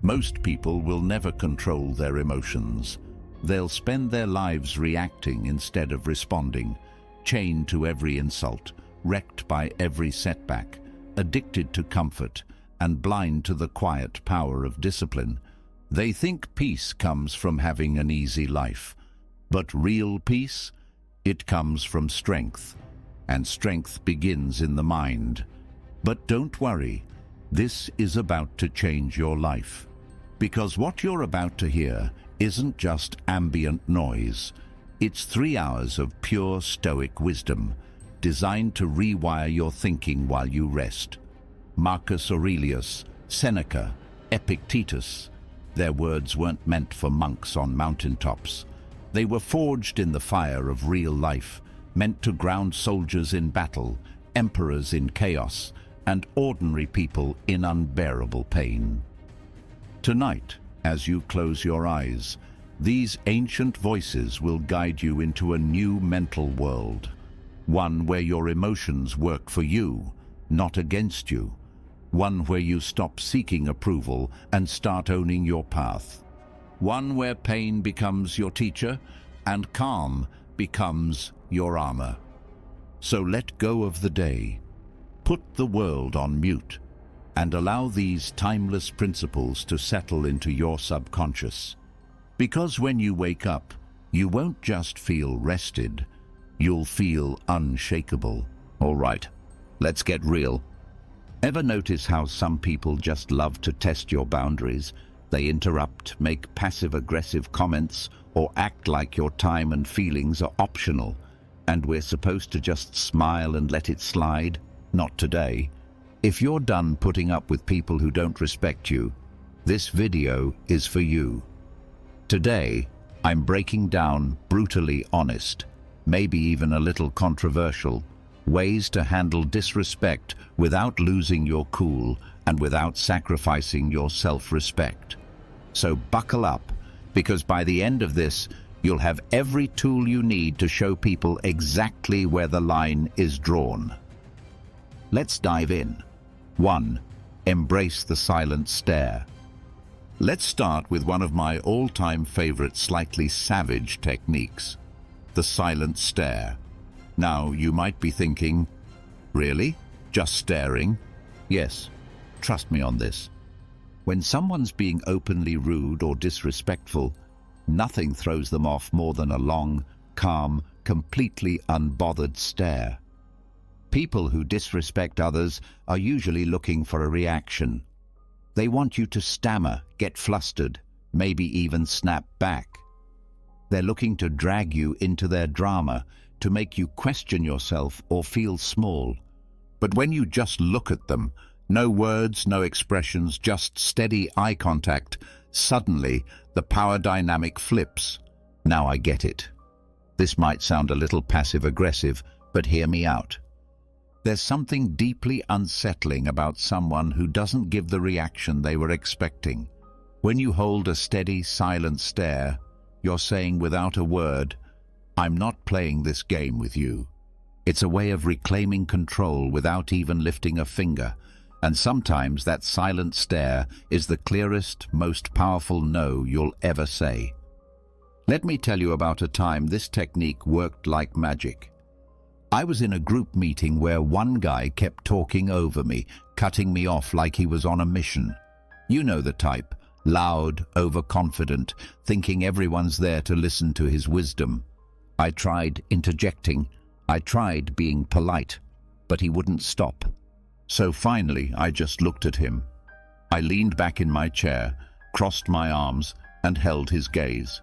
Most people will never control their emotions. They'll spend their lives reacting instead of responding, chained to every insult, wrecked by every setback, addicted to comfort, and blind to the quiet power of discipline. They think peace comes from having an easy life. But real peace? It comes from strength. And strength begins in the mind. But don't worry, this is about to change your life. Because what you're about to hear isn't just ambient noise. It's 3 hours of pure Stoic wisdom, designed to rewire your thinking while you rest. Marcus Aurelius, Seneca, Epictetus. Their words weren't meant for monks on mountaintops. They were forged in the fire of real life, meant to ground soldiers in battle, emperors in chaos, and ordinary people in unbearable pain. Tonight, as you close your eyes, these ancient voices will guide you into a new mental world, one where your emotions work for you, not against you, one where you stop seeking approval and start owning your path, one where pain becomes your teacher and calm becomes your armor. So let go of the day, put the world on mute, and allow these timeless principles to settle into your subconscious. Because when you wake up, you won't just feel rested, you'll feel unshakable. All right, let's get real. Ever notice how some people just love to test your boundaries? They interrupt, make passive-aggressive comments, or act like your time and feelings are optional, and we're supposed to just smile and let it slide? Not today. If you're done putting up with people who don't respect you, this video is for you. Today, I'm breaking down brutally honest, maybe even a little controversial, ways to handle disrespect without losing your cool and without sacrificing your self-respect. So buckle up, because by the end of this, you'll have every tool you need to show people exactly where the line is drawn. Let's dive in. 1. Embrace the silent stare. Let's start with one of my all-time favorite slightly savage techniques, the silent stare. Now, you might be thinking, really? Just staring? Yes, trust me on this. When someone's being openly rude or disrespectful, nothing throws them off more than a long, calm, completely unbothered stare. People who disrespect others are usually looking for a reaction. They want you to stammer, get flustered, maybe even snap back. They're looking to drag you into their drama, to make you question yourself or feel small. But when you just look at them, no words, no expressions, just steady eye contact, suddenly the power dynamic flips. Now I get it. This might sound a little passive-aggressive, but hear me out. There's something deeply unsettling about someone who doesn't give the reaction they were expecting. When you hold a steady, silent stare, you're saying without a word, I'm not playing this game with you. It's a way of reclaiming control without even lifting a finger, and sometimes that silent stare is the clearest, most powerful no you'll ever say. Let me tell you about a time this technique worked like magic. I was in a group meeting where one guy kept talking over me, cutting me off like he was on a mission. You know the type, loud, overconfident, thinking everyone's there to listen to his wisdom. I tried interjecting, I tried being polite, but he wouldn't stop. So finally, I just looked at him. I leaned back in my chair, crossed my arms, and held his gaze.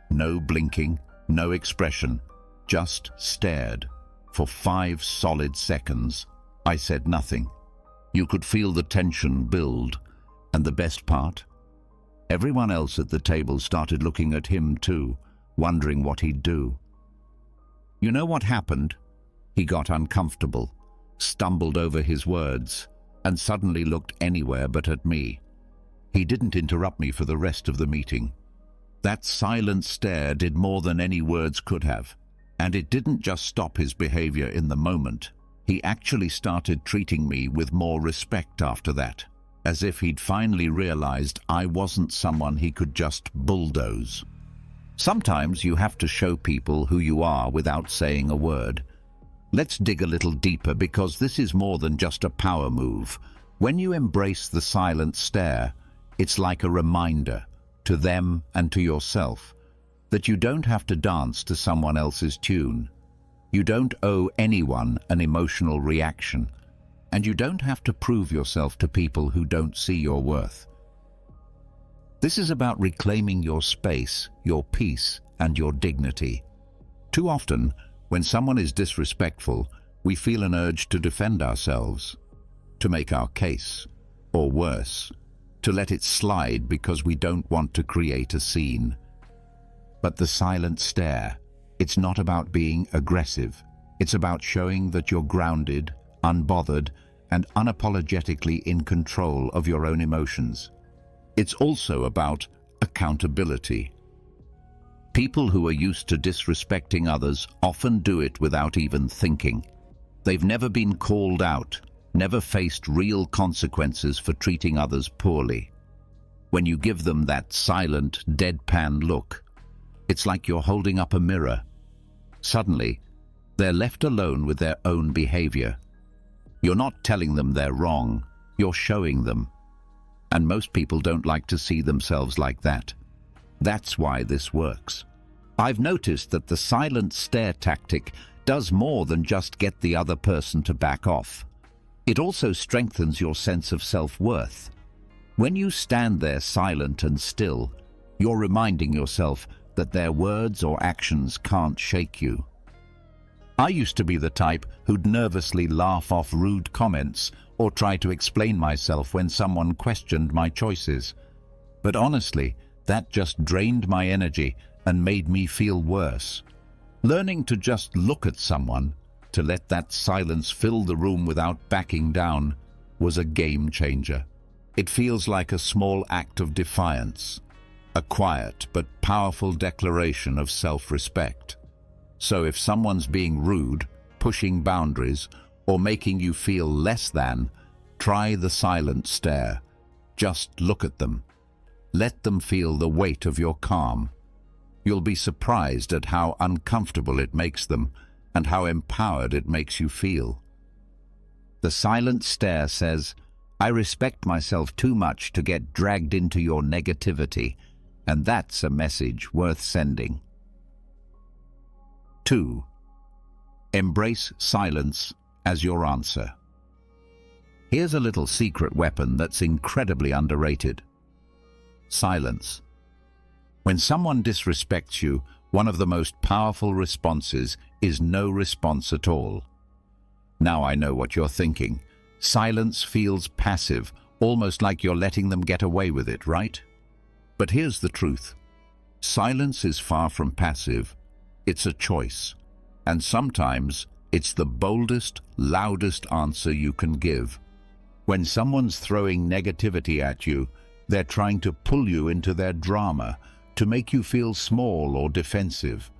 No blinking, no expression, just stared. For 5 solid seconds, I said nothing. You could feel the tension build, and the best part? Everyone else at the table started looking at him too, wondering what he'd do. You know what happened? He got uncomfortable, stumbled over his words, and suddenly looked anywhere but at me. He didn't interrupt me for the rest of the meeting. That silent stare did more than any words could have. And it didn't just stop his behavior in the moment. He actually started treating me with more respect after that. as if he'd finally realized I wasn't someone he could just bulldoze. Sometimes you have to show people who you are without saying a word. Let's dig a little deeper, because this is more than just a power move. When you embrace the silent stare, it's like a reminder to them and to yourself that you don't have to dance to someone else's tune. You don't owe anyone an emotional reaction, and you don't have to prove yourself to people who don't see your worth. This is about reclaiming your space, your peace, and your dignity. Too often, when someone is disrespectful, we feel an urge to defend ourselves, to make our case, or worse, to let it slide because we don't want to create a scene. But the silent stare, it's not about being aggressive. It's about showing that you're grounded, unbothered, and unapologetically in control of your own emotions. It's also about accountability. People who are used to disrespecting others often do it without even thinking. They've never been called out, never faced real consequences for treating others poorly. When you give them that silent, deadpan look, it's like you're holding up a mirror. Suddenly, they're left alone with their own behavior. You're not telling them they're wrong, you're showing them. And most people don't like to see themselves like that. That's why this works. I've noticed that the silent stare tactic does more than just get the other person to back off. It also strengthens your sense of self-worth. When you stand there silent and still, you're reminding yourself that their words or actions can't shake you. I used to be the type who'd nervously laugh off rude comments or try to explain myself when someone questioned my choices. But honestly, that just drained my energy and made me feel worse. Learning to just look at someone, to let that silence fill the room without backing down, was a game changer. It feels like a small act of defiance, a quiet but powerful declaration of self-respect. So if someone's being rude, pushing boundaries, or making you feel less than, try the silent stare. Just look at them. Let them feel the weight of your calm. You'll be surprised at how uncomfortable it makes them and how empowered it makes you feel. The silent stare says, "I respect myself too much to get dragged into your negativity," and that's a message worth sending. 2. Embrace silence as your answer. Here's a little secret weapon that's incredibly underrated. Silence. When someone disrespects you, one of the most powerful responses is no response at all. Now I know what you're thinking. Silence feels passive, almost like you're letting them get away with it, right? But here's the truth. Silence is far from passive. It's a choice. And sometimes it's the boldest, loudest answer you can give. When someone's throwing negativity at you, they're trying to pull you into their drama, to make you feel small or defensive.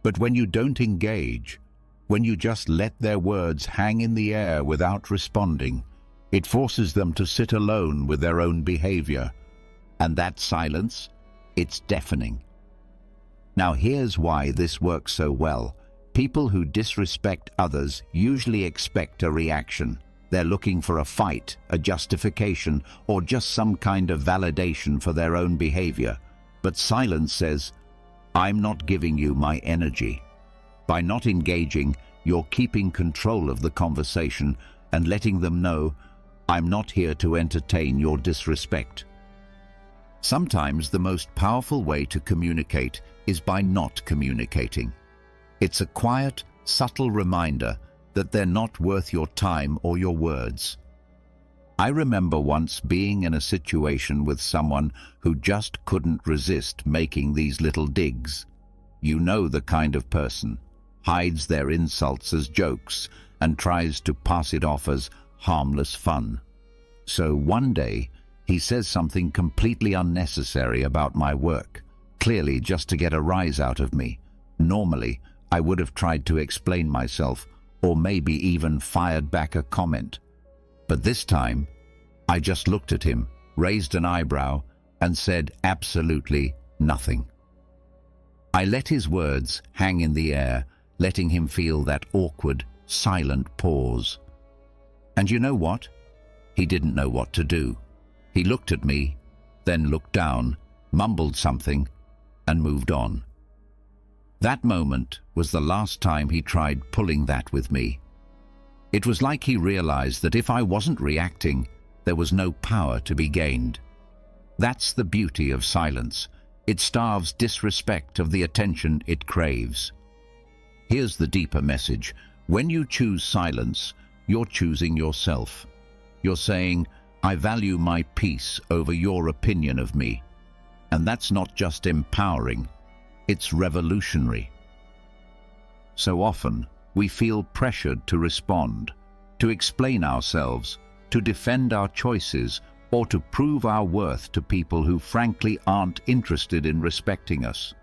But when you don't engage, when you just let their words hang in the air without responding, it forces them to sit alone with their own behavior. And that silence, it's deafening. Now here's why this works so well. People who disrespect others usually expect a reaction. They're looking for a fight, a justification, or just some kind of validation for their own behavior. But silence says, "I'm not giving you my energy." By not engaging, you're keeping control of the conversation and letting them know, "I'm not here to entertain your disrespect." Sometimes the most powerful way to communicate is by not communicating. It's a quiet, subtle reminder that they're not worth your time or your words. I remember once being in a situation with someone who just couldn't resist making these little digs. You know the kind of person, hides their insults as jokes and tries to pass it off as harmless fun. So one day, he says something completely unnecessary about my work, clearly just to get a rise out of me. Normally, I would have tried to explain myself, or maybe even fired back a comment. But this time, I just looked at him, raised an eyebrow, and said absolutely nothing. I let his words hang in the air, letting him feel that awkward, silent pause. And you know what? He didn't know what to do. He looked at me, then looked down, mumbled something, and moved on. That moment was the last time he tried pulling that with me. It was like he realized that if I wasn't reacting, there was no power to be gained. That's the beauty of silence. It starves disrespect of the attention it craves. Here's the deeper message. When you choose silence, you're choosing yourself. You're saying, I value my peace over your opinion of me. And that's not just empowering, it's revolutionary. So often, we feel pressured to respond, to explain ourselves, to defend our choices, or to prove our worth to people who frankly aren't interested in respecting us.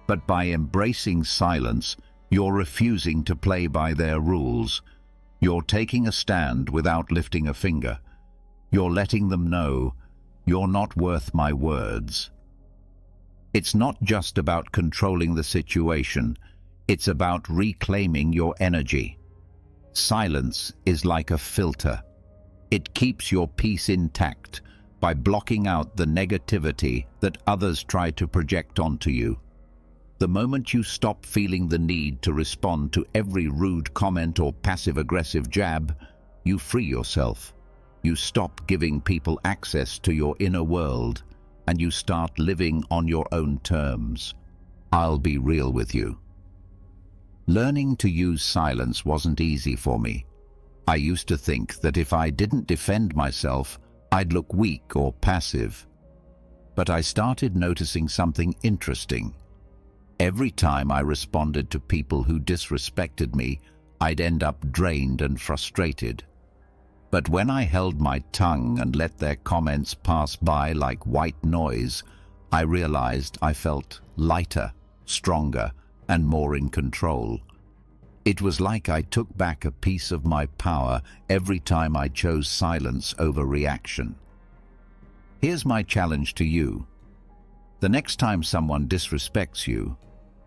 But by embracing silence, you're refusing to play by their rules. You're taking a stand without lifting a finger. You're letting them know, you're not worth my words. It's not just about controlling the situation, it's about reclaiming your energy. Silence is like a filter. It keeps your peace intact by blocking out the negativity that others try to project onto you. The moment you stop feeling the need to respond to every rude comment or passive-aggressive jab, you free yourself. You stop giving people access to your inner world, and you start living on your own terms. I'll be real with you. Learning to use silence wasn't easy for me. I used to think that if I didn't defend myself, I'd look weak or passive. But I started noticing something interesting. Every time I responded to people who disrespected me, I'd end up drained and frustrated. But when I held my tongue and let their comments pass by like white noise, I realized I felt lighter, stronger, and more in control. It was like I took back a piece of my power every time I chose silence over reaction. Here's my challenge to you. The next time someone disrespects you,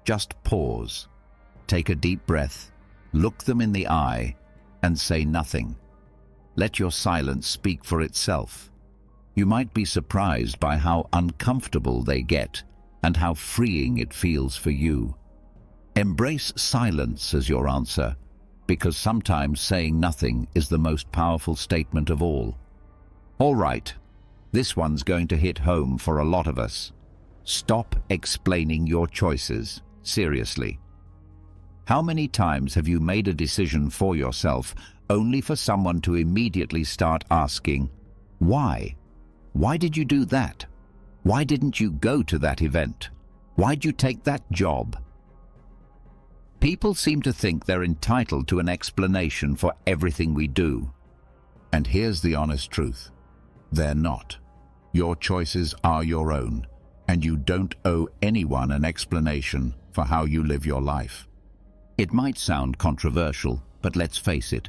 just pause, take a deep breath, look them in the eye, and say nothing. Let your silence speak for itself. You might be surprised by how uncomfortable they get and how freeing it feels for you. Embrace silence as your answer, because sometimes saying nothing is the most powerful statement of all. All right, this one's going to hit home for a lot of us. Stop explaining your choices. Seriously. How many times have you made a decision for yourself only for someone to immediately start asking, why? Why did you do that? Why didn't you go to that event? Why'd you take that job? People seem to think they're entitled to an explanation for everything we do. And here's the honest truth. They're not. Your choices are your own, and you don't owe anyone an explanation for how you live your life. It might sound controversial, but let's face it.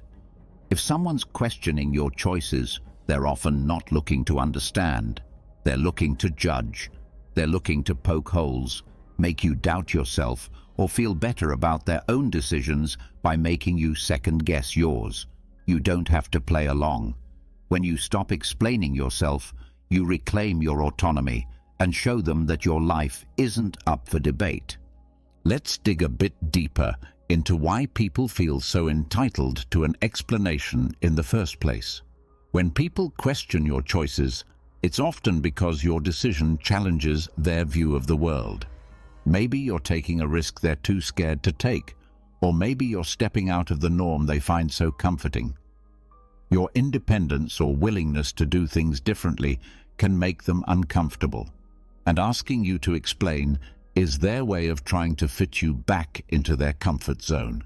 If someone's questioning your choices, they're often not looking to understand. They're looking to judge. They're looking to poke holes, make you doubt yourself, or feel better about their own decisions by making you second-guess yours. You don't have to play along. When you stop explaining yourself, you reclaim your autonomy and show them that your life isn't up for debate. Let's dig a bit deeper into why people feel so entitled to an explanation in the first place. When people question your choices, it's often because your decision challenges their view of the world. Maybe you're taking a risk they're too scared to take, or maybe you're stepping out of the norm they find so comforting. Your independence or willingness to do things differently can make them uncomfortable, and asking you to explain is their way of trying to fit you back into their comfort zone.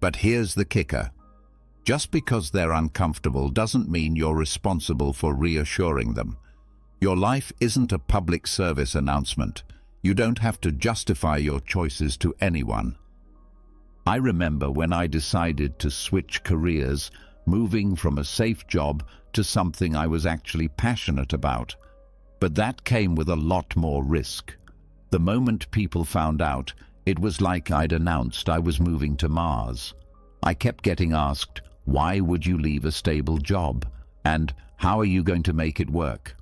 But here's the kicker. Just because they're uncomfortable doesn't mean you're responsible for reassuring them. Your life isn't a public service announcement. You don't have to justify your choices to anyone. I remember when I decided to switch careers, moving from a safe job to something I was actually passionate about. But that came with a lot more risk. The moment people found out, it was like I'd announced I was moving to Mars. I kept getting asked, why would you leave a stable job? And how are you going to make it work?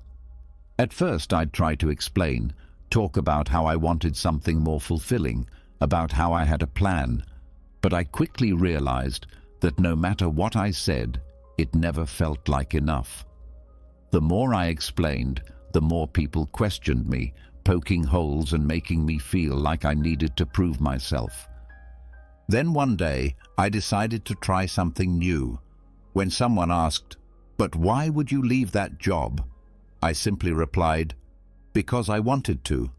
At first I'd try to explain, talk about how I wanted something more fulfilling, about how I had a plan. But I quickly realized that no matter what I said, it never felt like enough. The more I explained, the more people questioned me, poking holes and making me feel like I needed to prove myself. Then one day, I decided to try something new. When someone asked, "But why would you leave that job?" I simply replied, "Because I wanted to."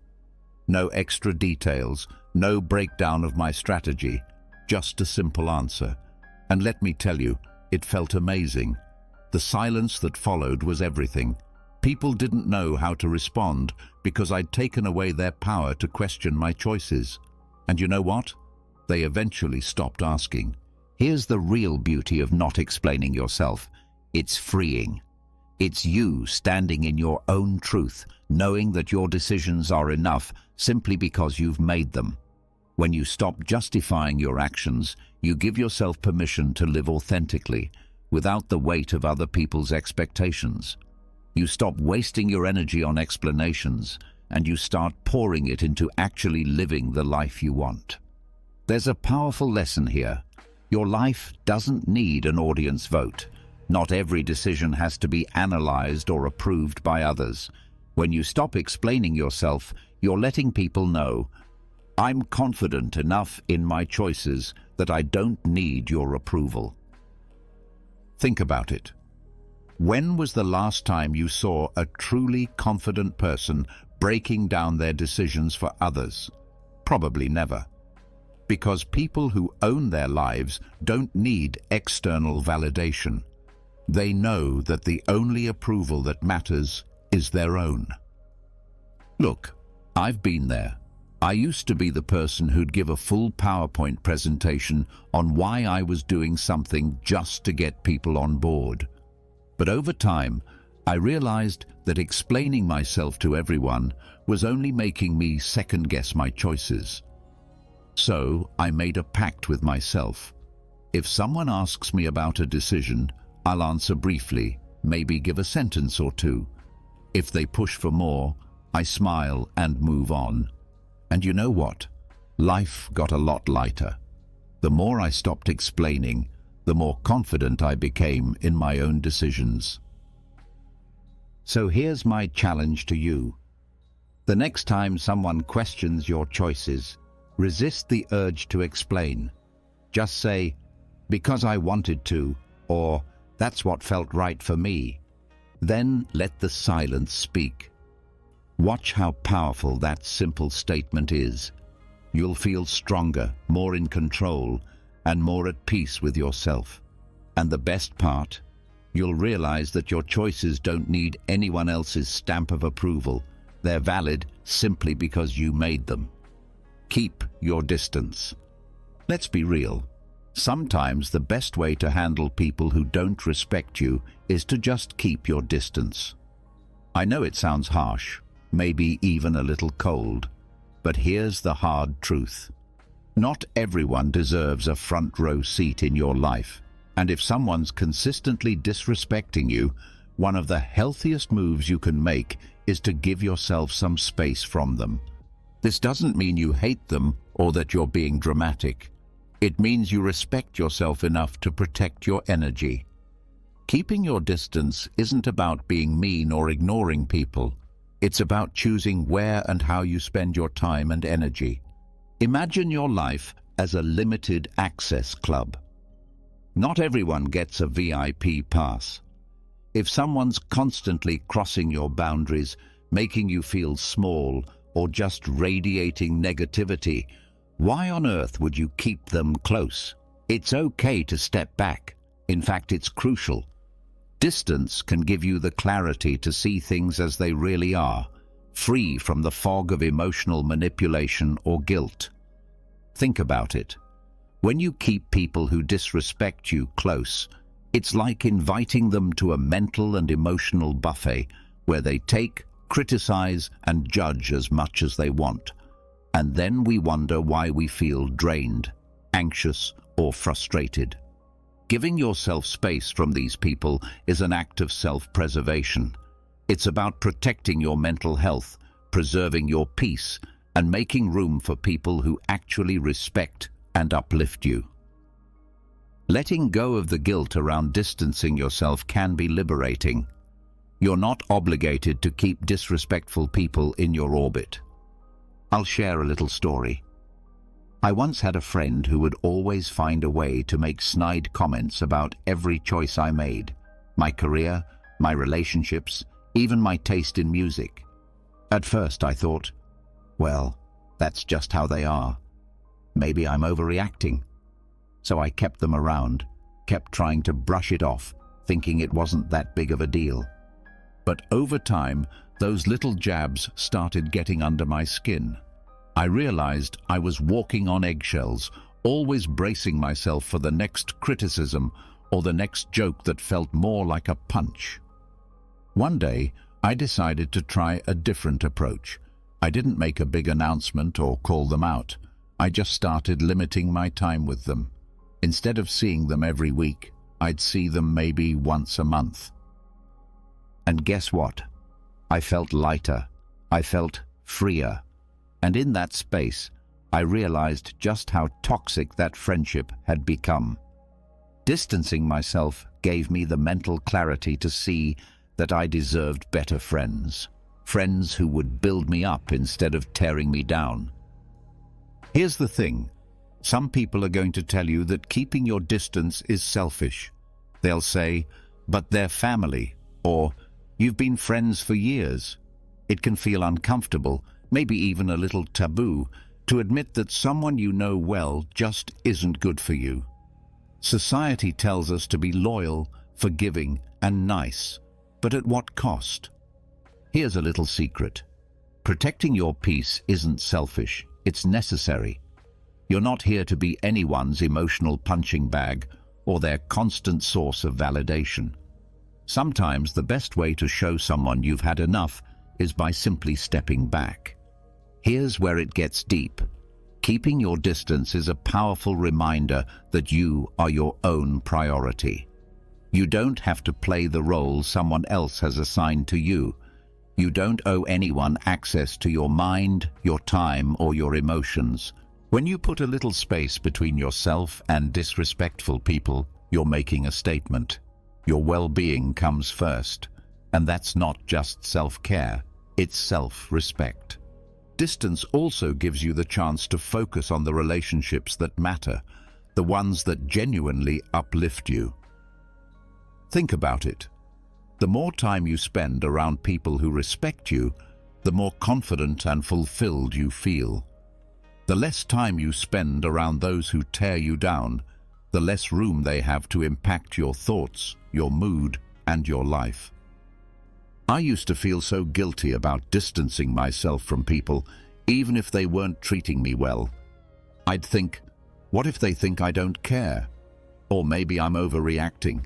No extra details, no breakdown of my strategy, just a simple answer. And let me tell you, it felt amazing. The silence that followed was everything. People didn't know how to respond because I'd taken away their power to question my choices. And you know what? They eventually stopped asking. Here's the real beauty of not explaining yourself. It's freeing. It's you standing in your own truth, knowing that your decisions are enough simply because you've made them. When you stop justifying your actions, you give yourself permission to live authentically, without the weight of other people's expectations. You stop wasting your energy on explanations, and you start pouring it into actually living the life you want. There's a powerful lesson here. Your life doesn't need an audience vote. Not every decision has to be analyzed or approved by others. When you stop explaining yourself, you're letting people know, I'm confident enough in my choices that I don't need your approval. Think about it. When was the last time you saw a truly confident person breaking down their decisions for others? Probably never. Because people who own their lives don't need external validation. They know that the only approval that matters is their own. Look, I've been there. I used to be the person who'd give a full PowerPoint presentation on why I was doing something just to get people on board. But over time, I realized that explaining myself to everyone was only making me second-guess my choices. So I made a pact with myself. If someone asks me about a decision, I'll answer briefly, maybe give a sentence or two. If they push for more, I smile and move on. And you know what? Life got a lot lighter. The more I stopped explaining, the more confident I became in my own decisions. So here's my challenge to you. The next time someone questions your choices, resist the urge to explain. Just say, "Because I wanted to," or "That's what felt right for me." Then let the silence speak. Watch how powerful that simple statement is. You'll feel stronger, more in control, and more at peace with yourself. And the best part, you'll realize that your choices don't need anyone else's stamp of approval. They're valid simply because you made them. Keep your distance. Let's be real. Sometimes the best way to handle people who don't respect you is to just keep your distance. I know it sounds harsh, maybe even a little cold, but here's the hard truth. Not everyone deserves a front row seat in your life, and if someone's consistently disrespecting you, one of the healthiest moves you can make is to give yourself some space from them. This doesn't mean you hate them or that you're being dramatic. It means you respect yourself enough to protect your energy. Keeping your distance isn't about being mean or ignoring people. It's about choosing where and how you spend your time and energy. Imagine your life as a limited access club. Not everyone gets a VIP pass. If someone's constantly crossing your boundaries, making you feel small, or just radiating negativity, why on earth would you keep them close? It's okay to step back. In fact, it's crucial. Distance can give you the clarity to see things as they really are, free from the fog of emotional manipulation or guilt. Think about it. When you keep people who disrespect you close, It's like inviting them to a mental and emotional buffet where they take, criticize, and judge as much as they want. And then we wonder why we feel drained, anxious, or frustrated. Giving yourself space from these people is an act of self-preservation. It's about protecting your mental health, preserving your peace, and making room for people who actually respect and uplift you. Letting go of the guilt around distancing yourself can be liberating. You're not obligated to keep disrespectful people in your orbit. I'll share a little story. I once had a friend who would always find a way to make snide comments about every choice I made, my career, my relationships, even my taste in music. At first I thought, well, that's just how they are. Maybe I'm overreacting. So I kept them around, kept trying to brush it off, thinking it wasn't that big of a deal. But over time, those little jabs started getting under my skin. I realized I was walking on eggshells, always bracing myself for the next criticism or the next joke that felt more like a punch. One day, I decided to try a different approach. I didn't make a big announcement or call them out. I just started limiting my time with them. Instead of seeing them every week, I'd see them maybe once a month. And guess what? I felt lighter. I felt freer. And in that space, I realized just how toxic that friendship had become. Distancing myself gave me the mental clarity to see that I deserved better friends. Friends who would build me up instead of tearing me down. Here's the thing. Some people are going to tell you that keeping your distance is selfish. They'll say, but they're family, or you've been friends for years. It can feel uncomfortable, maybe even a little taboo, to admit that someone you know well just isn't good for you. Society tells us to be loyal, forgiving, and nice, but at what cost? Here's a little secret. Protecting your peace isn't selfish, it's necessary. You're not here to be anyone's emotional punching bag or their constant source of validation. Sometimes the best way to show someone you've had enough is by simply stepping back. Here's where it gets deep. Keeping your distance is a powerful reminder that you are your own priority. You don't have to play the role someone else has assigned to you. You don't owe anyone access to your mind, your time, or your emotions. When you put a little space between yourself and disrespectful people, you're making a statement. Your well-being comes first, and that's not just self-care, it's self-respect. Distance also gives you the chance to focus on the relationships that matter, the ones that genuinely uplift you. Think about it. The more time you spend around people who respect you, the more confident and fulfilled you feel. The less time you spend around those who tear you down, the less room they have to impact your thoughts, your mood, and your life. I used to feel so guilty about distancing myself from people, even if they weren't treating me well. I'd think, what if they think I don't care? Or maybe I'm overreacting.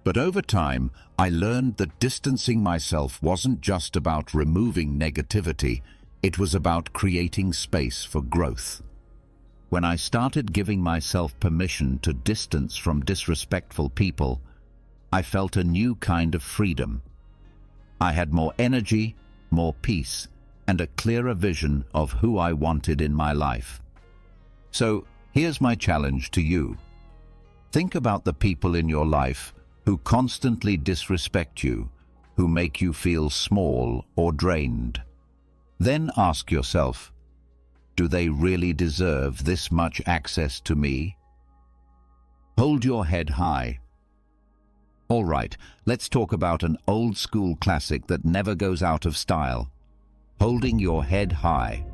But over time, I learned that distancing myself wasn't just about removing negativity, it was about creating space for growth. When I started giving myself permission to distance from disrespectful people, I felt a new kind of freedom. I had more energy, more peace, and a clearer vision of who I wanted in my life. So, here's my challenge to you. Think about the people in your life who constantly disrespect you, who make you feel small or drained. Then ask yourself, do they really deserve this much access to me? Hold your head high. All right, let's talk about an old school classic that never goes out of style. Holding your head high.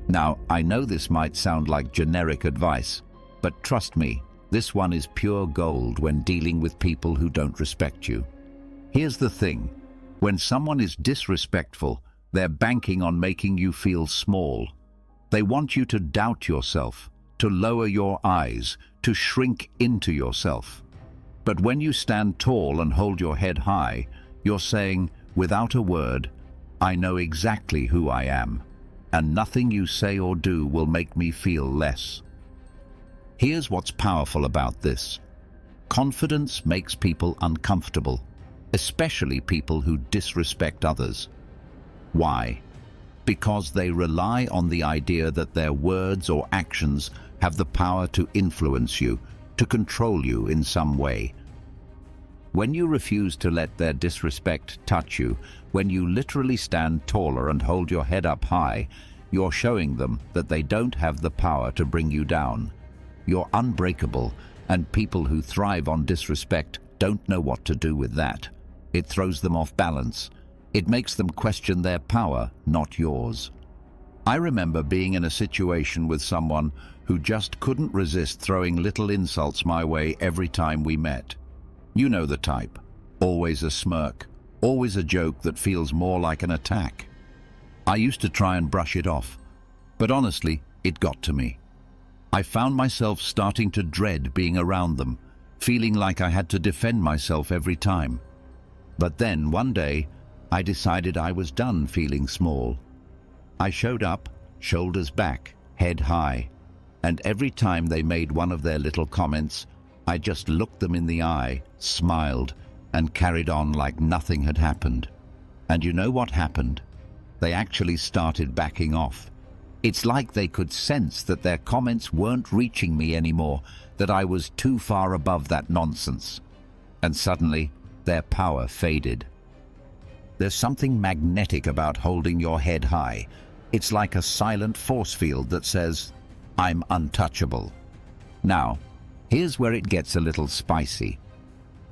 Now, I know this might sound like generic advice, but trust me, this one is pure gold when dealing with people who don't respect you. Here's the thing. When someone is disrespectful, they're banking on making you feel small. They want you to doubt yourself, to lower your eyes, to shrink into yourself. But when you stand tall and hold your head high, you're saying, without a word, I know exactly who I am, and nothing you say or do will make me feel less. Here's what's powerful about this. Confidence makes people uncomfortable, especially people who disrespect others. Why? Because they rely on the idea that their words or actions have the power to influence you, to control you in some way. When you refuse to let their disrespect touch you, when you literally stand taller and hold your head up high, you're showing them that they don't have the power to bring you down. You're unbreakable, and people who thrive on disrespect don't know what to do with that. It throws them off balance. It makes them question their power, not yours. I remember being in a situation with someone who just couldn't resist throwing little insults my way every time we met. You know the type. Always a smirk, always a joke that feels more like an attack. I used to try and brush it off, but honestly, it got to me. I found myself starting to dread being around them, feeling like I had to defend myself every time. But then, one day, I decided I was done feeling small. I showed up, shoulders back, head high, and every time they made one of their little comments, I just looked them in the eye, smiled, and carried on like nothing had happened. And you know what happened? They actually started backing off. It's like they could sense that their comments weren't reaching me anymore, that I was too far above that nonsense. And suddenly, their power faded. There's something magnetic about holding your head high. It's like a silent force field that says, I'm untouchable. Now, here's where it gets a little spicy.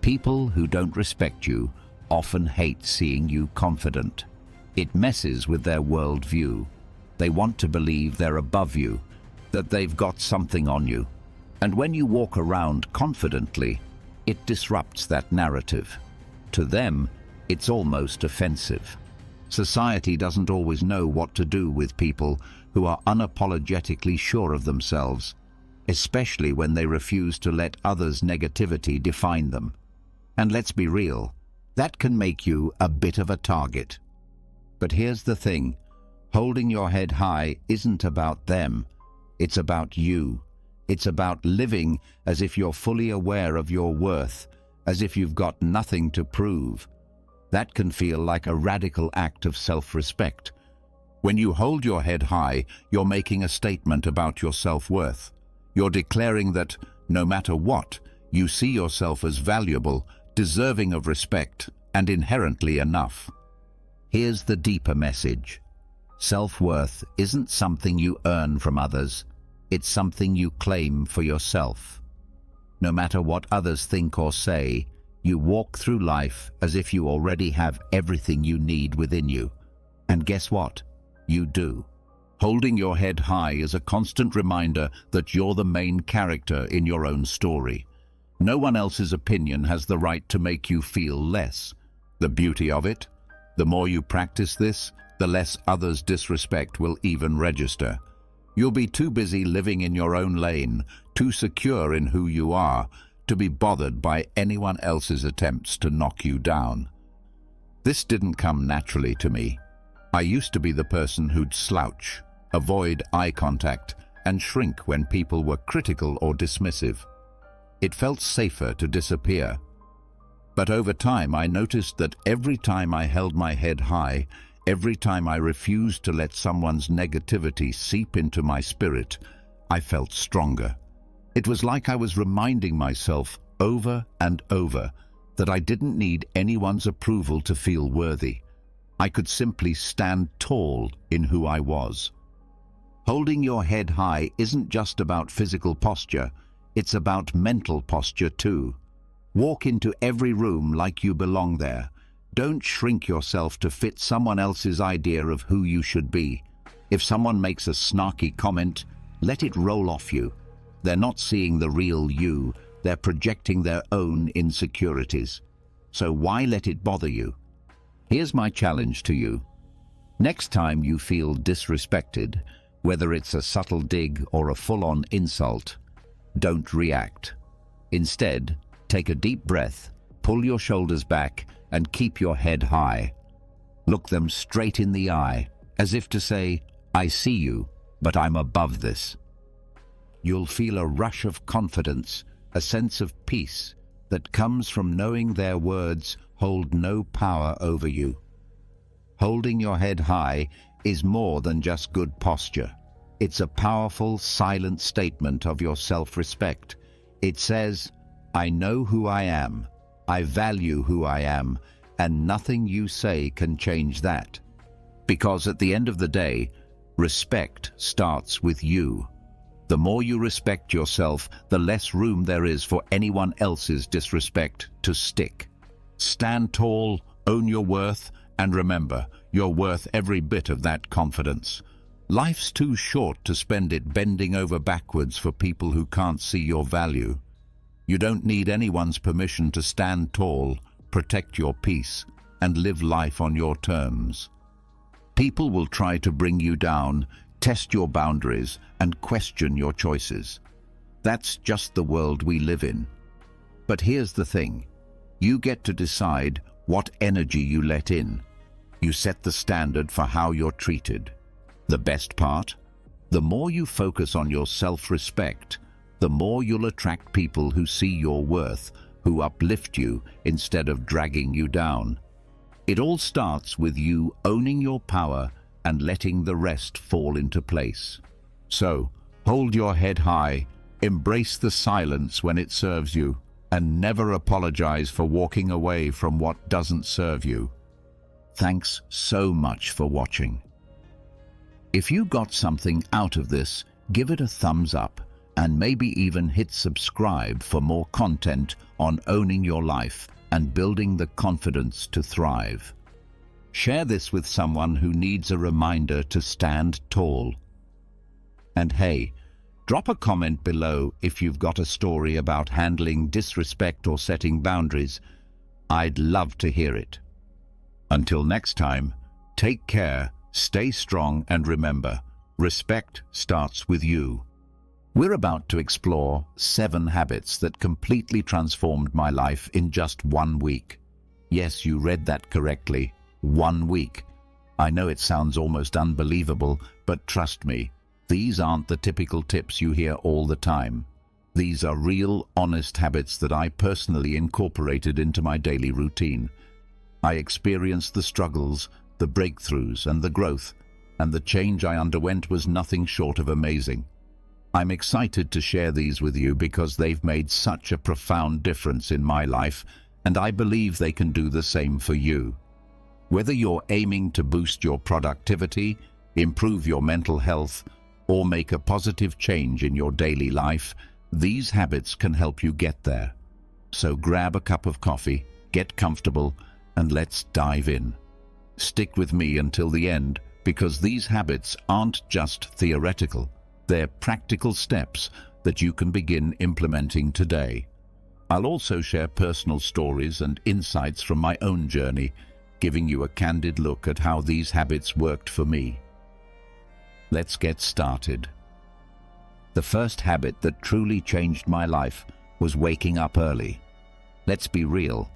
People who don't respect you often hate seeing you confident. It messes with their worldview. They want to believe they're above you, that they've got something on you. And when you walk around confidently, it disrupts that narrative. To them, it's almost offensive. Society doesn't always know what to do with people who are unapologetically sure of themselves, especially when they refuse to let others' negativity define them. And let's be real, that can make you a bit of a target. But here's the thing. Holding your head high isn't about them. It's about you. It's about living as if you're fully aware of your worth, as if you've got nothing to prove. That can feel like a radical act of self-respect. When you hold your head high, you're making a statement about your self-worth. You're declaring that, no matter what, you see yourself as valuable, deserving of respect, and inherently enough. Here's the deeper message. Self-worth isn't something you earn from others. It's something you claim for yourself. No matter what others think or say, you walk through life as if you already have everything you need within you. And guess what? You do. Holding your head high is a constant reminder that you're the main character in your own story. No one else's opinion has the right to make you feel less. The beauty of it? The more you practice this, the less others' disrespect will even register. You'll be too busy living in your own lane, too secure in who you are, to be bothered by anyone else's attempts to knock you down. This didn't come naturally to me. I used to be the person who'd slouch, avoid eye contact, and shrink when people were critical or dismissive. It felt safer to disappear. But over time, I noticed that every time I held my head high, every time I refused to let someone's negativity seep into my spirit, I felt stronger. It was like I was reminding myself over and over that I didn't need anyone's approval to feel worthy. I could simply stand tall in who I was. Holding your head high isn't just about physical posture, it's about mental posture too. Walk into every room like you belong there. Don't shrink yourself to fit someone else's idea of who you should be. If someone makes a snarky comment, let it roll off you. They're not seeing the real you, they're projecting their own insecurities. So why let it bother you? Here's my challenge to you. Next time you feel disrespected, whether it's a subtle dig or a full-on insult, don't react. Instead, Take a deep breath, pull your shoulders back, and keep your head high. Look them straight in the eye, as if to say, "I see you, but I'm above this." You'll feel a rush of confidence, a sense of peace that comes from knowing their words hold no power over you. Holding your head high is more than just good posture. It's a powerful, silent statement of your self-respect. It says, "I know who I am, I value who I am, and nothing you say can change that." Because at the end of the day, respect starts with you. The more you respect yourself, the less room there is for anyone else's disrespect to stick. Stand tall, own your worth, and remember, you're worth every bit of that confidence. Life's too short to spend it bending over backwards for people who can't see your value. You don't need anyone's permission to stand tall, protect your peace, and live life on your terms. People will try to bring you down, test your boundaries, and question your choices. That's just the world we live in. But here's the thing. You get to decide what energy you let in. You set the standard for how you're treated. The best part? The more you focus on your self-respect, the more you'll attract people who see your worth, who uplift you instead of dragging you down. It all starts with you owning your power and letting the rest fall into place. So, hold your head high, embrace the silence when it serves you, and never apologize for walking away from what doesn't serve you. Thanks so much for watching. If you got something out of this, give it a thumbs up and maybe even hit subscribe for more content on owning your life and building the confidence to thrive. Share this with someone who needs a reminder to stand tall. And hey, drop a comment below if you've got a story about handling disrespect or setting boundaries. I'd love to hear it. Until next time, take care, stay strong, and remember, respect starts with you. We're about to explore 7 habits that completely transformed my life in just 1 week. Yes, you read that correctly. 1 week. I know it sounds almost unbelievable, but trust me, these aren't the typical tips you hear all the time. These are real, honest habits that I personally incorporated into my daily routine. I experienced the struggles, the breakthroughs, and the growth, and the change I underwent was nothing short of amazing. I'm excited to share these with you because they've made such a profound difference in my life, and I believe they can do the same for you. Whether you're aiming to boost your productivity, improve your mental health, or make a positive change in your daily life, these habits can help you get there. So grab a cup of coffee, get comfortable, and let's dive in. Stick with me until the end, because these habits aren't just theoretical. They're practical steps that you can begin implementing today. I'll also share personal stories and insights from my own journey, giving you a candid look at how these habits worked for me. Let's get started. The first habit that truly changed my life was waking up early. Let's be real,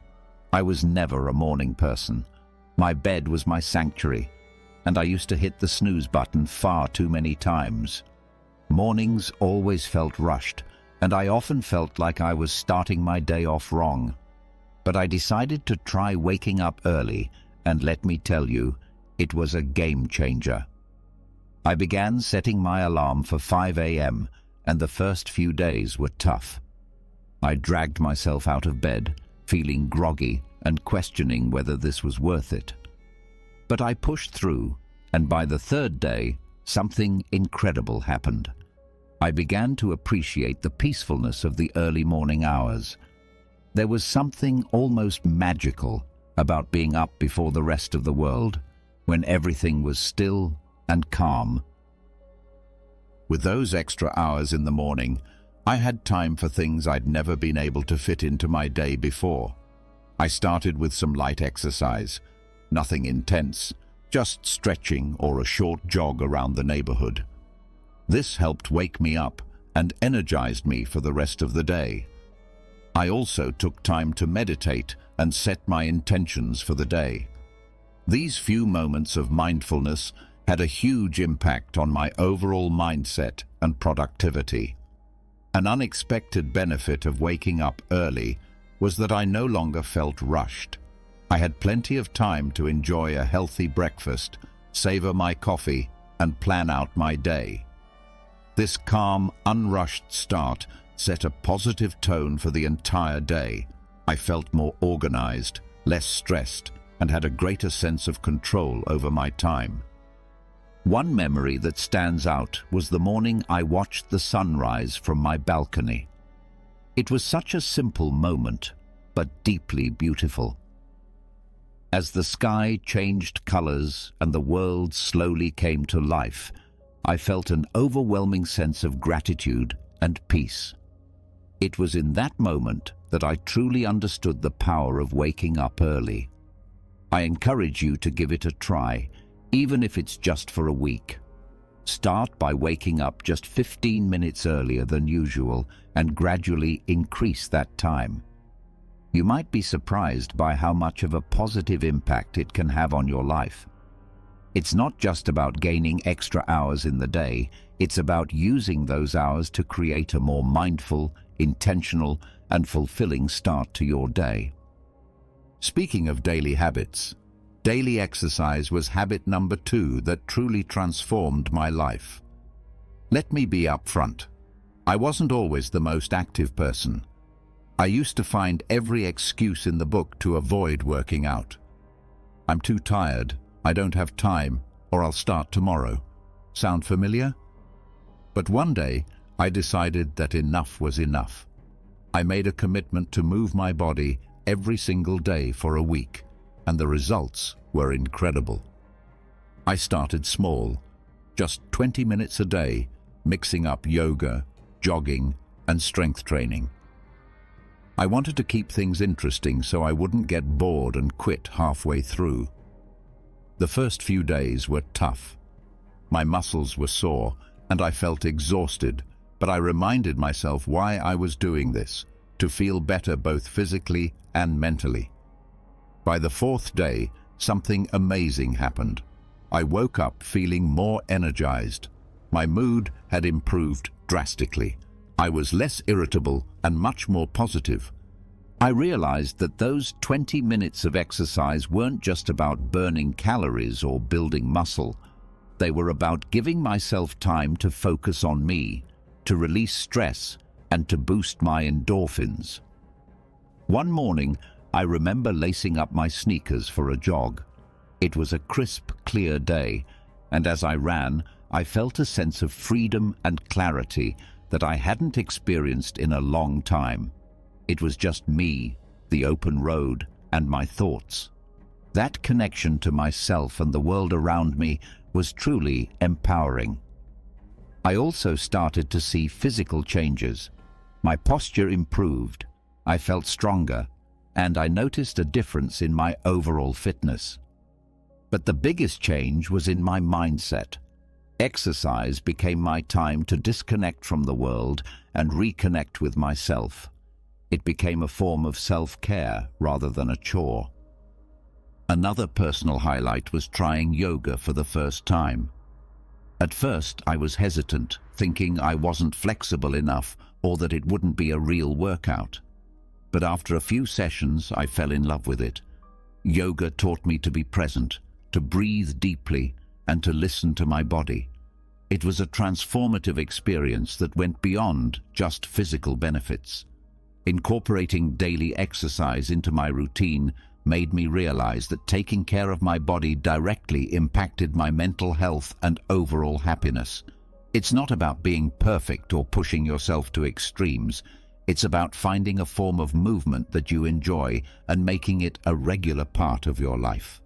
I was never a morning person. My bed was my sanctuary, and I used to hit the snooze button far too many times. Mornings always felt rushed, and I often felt like I was starting my day off wrong. But I decided to try waking up early, and let me tell you, it was a game changer. I began setting my alarm for 5 a.m., and the first few days were tough. I dragged myself out of bed, feeling groggy and questioning whether this was worth it. But I pushed through, and by the 3rd day, something incredible happened. I began to appreciate the peacefulness of the early morning hours. There was something almost magical about being up before the rest of the world, when everything was still and calm. With those extra hours in the morning, I had time for things I'd never been able to fit into my day before. I started with some light exercise, nothing intense, just stretching or a short jog around the neighborhood. This helped wake me up and energized me for the rest of the day. I also took time to meditate and set my intentions for the day. These few moments of mindfulness had a huge impact on my overall mindset and productivity. An unexpected benefit of waking up early was that I no longer felt rushed. I had plenty of time to enjoy a healthy breakfast, savor my coffee, and plan out my day. This calm, unrushed start set a positive tone for the entire day. I felt more organized, less stressed, and had a greater sense of control over my time. One memory that stands out was the morning I watched the sunrise from my balcony. It was such a simple moment, but deeply beautiful. As the sky changed colors and the world slowly came to life, I felt an overwhelming sense of gratitude and peace. It was in that moment that I truly understood the power of waking up early. I encourage you to give it a try, even if it's just for a week. Start by waking up just 15 minutes earlier than usual and gradually increase that time. You might be surprised by how much of a positive impact it can have on your life. It's not just about gaining extra hours in the day, it's about using those hours to create a more mindful, intentional, and fulfilling start to your day. Speaking of daily habits, daily exercise was habit number 2 that truly transformed my life. Let me be upfront. I wasn't always the most active person. I used to find every excuse in the book to avoid working out. I'm too tired, I don't have time, or I'll start tomorrow. Sound familiar? But one day, I decided that enough was enough. I made a commitment to move my body every single day for a week, and the results were incredible. I started small, just 20 minutes a day, mixing up yoga, jogging, and strength training. I wanted to keep things interesting so I wouldn't get bored and quit halfway through. The first few days were tough. My muscles were sore, and I felt exhausted, but I reminded myself why I was doing this, to feel better both physically and mentally. By the 4th day, something amazing happened. I woke up feeling more energized. My mood had improved drastically. I was less irritable and much more positive. I realized that those 20 minutes of exercise weren't just about burning calories or building muscle. They were about giving myself time to focus on me, to release stress, and to boost my endorphins. One morning, I remember lacing up my sneakers for a jog. It was a crisp, clear day, and as I ran, I felt a sense of freedom and clarity that I hadn't experienced in a long time. It was just me, the open road, and my thoughts. That connection to myself and the world around me was truly empowering. I also started to see physical changes. My posture improved, I felt stronger, and I noticed a difference in my overall fitness. But the biggest change was in my mindset. Exercise became my time to disconnect from the world and reconnect with myself. It became a form of self-care rather than a chore. Another personal highlight was trying yoga for the first time. At first, I was hesitant, thinking I wasn't flexible enough or that it wouldn't be a real workout. But after a few sessions, I fell in love with it. Yoga taught me to be present, to breathe deeply, and to listen to my body. It was a transformative experience that went beyond just physical benefits. Incorporating daily exercise into my routine made me realize that taking care of my body directly impacted my mental health and overall happiness. It's not about being perfect or pushing yourself to extremes. It's about finding a form of movement that you enjoy and making it a regular part of your life.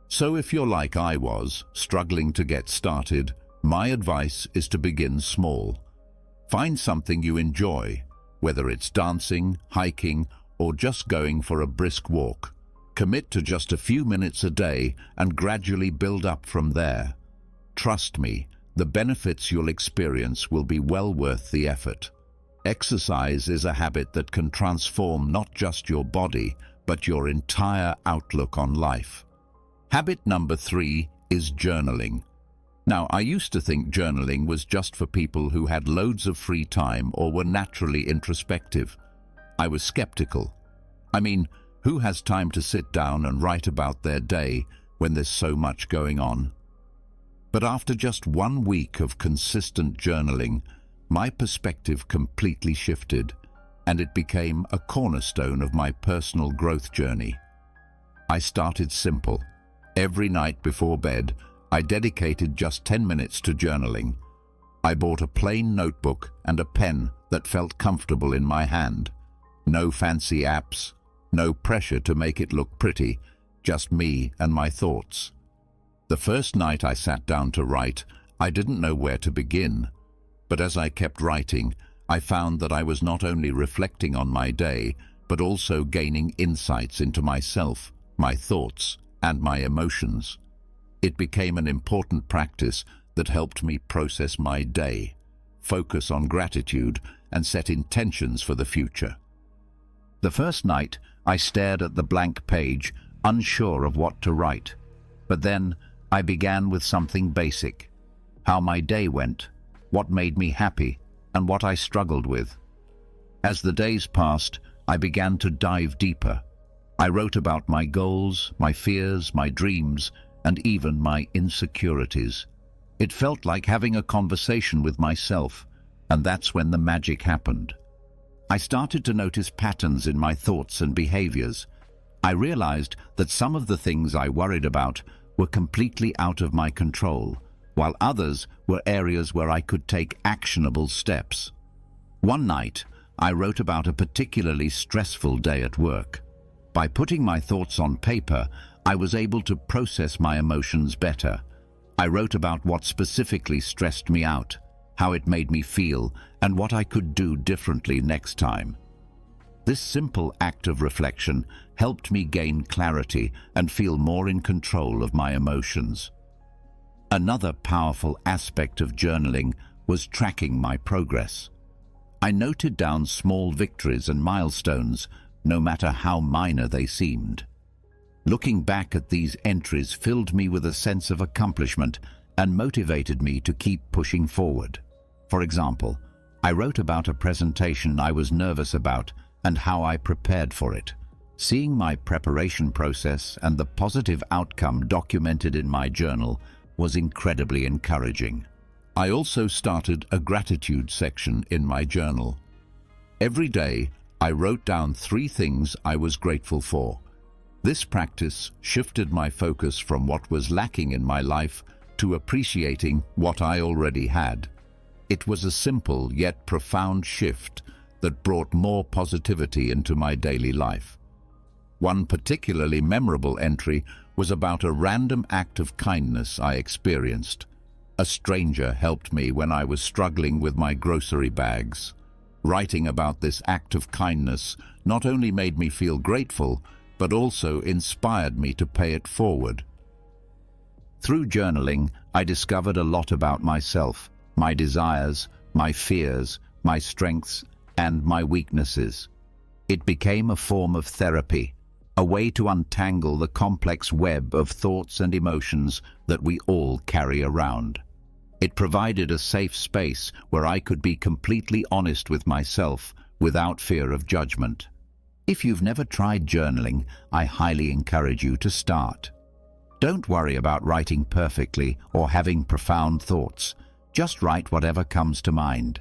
So if you're like I was, struggling to get started, my advice is to begin small. Find something you enjoy, whether it's dancing, hiking, or just going for a brisk walk. Commit to just a few minutes a day and gradually build up from there. Trust me, the benefits you'll experience will be well worth the effort. Exercise is a habit that can transform not just your body, but your entire outlook on life. Habit number 3 is journaling. Now, I used to think journaling was just for people who had loads of free time or were naturally introspective. I was skeptical. I mean, who has time to sit down and write about their day when there's so much going on? But after just 1 week of consistent journaling, my perspective completely shifted, and it became a cornerstone of my personal growth journey. I started simple. Every night before bed, I dedicated just 10 minutes to journaling. I bought a plain notebook and a pen that felt comfortable in my hand. No fancy apps, no pressure to make it look pretty, just me and my thoughts. The first night I sat down to write, I didn't know where to begin. But as I kept writing, I found that I was not only reflecting on my day, but also gaining insights into myself, my thoughts, and my emotions. It became an important practice that helped me process my day, focus on gratitude, and set intentions for the future. The first night, I stared at the blank page, unsure of what to write. But then, I began with something basic: how my day went, what made me happy, and what I struggled with. As the days passed, I began to dive deeper. I wrote about my goals, my fears, my dreams, and even my insecurities. It felt like having a conversation with myself, and that's when the magic happened. I started to notice patterns in my thoughts and behaviors. I realized that some of the things I worried about were completely out of my control, while others were areas where I could take actionable steps. One night, I wrote about a particularly stressful day at work. By putting my thoughts on paper, I was able to process my emotions better. I wrote about what specifically stressed me out, how it made me feel, and what I could do differently next time. This simple act of reflection helped me gain clarity and feel more in control of my emotions. Another powerful aspect of journaling was tracking my progress. I noted down small victories and milestones, no matter how minor they seemed. Looking back at these entries filled me with a sense of accomplishment and motivated me to keep pushing forward. For example, I wrote about a presentation I was nervous about and how I prepared for it. Seeing my preparation process and the positive outcome documented in my journal was incredibly encouraging. I also started a gratitude section in my journal. Every day, I wrote down 3 things I was grateful for. This practice shifted my focus from what was lacking in my life to appreciating what I already had. It was a simple yet profound shift that brought more positivity into my daily life. One particularly memorable entry was about a random act of kindness I experienced. A stranger helped me when I was struggling with my grocery bags. Writing about this act of kindness not only made me feel grateful, but also inspired me to pay it forward. Through journaling, I discovered a lot about myself, my desires, my fears, my strengths, and my weaknesses. It became a form of therapy, a way to untangle the complex web of thoughts and emotions that we all carry around. It provided a safe space where I could be completely honest with myself without fear of judgment. If you've never tried journaling, I highly encourage you to start. Don't worry about writing perfectly or having profound thoughts. Just write whatever comes to mind.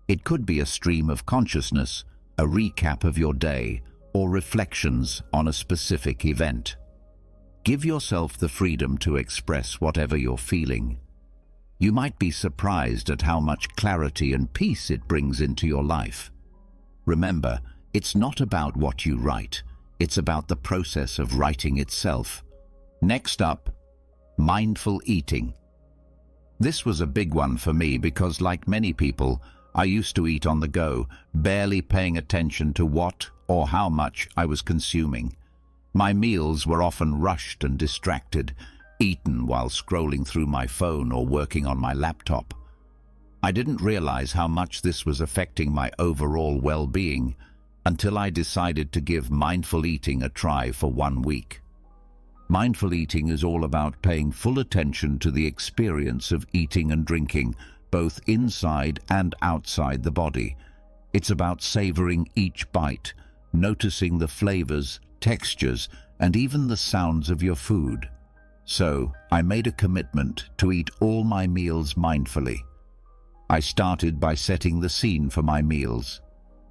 It could be a stream of consciousness, a recap of your day, or reflections on a specific event. Give yourself the freedom to express whatever you're feeling. You might be surprised at how much clarity and peace it brings into your life. Remember, it's not about what you write, it's about the process of writing itself. Next up, mindful eating. This was a big one for me because, like many people, I used to eat on the go, barely paying attention to what or how much I was consuming. My meals were often rushed and distracted, eaten while scrolling through my phone or working on my laptop. I didn't realize how much this was affecting my overall well-being until I decided to give mindful eating a try for 1 week. Mindful eating is all about paying full attention to the experience of eating and drinking, both inside and outside the body. It's about savoring each bite, noticing the flavors, textures, and even the sounds of your food. So, I made a commitment to eat all my meals mindfully. I started by setting the scene for my meals.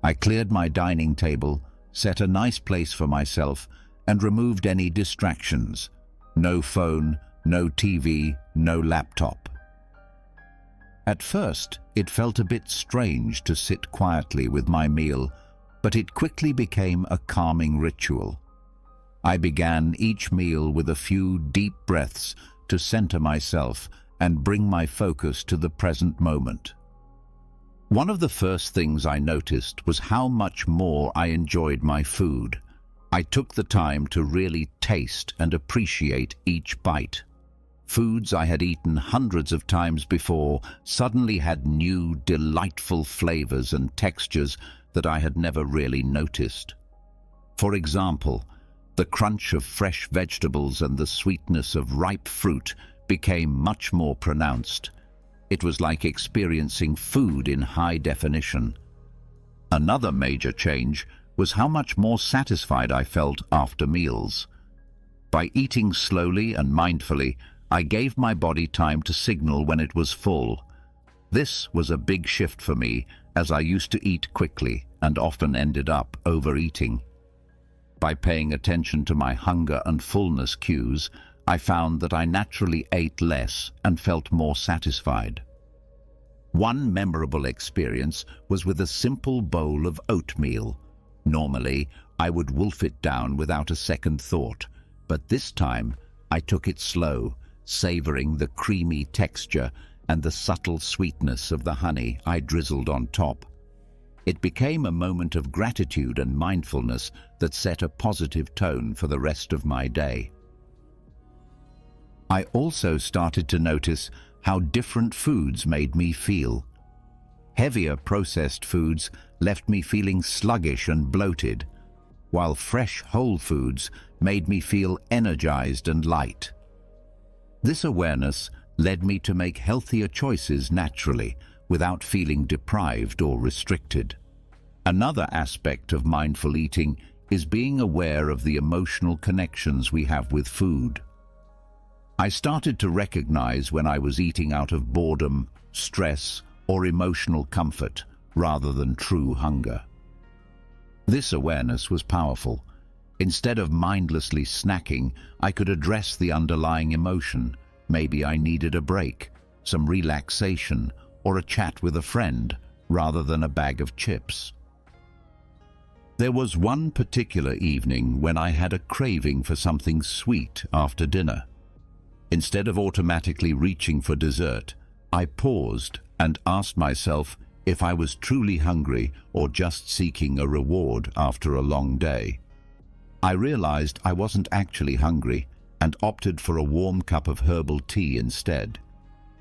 I cleared my dining table, set a nice place for myself, and removed any distractions. No phone, no TV, no laptop. At first, it felt a bit strange to sit quietly with my meal, but it quickly became a calming ritual. I began each meal with a few deep breaths to center myself and bring my focus to the present moment. One of the first things I noticed was how much more I enjoyed my food. I took the time to really taste and appreciate each bite. Foods I had eaten hundreds of times before suddenly had new, delightful flavors and textures that I had never really noticed. For example, the crunch of fresh vegetables and the sweetness of ripe fruit became much more pronounced. It was like experiencing food in high definition. Another major change was how much more satisfied I felt after meals. By eating slowly and mindfully, I gave my body time to signal when it was full. This was a big shift for me, as I used to eat quickly and often ended up overeating. By paying attention to my hunger and fullness cues, I found that I naturally ate less and felt more satisfied. One memorable experience was with a simple bowl of oatmeal. Normally, I would wolf it down without a second thought, but this time I took it slow, savoring the creamy texture and the subtle sweetness of the honey I drizzled on top. It became a moment of gratitude and mindfulness that set a positive tone for the rest of my day. I also started to notice how different foods made me feel. Heavier processed foods left me feeling sluggish and bloated, while fresh whole foods made me feel energized and light. This awareness led me to make healthier choices naturally, without feeling deprived or restricted. Another aspect of mindful eating is being aware of the emotional connections we have with food. I started to recognize when I was eating out of boredom, stress, or emotional comfort, rather than true hunger. This awareness was powerful. Instead of mindlessly snacking, I could address the underlying emotion. Maybe I needed a break, some relaxation, or a chat with a friend, rather than a bag of chips. There was one particular evening when I had a craving for something sweet after dinner. Instead of automatically reaching for dessert, I paused and asked myself if I was truly hungry or just seeking a reward after a long day. I realized I wasn't actually hungry and opted for a warm cup of herbal tea instead.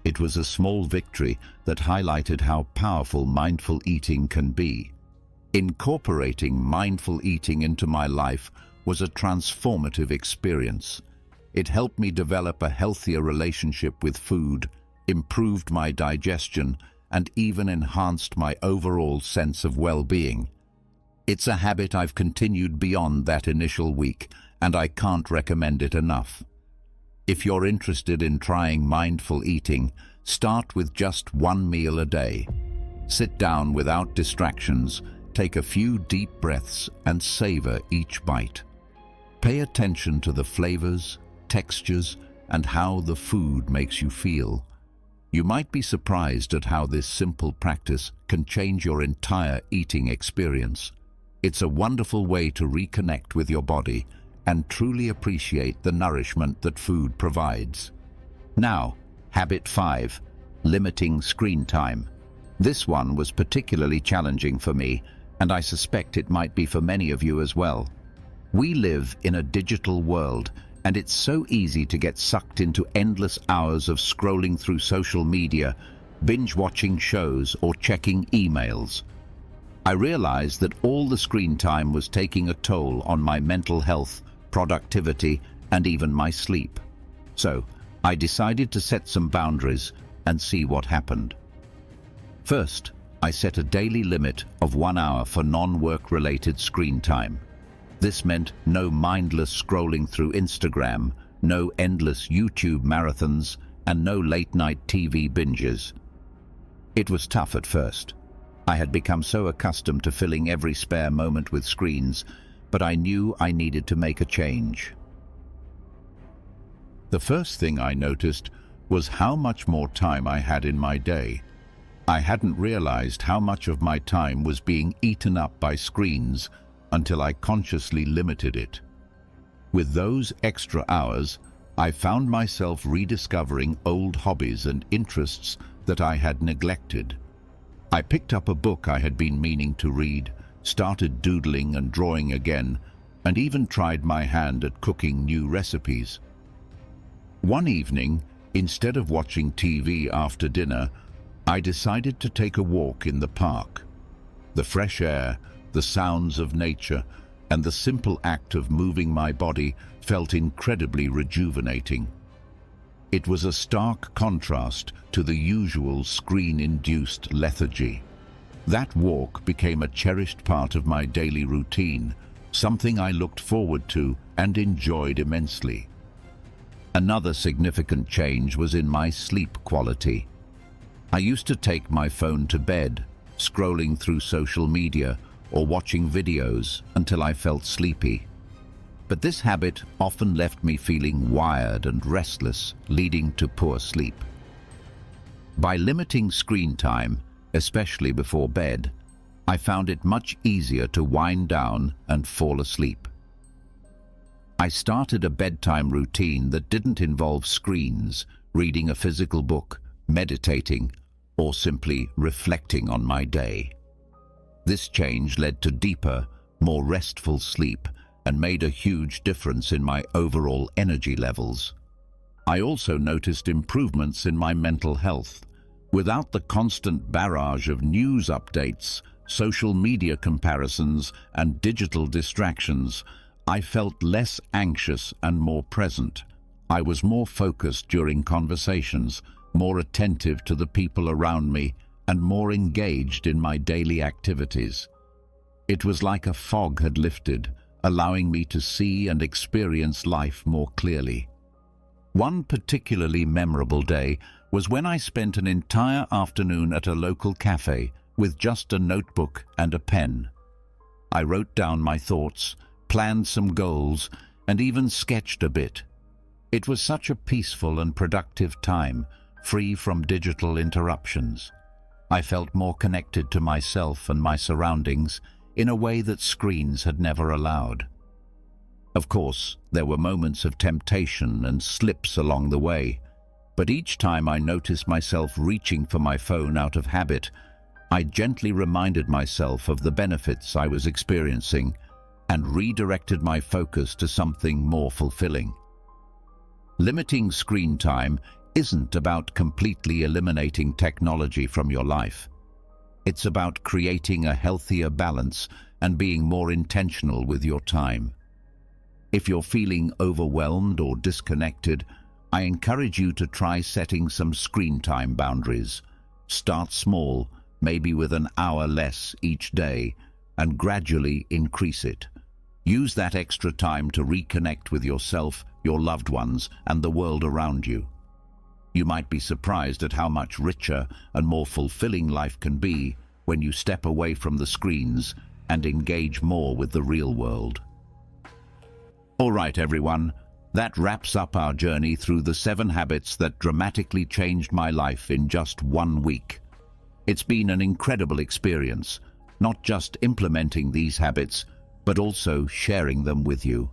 It was a small victory that highlighted how powerful mindful eating can be. Incorporating mindful eating into my life was a transformative experience. It helped me develop a healthier relationship with food, improved my digestion, and even enhanced my overall sense of well-being. It's a habit I've continued beyond that initial week, and I can't recommend it enough. If you're interested in trying mindful eating, start with just one meal a day. Sit down without distractions, take a few deep breaths, and savor each bite. Pay attention to the flavors, textures, and how the food makes you feel. You might be surprised at how this simple practice can change your entire eating experience. It's a wonderful way to reconnect with your body and truly appreciate the nourishment that food provides. Now, habit 5, limiting screen time. This one was particularly challenging for me, and I suspect it might be for many of you as well. We live in a digital world, and it's so easy to get sucked into endless hours of scrolling through social media binge-watching shows, or checking emails. I realized that all the screen time was taking a toll on my mental health, productivity, and even my sleep. So, I decided to set some boundaries and see what happened. First, I set a daily limit of 1 hour for non-work-related screen time. This meant no mindless scrolling through Instagram, no endless YouTube marathons, and no late-night TV binges. It was tough at first. I had become so accustomed to filling every spare moment with screens, but I knew I needed to make a change. The first thing I noticed was how much more time I had in my day. I hadn't realized how much of my time was being eaten up by screens until I consciously limited it. With those extra hours, I found myself rediscovering old hobbies and interests that I had neglected. I picked up a book I had been meaning to read, started doodling and drawing again, and even tried my hand at cooking new recipes. One evening, instead of watching TV after dinner, I decided to take a walk in the park. The fresh air, the sounds of nature, and the simple act of moving my body felt incredibly rejuvenating. It was a stark contrast to the usual screen-induced lethargy. That walk became a cherished part of my daily routine, something I looked forward to and enjoyed immensely. Another significant change was in my sleep quality. I used to take my phone to bed, scrolling through social media or watching videos until I felt sleepy. But this habit often left me feeling wired and restless, leading to poor sleep. By limiting screen time, especially before bed, I found it much easier to wind down and fall asleep. I started a bedtime routine that didn't involve screens, reading a physical book, meditating, or simply reflecting on my day. This change led to deeper, more restful sleep and made a huge difference in my overall energy levels. I also noticed improvements in my mental health. Without the constant barrage of news updates, social media comparisons, and digital distractions, I felt less anxious and more present. I was more focused during conversations, more attentive to the people around me, and more engaged in my daily activities. It was like a fog had lifted, allowing me to see and experience life more clearly. One particularly memorable day was when I spent an entire afternoon at a local cafe with just a notebook and a pen. I wrote down my thoughts, planned some goals, and even sketched a bit. It was such a peaceful and productive time, free from digital interruptions. I felt more connected to myself and my surroundings in a way that screens had never allowed. Of course, there were moments of temptation and slips along the way, but each time I noticed myself reaching for my phone out of habit, I gently reminded myself of the benefits I was experiencing and redirected my focus to something more fulfilling. Limiting screen time isn't about completely eliminating technology from your life. It's about creating a healthier balance and being more intentional with your time. If you're feeling overwhelmed or disconnected, I encourage you to try setting some screen time boundaries. Start small, maybe with an hour less each day, and gradually increase it. Use that extra time to reconnect with yourself, your loved ones, and the world around you. You might be surprised at how much richer and more fulfilling life can be when you step away from the screens and engage more with the real world. All right, everyone, that wraps up our journey through the 7 habits that dramatically changed my life in just 1 week. It's been an incredible experience, not just implementing these habits, but also sharing them with you.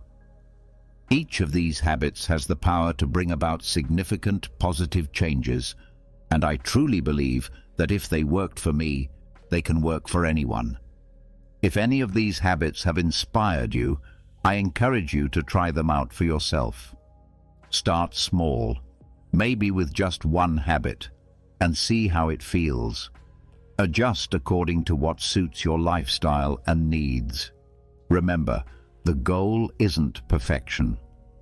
Each of these habits has the power to bring about significant positive changes, and I truly believe that if they worked for me, they can work for anyone. If any of these habits have inspired you, I encourage you to try them out for yourself. Start small, maybe with just 1 habit. and see how it feels. Adjust according to what suits your lifestyle and needs. Remember, the goal isn't perfection.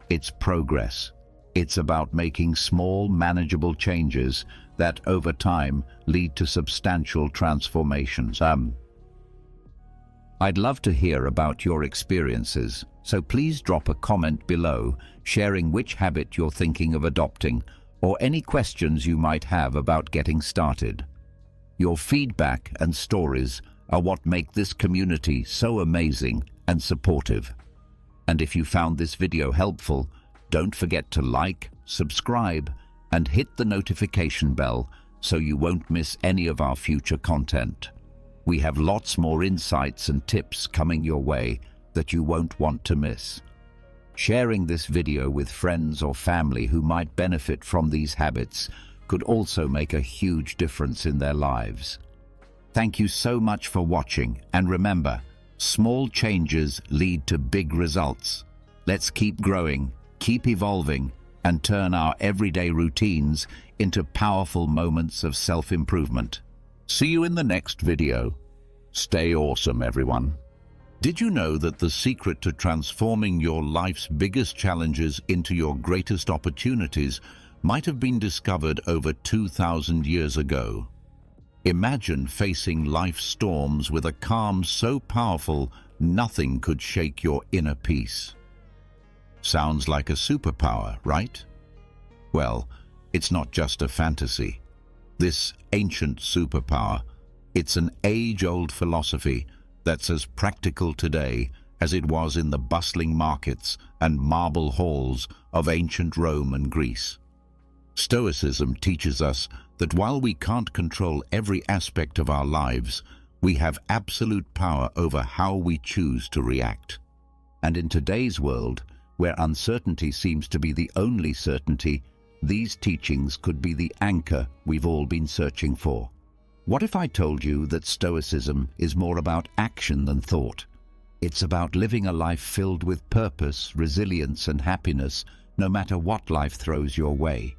It's progress. It's about making small, manageable changes that, over time, lead to substantial transformations. I'd love to hear about your experiences, so please drop a comment below sharing which habit you're thinking of adopting or any questions you might have about getting started. Your feedback and stories are what make this community so amazing and supportive. And if you found this video helpful, don't forget to like, subscribe, and hit the notification bell so you won't miss any of our future content. We have lots more insights and tips coming your way that you won't want to miss. Sharing this video with friends or family who might benefit from these habits could also make a huge difference in their lives. Thank you so much for watching, and remember, small changes lead to big results. Let's keep growing, keep evolving, and turn our everyday routines into powerful moments of self-improvement. See you in the next video. Stay awesome, everyone. Did you know that the secret to transforming your life's biggest challenges into your greatest opportunities might have been discovered over 2,000 years ago? Imagine facing life's storms with a calm so powerful nothing could shake your inner peace. Sounds like a superpower, right? Well, it's not just a fantasy. This ancient superpower, it's an age-old philosophy that's as practical today as it was in the bustling markets and marble halls of ancient Rome and Greece. Stoicism teaches us that while we can't control every aspect of our lives, we have absolute power over how we choose to react. And in today's world, where uncertainty seems to be the only certainty, these teachings could be the anchor we've all been searching for. What if I told you that Stoicism is more about action than thought? It's about living a life filled with purpose, resilience, and happiness, no matter what life throws your way.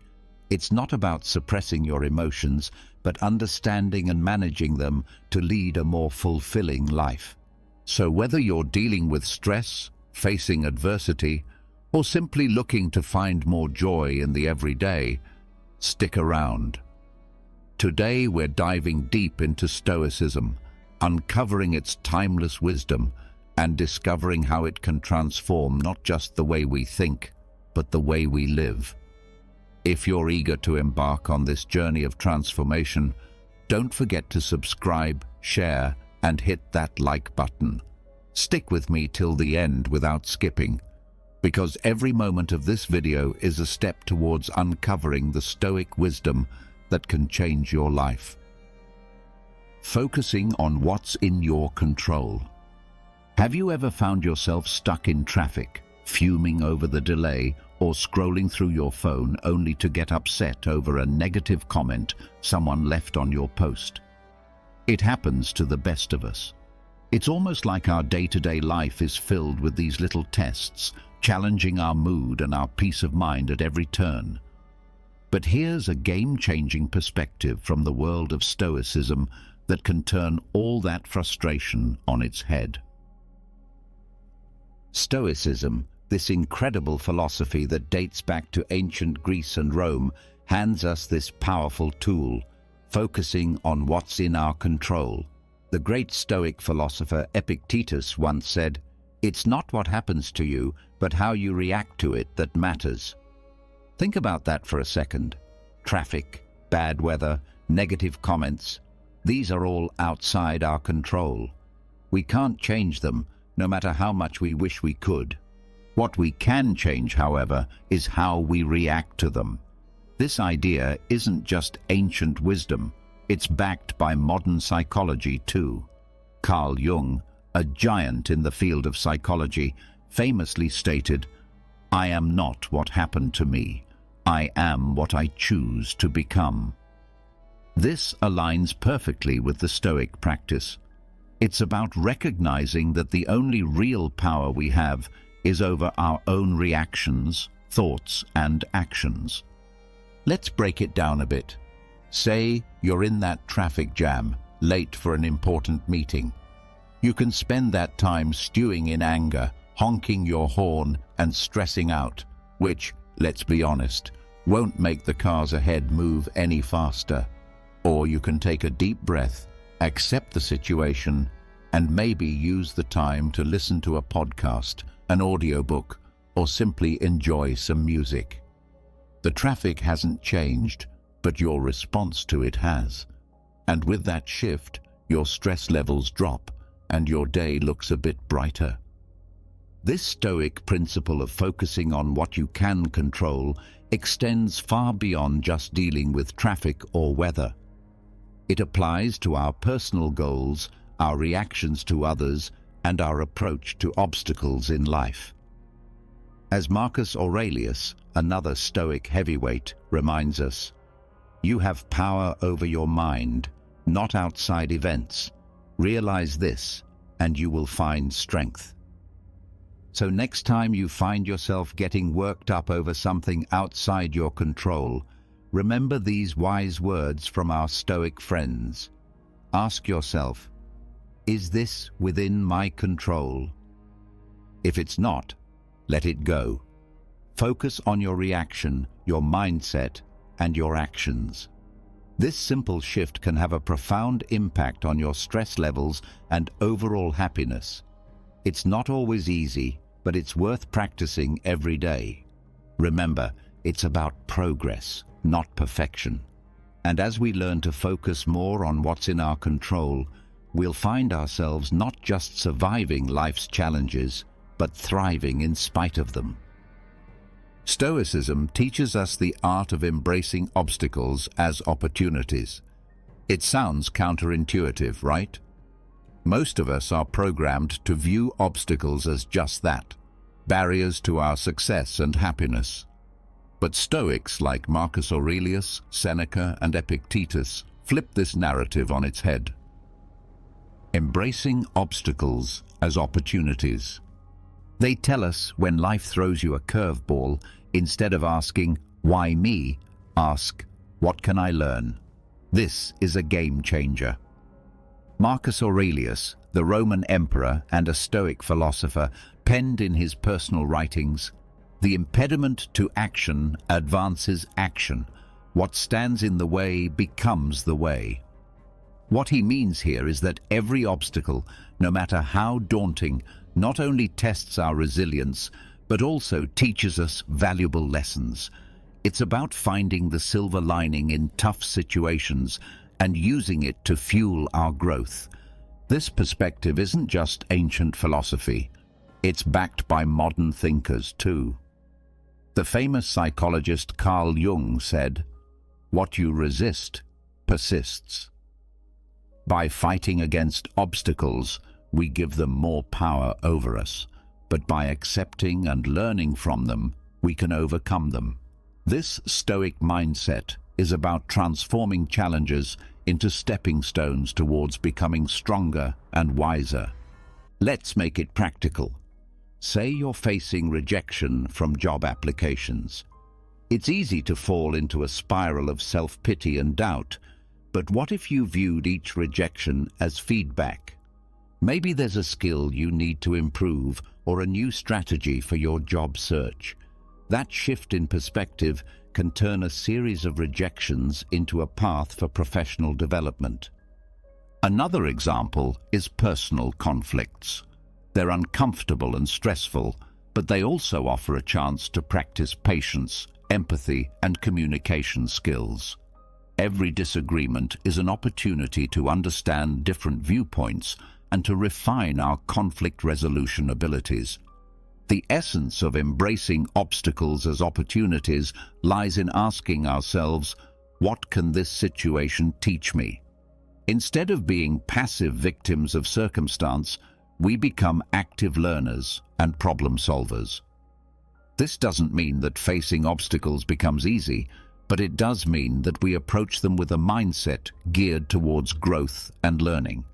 It's not about suppressing your emotions, but understanding and managing them to lead a more fulfilling life. So whether you're dealing with stress, facing adversity, or simply looking to find more joy in the everyday, stick around. Today we're diving deep into Stoicism, uncovering its timeless wisdom and discovering how it can transform not just the way we think, but the way we live. If you're eager to embark on this journey of transformation, don't forget to subscribe, share, and hit that like button. Stick with me till the end without skipping, because every moment of this video is a step towards uncovering the Stoic wisdom that can change your life. Focusing on what's in your control. Have you ever found yourself stuck in traffic, fuming over the delay, or scrolling through your phone only to get upset over a negative comment someone left on your post? It happens to the best of us. It's almost like our day-to-day life is filled with these little tests, challenging our mood and our peace of mind at every turn. But here's a game-changing perspective from the world of Stoicism that can turn all that frustration on its head. Stoicism, this incredible philosophy that dates back to ancient Greece and Rome, hands us this powerful tool, focusing on what's in our control. The great Stoic philosopher Epictetus once said, "It's not what happens to you, but how you react to it that matters." Think about that for a second. Traffic, bad weather, negative comments, these are all outside our control. We can't change them, no matter how much we wish we could. What we can change, however, is how we react to them. This idea isn't just ancient wisdom, it's backed by modern psychology too. Carl Jung, a giant in the field of psychology, famously stated, "I am not what happened to me. I am what I choose to become." This aligns perfectly with the Stoic practice. It's about recognizing that the only real power we have is over our own reactions, thoughts, and actions. Let's break it down a bit. Say you're in that traffic jam, late for an important meeting. You can spend that time stewing in anger, honking your horn and stressing out, which, let's be honest, won't make the cars ahead move any faster. Or you can take a deep breath, accept the situation, and maybe use the time to listen to a podcast, an audiobook, or simply enjoy some music. The traffic hasn't changed, but your response to it has. And with that shift, your stress levels drop and your day looks a bit brighter. This Stoic principle of focusing on what you can control extends far beyond just dealing with traffic or weather. It applies to our personal goals, our reactions to others, and our approach to obstacles in life. As Marcus Aurelius, another Stoic heavyweight, reminds us, you have power over your mind, not outside events. Realize this, and you will find strength. So next time you find yourself getting worked up over something outside your control, remember these wise words from our Stoic friends. Ask yourself, is this within my control? If it's not, let it go. Focus on your reaction, your mindset, and your actions. This simple shift can have a profound impact on your stress levels and overall happiness. It's not always easy, but it's worth practicing every day. Remember, it's about progress, not perfection. And as we learn to focus more on what's in our control, we'll find ourselves not just surviving life's challenges, but thriving in spite of them. Stoicism teaches us the art of embracing obstacles as opportunities. It sounds counterintuitive, right? Most of us are programmed to view obstacles as just that, barriers to our success and happiness. But Stoics like Marcus Aurelius, Seneca, and Epictetus flip this narrative on its head. Embracing obstacles as opportunities. They tell us when life throws you a curveball, instead of asking, why me? Ask, what can I learn? This is a game changer. Marcus Aurelius, the Roman emperor and a Stoic philosopher, penned in his personal writings, "The impediment to action advances action. What stands in the way becomes the way." What he means here is that every obstacle, no matter how daunting, not only tests our resilience, but also teaches us valuable lessons. It's about finding the silver lining in tough situations and using it to fuel our growth. This perspective isn't just ancient philosophy. It's backed by modern thinkers too. The famous psychologist Carl Jung said, "What you resist persists." By fighting against obstacles, we give them more power over us, but by accepting and learning from them, we can overcome them. This Stoic mindset is about transforming challenges into stepping stones towards becoming stronger and wiser. Let's make it practical. Say you're facing rejection from job applications. It's easy to fall into a spiral of self-pity and doubt, but what if you viewed each rejection as feedback? Maybe there's a skill you need to improve or a new strategy for your job search. That shift in perspective can turn a series of rejections into a path for professional development. Another example is personal conflicts. They're uncomfortable and stressful, but they also offer a chance to practice patience, empathy, and communication skills. Every disagreement is an opportunity to understand different viewpoints and to refine our conflict resolution abilities. The essence of embracing obstacles as opportunities lies in asking ourselves, what can this situation teach me? Instead of being passive victims of circumstance, we become active learners and problem solvers. This doesn't mean that facing obstacles becomes easy, but it does mean that we approach them with a mindset geared towards growth and learning.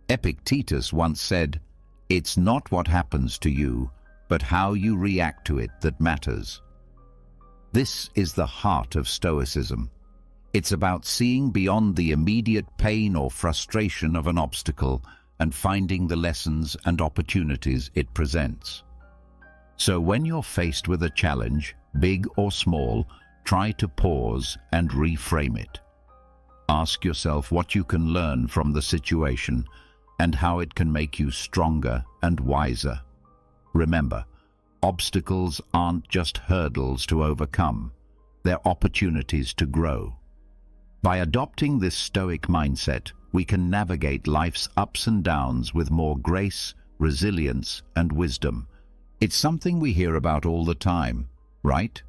Epictetus once said, "It's not what happens to you, but how you react to it that matters." This is the heart of Stoicism. It's about seeing beyond the immediate pain or frustration of an obstacle and finding the lessons and opportunities it presents. So when you're faced with a challenge, big or small, try to pause and reframe it. Ask yourself what you can learn from the situation and how it can make you stronger and wiser. Remember, obstacles aren't just hurdles to overcome, they're opportunities to grow. By adopting this Stoic mindset, we can navigate life's ups and downs with more grace, resilience, and wisdom. It's something we hear about all the time, right?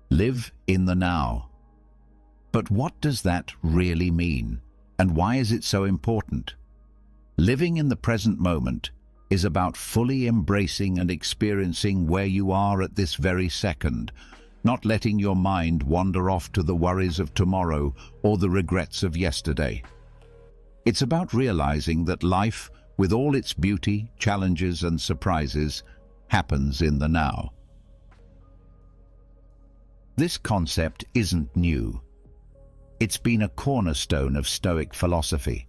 Live in the now. But what does that really mean, and why is it so important? Living in the present moment is about fully embracing and experiencing where you are at this very second, not letting your mind wander off to the worries of tomorrow or the regrets of yesterday. It's about realizing that life, with all its beauty, challenges, and surprises, happens in the now. This concept isn't new. It's been a cornerstone of Stoic philosophy,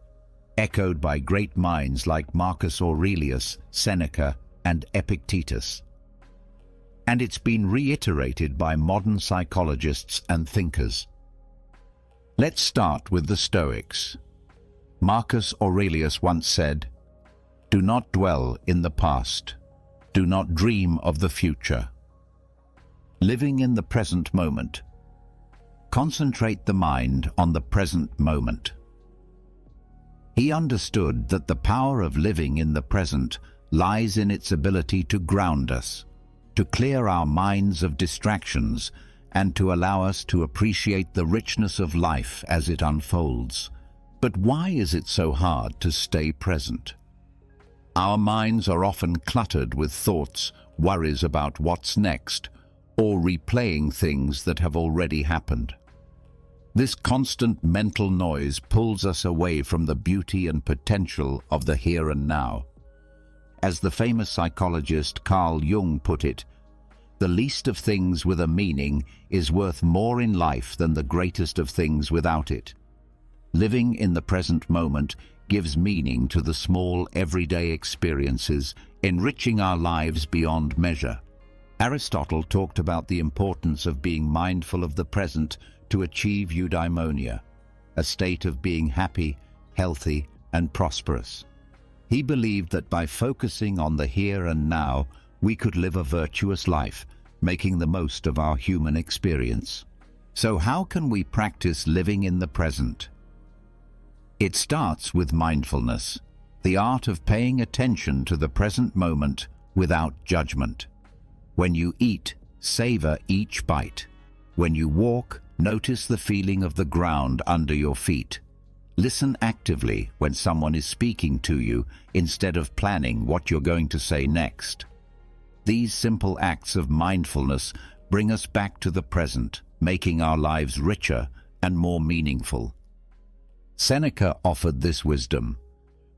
echoed by great minds like Marcus Aurelius, Seneca, and Epictetus. And it's been reiterated by modern psychologists and thinkers. Let's start with the Stoics. Marcus Aurelius once said, "Do not dwell in the past. Do not dream of the future." Living in the present moment. Concentrate the mind on the present moment. He understood that the power of living in the present lies in its ability to ground us, to clear our minds of distractions, and to allow us to appreciate the richness of life as it unfolds. But why is it so hard to stay present? Our minds are often cluttered with thoughts, worries about what's next, or replaying things that have already happened. This constant mental noise pulls us away from the beauty and potential of the here and now. As the famous psychologist Carl Jung put it, the least of things with a meaning is worth more in life than the greatest of things without it. Living in the present moment gives meaning to the small, everyday experiences, enriching our lives beyond measure. Aristotle talked about the importance of being mindful of the present to achieve eudaimonia, a state of being happy, healthy, and prosperous. He believed that by focusing on the here and now, we could live a virtuous life, making the most of our human experience. So how can we practice living in the present? It starts with mindfulness, the art of paying attention to the present moment without judgment. When you eat, savor each bite. When you walk, notice the feeling of the ground under your feet. Listen actively when someone is speaking to you instead of planning what you're going to say next. These simple acts of mindfulness bring us back to the present, making our lives richer and more meaningful. Seneca offered this wisdom.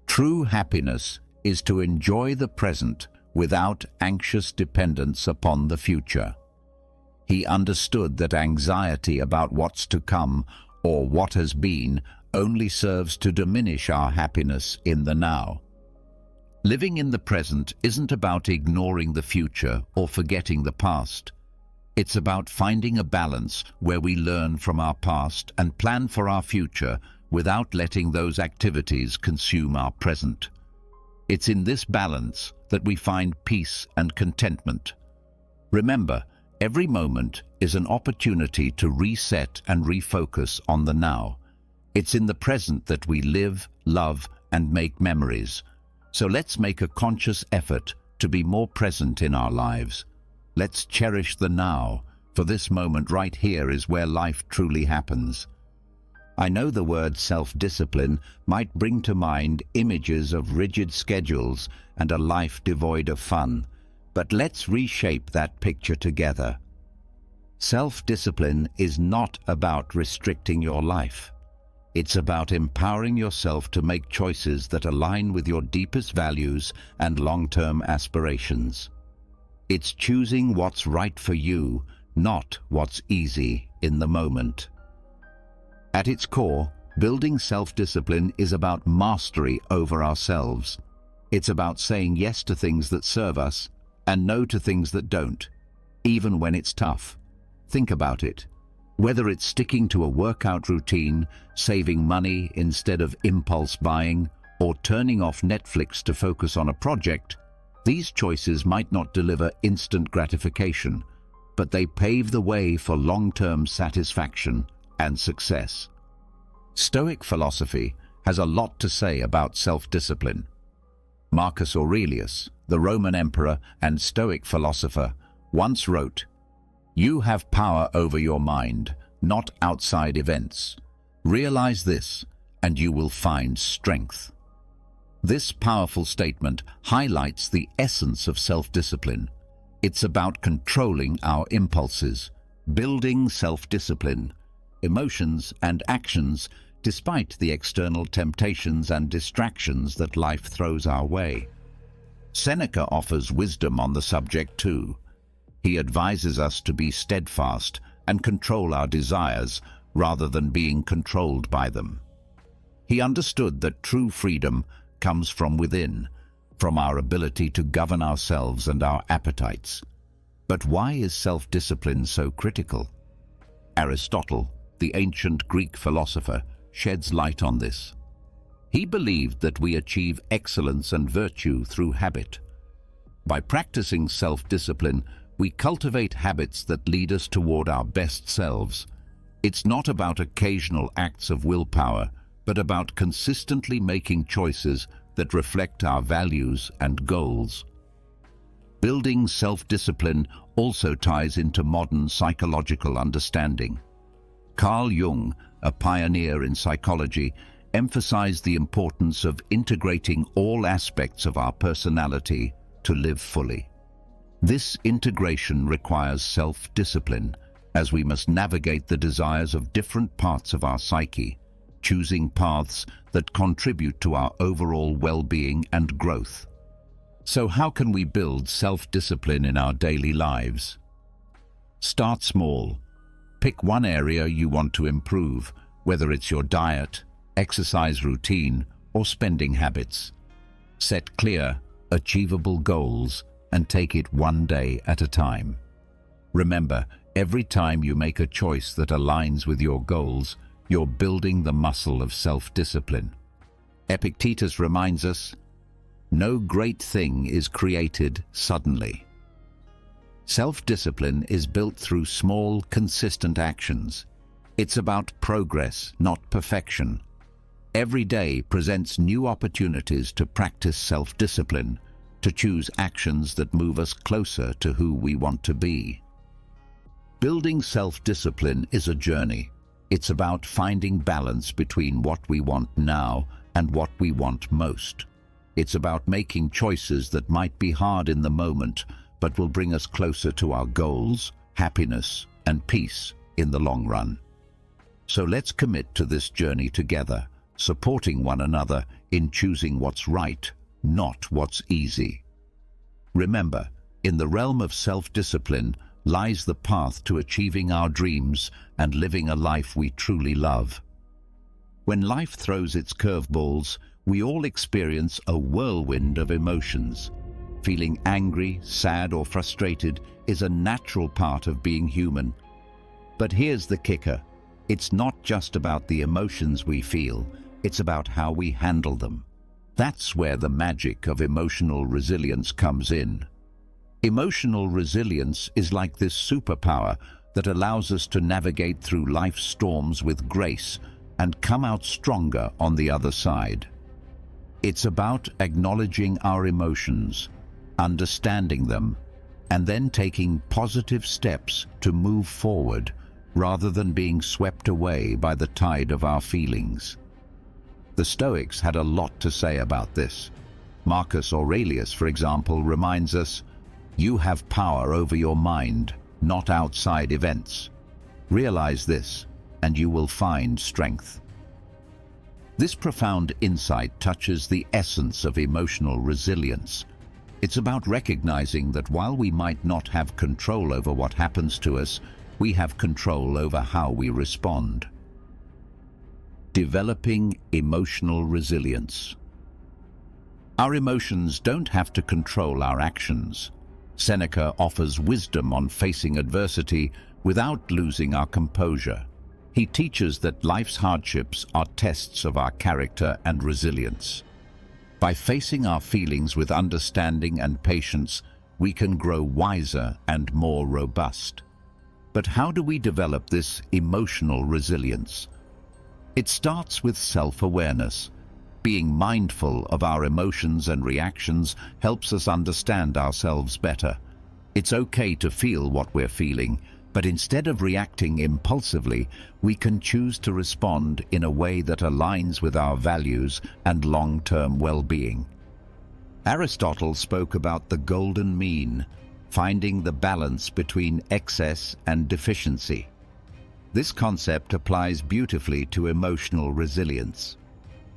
True happiness is to enjoy the present without anxious dependence upon the future. He understood that anxiety about what's to come or what has been only serves to diminish our happiness in the now. Living in the present isn't about ignoring the future or forgetting the past. It's about finding a balance where we learn from our past and plan for our future without letting those activities consume our present. It's in this balance that we find peace and contentment. Remember, every moment is an opportunity to reset and refocus on the now. It's in the present that we live, love, and make memories. So let's make a conscious effort to be more present in our lives. Let's cherish the now, for this moment right here is where life truly happens. I know the word self-discipline might bring to mind images of rigid schedules and a life devoid of fun, but let's reshape that picture together. Self-discipline is not about restricting your life. It's about empowering yourself to make choices that align with your deepest values and long-term aspirations. It's choosing what's right for you, not what's easy in the moment. At its core, building self-discipline is about mastery over ourselves. It's about saying yes to things that serve us and no to things that don't, even when it's tough. Think about it. Whether it's sticking to a workout routine, saving money instead of impulse buying, or turning off Netflix to focus on a project, these choices might not deliver instant gratification, but they pave the way for long-term satisfaction and success. Stoic philosophy has a lot to say about self-discipline. Marcus Aurelius, the Roman emperor and Stoic philosopher, once wrote, "You have power over your mind, not outside events. Realize this, and you will find strength." This powerful statement highlights the essence of self-discipline. It's about controlling our impulses, building self-discipline, emotions and actions despite the external temptations and distractions that life throws our way. Seneca offers wisdom on the subject too. He advises us to be steadfast and control our desires rather than being controlled by them. He understood that true freedom comes from within, from our ability to govern ourselves and our appetites. But why is self-discipline so critical? Aristotle, the ancient Greek philosopher, sheds light on this. He believed that we achieve excellence and virtue through habit. By practicing self-discipline, we cultivate habits that lead us toward our best selves. It's not about occasional acts of willpower, but about consistently making choices that reflect our values and goals. Building self-discipline also ties into modern psychological understanding. Carl Jung, a pioneer in psychology, emphasized the importance of integrating all aspects of our personality to live fully. This integration requires self-discipline, as we must navigate the desires of different parts of our psyche, choosing paths that contribute to our overall well-being and growth. So how can we build self-discipline in our daily lives? Start small. Pick one area you want to improve, whether it's your diet, exercise routine, or spending habits. Set clear, achievable goals and take it one day at a time. Remember, every time you make a choice that aligns with your goals, you're building the muscle of self-discipline. Epictetus reminds us, "No great thing is created suddenly." Self-discipline is built through small, consistent actions. It's about progress, not perfection. Every day presents new opportunities to practice self-discipline, to choose actions that move us closer to who we want to be. Building self-discipline is a journey. It's about finding balance between what we want now and what we want most. It's about making choices that might be hard in the moment, but will bring us closer to our goals, happiness, and peace in the long run. So let's commit to this journey together, supporting one another in choosing what's right, not what's easy. Remember, in the realm of self-discipline lies the path to achieving our dreams and living a life we truly love. When life throws its curveballs, we all experience a whirlwind of emotions. Feeling angry, sad, or frustrated is a natural part of being human. But here's the kicker. It's not just about the emotions we feel, it's about how we handle them. That's where the magic of emotional resilience comes in. Emotional resilience is like this superpower that allows us to navigate through life's storms with grace and come out stronger on the other side. It's about acknowledging our emotions, understanding them, and then taking positive steps to move forward rather than being swept away by the tide of our feelings. The Stoics had a lot to say about this. Marcus Aurelius, for example, reminds us, "You have power over your mind, not outside events. Realize this, and you will find strength." This profound insight touches the essence of emotional resilience. It's about recognizing that while we might not have control over what happens to us, we have control over how we respond. Developing emotional resilience. Our emotions don't have to control our actions. Seneca offers wisdom on facing adversity without losing our composure. He teaches that life's hardships are tests of our character and resilience. By facing our feelings with understanding and patience, we can grow wiser and more robust. But how do we develop this emotional resilience? It starts with self-awareness. Being mindful of our emotions and reactions helps us understand ourselves better. It's okay to feel what we're feeling, but instead of reacting impulsively, we can choose to respond in a way that aligns with our values and long-term well-being. Aristotle spoke about the golden mean, finding the balance between excess and deficiency. This concept applies beautifully to emotional resilience.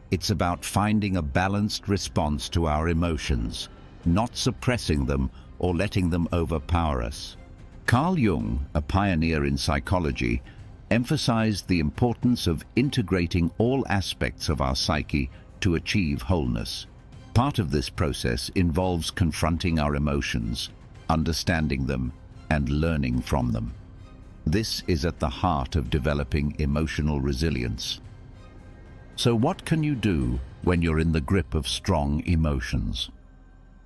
It's about finding a balanced response to our emotions, not suppressing them or letting them overpower us. Carl Jung, a pioneer in psychology, emphasized the importance of integrating all aspects of our psyche to achieve wholeness. Part of this process involves confronting our emotions, understanding them, and learning from them. This is at the heart of developing emotional resilience. So what can you do when you're in the grip of strong emotions?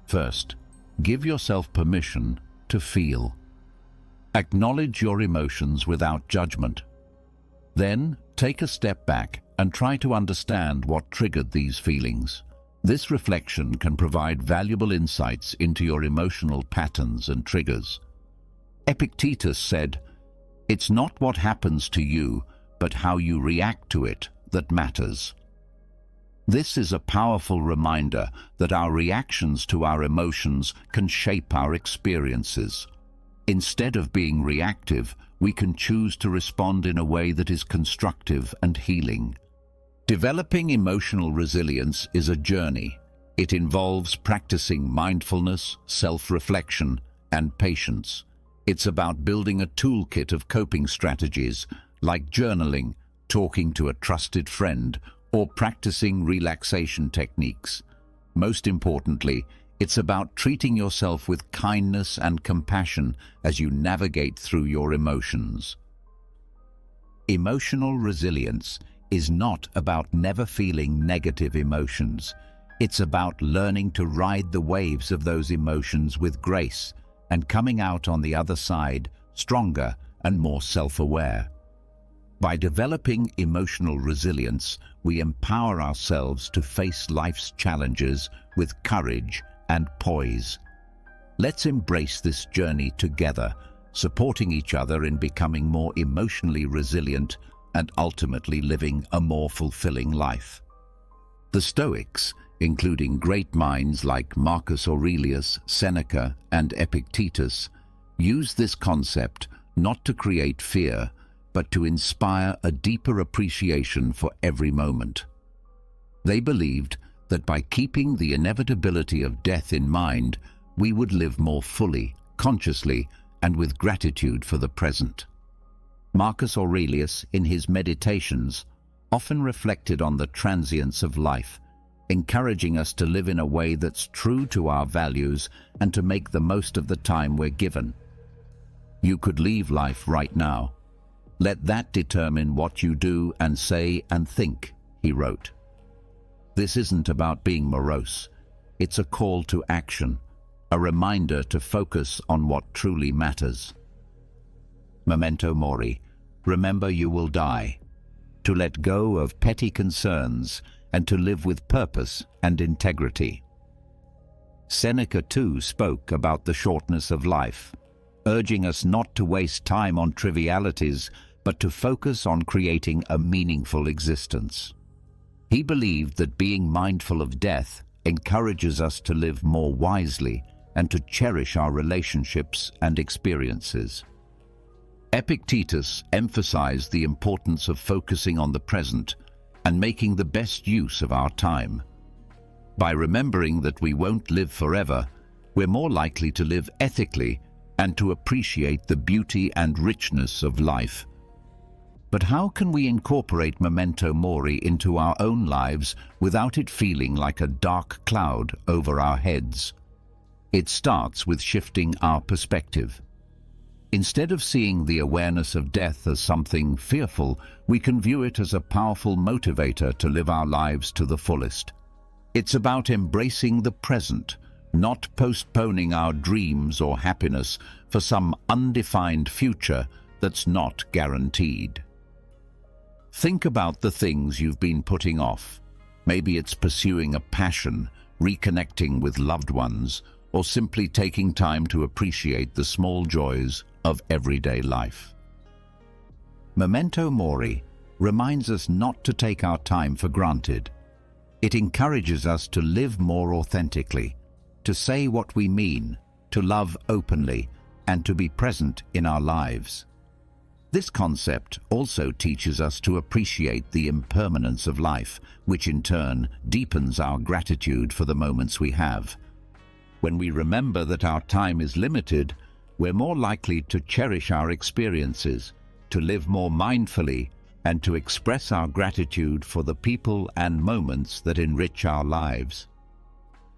First, give yourself permission to feel. Acknowledge your emotions without judgment. Then, take a step back and try to understand what triggered these feelings. This reflection can provide valuable insights into your emotional patterns and triggers. Epictetus said, "It's not what happens to you, but how you react to it that matters." This is a powerful reminder that our reactions to our emotions can shape our experiences. Instead of being reactive, we can choose to respond in a way that is constructive and healing. Developing emotional resilience is a journey. It involves practicing mindfulness, self-reflection, and patience. It's about building a toolkit of coping strategies like journaling, talking to a trusted friend, or practicing relaxation techniques. Most importantly, it's about treating yourself with kindness and compassion as you navigate through your emotions. Emotional resilience is not about never feeling negative emotions. It's about learning to ride the waves of those emotions with grace and coming out on the other side stronger and more self-aware. By developing emotional resilience, we empower ourselves to face life's challenges with courage and poise. Let's embrace this journey together, supporting each other in becoming more emotionally resilient and ultimately living a more fulfilling life. The Stoics, including great minds like Marcus Aurelius, Seneca, and Epictetus, used this concept not to create fear, but to inspire a deeper appreciation for every moment. They believed that by keeping the inevitability of death in mind, we would live more fully, consciously, and with gratitude for the present. Marcus Aurelius, in his Meditations, often reflected on the transience of life, encouraging us to live in a way that's true to our values and to make the most of the time we're given. You could leave life right now. Let that determine what you do and say and think, he wrote. This isn't about being morose. It's a call to action, a reminder to focus on what truly matters. Memento mori, remember you will die. To let go of petty concerns and to live with purpose and integrity. Seneca too spoke about the shortness of life, urging us not to waste time on trivialities, but to focus on creating a meaningful existence. He believed that being mindful of death encourages us to live more wisely and to cherish our relationships and experiences. Epictetus emphasized the importance of focusing on the present and making the best use of our time. By remembering that we won't live forever, we're more likely to live ethically and to appreciate the beauty and richness of life. But how can we incorporate memento mori into our own lives without it feeling like a dark cloud over our heads? It starts with shifting our perspective. Instead of seeing the awareness of death as something fearful, we can view it as a powerful motivator to live our lives to the fullest. It's about embracing the present, not postponing our dreams or happiness for some undefined future that's not guaranteed. Think about the things you've been putting off. Maybe it's pursuing a passion, reconnecting with loved ones, or simply taking time to appreciate the small joys of everyday life. Memento mori reminds us not to take our time for granted. It encourages us to live more authentically, to say what we mean, to love openly, and to be present in our lives. This concept also teaches us to appreciate the impermanence of life, which in turn deepens our gratitude for the moments we have. When we remember that our time is limited, we're more likely to cherish our experiences, to live more mindfully, and to express our gratitude for the people and moments that enrich our lives.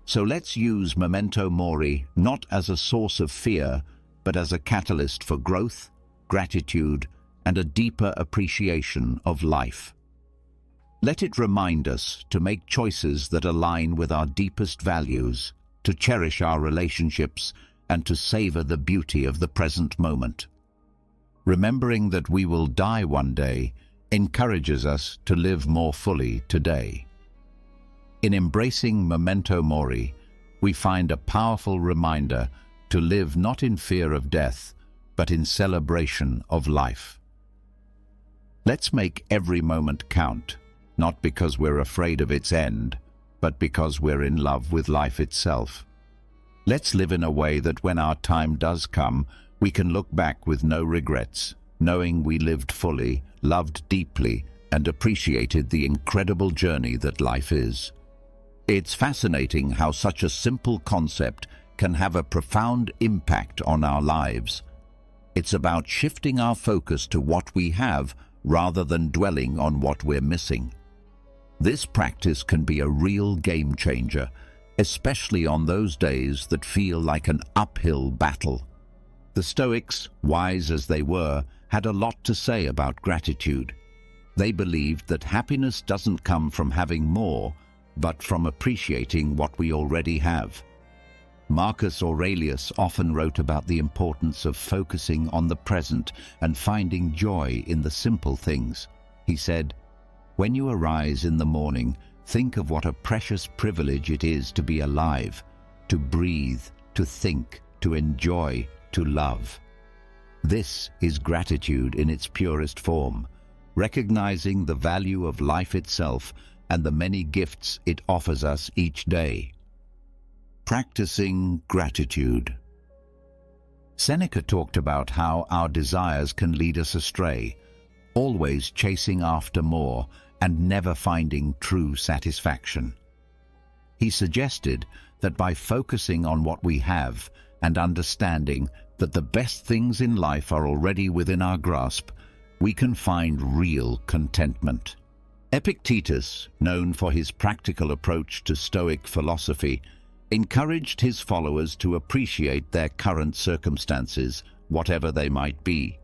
So let's use memento mori not as a source of fear, but as a catalyst for growth, gratitude, and a deeper appreciation of life. Let it remind us to make choices that align with our deepest values, to cherish our relationships, and to savor the beauty of the present moment. Remembering that we will die one day encourages us to live more fully today. In embracing memento mori, we find a powerful reminder to live not in fear of death, but in celebration of life. Let's make every moment count, not because we're afraid of its end, but because we're in love with life itself. Let's live in a way that when our time does come, we can look back with no regrets, knowing we lived fully, loved deeply, and appreciated the incredible journey that life is. It's fascinating how such a simple concept can have a profound impact on our lives. It's about shifting our focus to what we have rather than dwelling on what we're missing. This practice can be a real game changer, especially on those days that feel like an uphill battle. The Stoics, wise as they were, had a lot to say about gratitude. They believed that happiness doesn't come from having more, but from appreciating what we already have. Marcus Aurelius often wrote about the importance of focusing on the present and finding joy in the simple things. He said, "When you arise in the morning, think of what a precious privilege it is to be alive, to breathe, to think, to enjoy, to love." This is gratitude in its purest form, recognizing the value of life itself and the many gifts it offers us each day. Practicing gratitude. Seneca talked about how our desires can lead us astray, always chasing after more and never finding true satisfaction. He suggested that by focusing on what we have and understanding that the best things in life are already within our grasp, we can find real contentment. Epictetus, known for his practical approach to Stoic philosophy, encouraged his followers to appreciate their current circumstances, whatever they might be.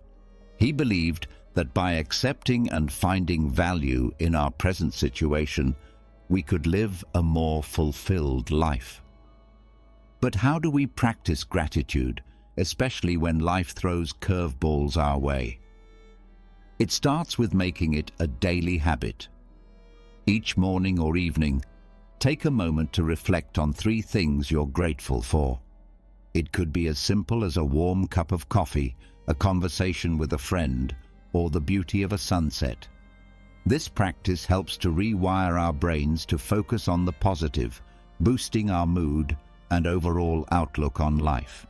He believed that by accepting and finding value in our present situation, we could live a more fulfilled life. But how do we practice gratitude, especially when life throws curveballs our way? It starts with making it a daily habit. Each morning or evening, take a moment to reflect on 3 things you're grateful for. It could be as simple as a warm cup of coffee, a conversation with a friend, or the beauty of a sunset. This practice helps to rewire our brains to focus on the positive, boosting our mood and overall outlook on life.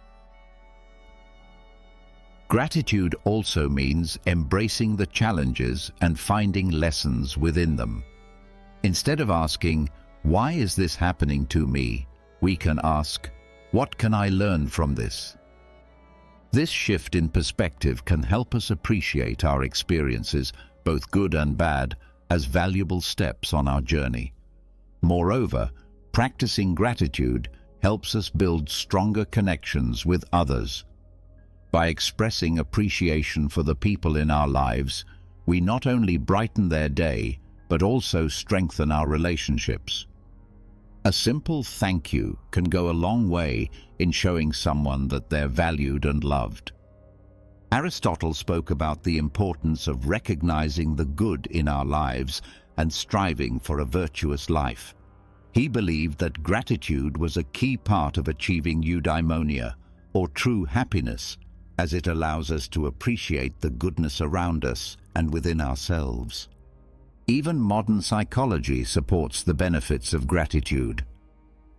Gratitude also means embracing the challenges and finding lessons within them. Instead of asking, "Why is this happening to me?" we can ask, "What can I learn from this?" This shift in perspective can help us appreciate our experiences both good and bad, as valuable steps on our journey. Moreover, practicing gratitude helps us build stronger connections with others. By expressing appreciation for the people in our lives, we not only brighten their day, but also strengthen our relationships. A simple thank you can go a long way in showing someone that they're valued and loved. Aristotle spoke about the importance of recognizing the good in our lives and striving for a virtuous life. He believed that gratitude was a key part of achieving eudaimonia, or true happiness, as it allows us to appreciate the goodness around us and within ourselves. Even modern psychology supports the benefits of gratitude.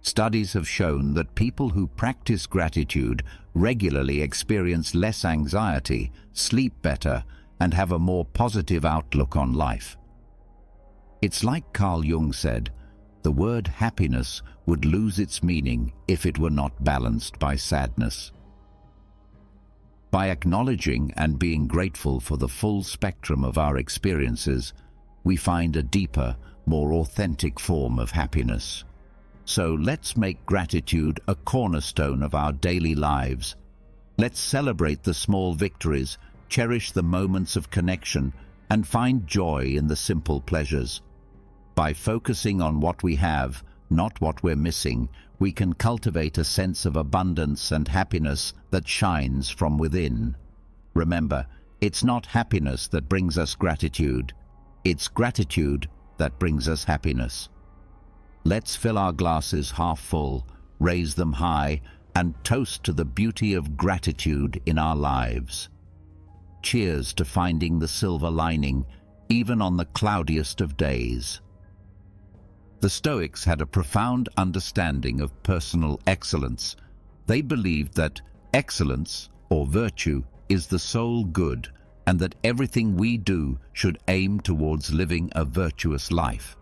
Studies have shown that people who practice gratitude regularly experience less anxiety, sleep better, and have a more positive outlook on life. It's like Carl Jung said, the word happiness would lose its meaning if it were not balanced by sadness. By acknowledging and being grateful for the full spectrum of our experiences, we find a deeper, more authentic form of happiness. So let's make gratitude a cornerstone of our daily lives. Let's celebrate the small victories, cherish the moments of connection, and find joy in the simple pleasures. By focusing on what we have, not what we're missing, we can cultivate a sense of abundance and happiness that shines from within. Remember, it's not happiness that brings us gratitude. It's gratitude that brings us happiness. Let's fill our glasses half full, raise them high, and toast to the beauty of gratitude in our lives. Cheers to finding the silver lining, even on the cloudiest of days. The Stoics had a profound understanding of personal excellence. They believed that excellence, or virtue, is the sole good, and that everything we do should aim towards living a virtuous life.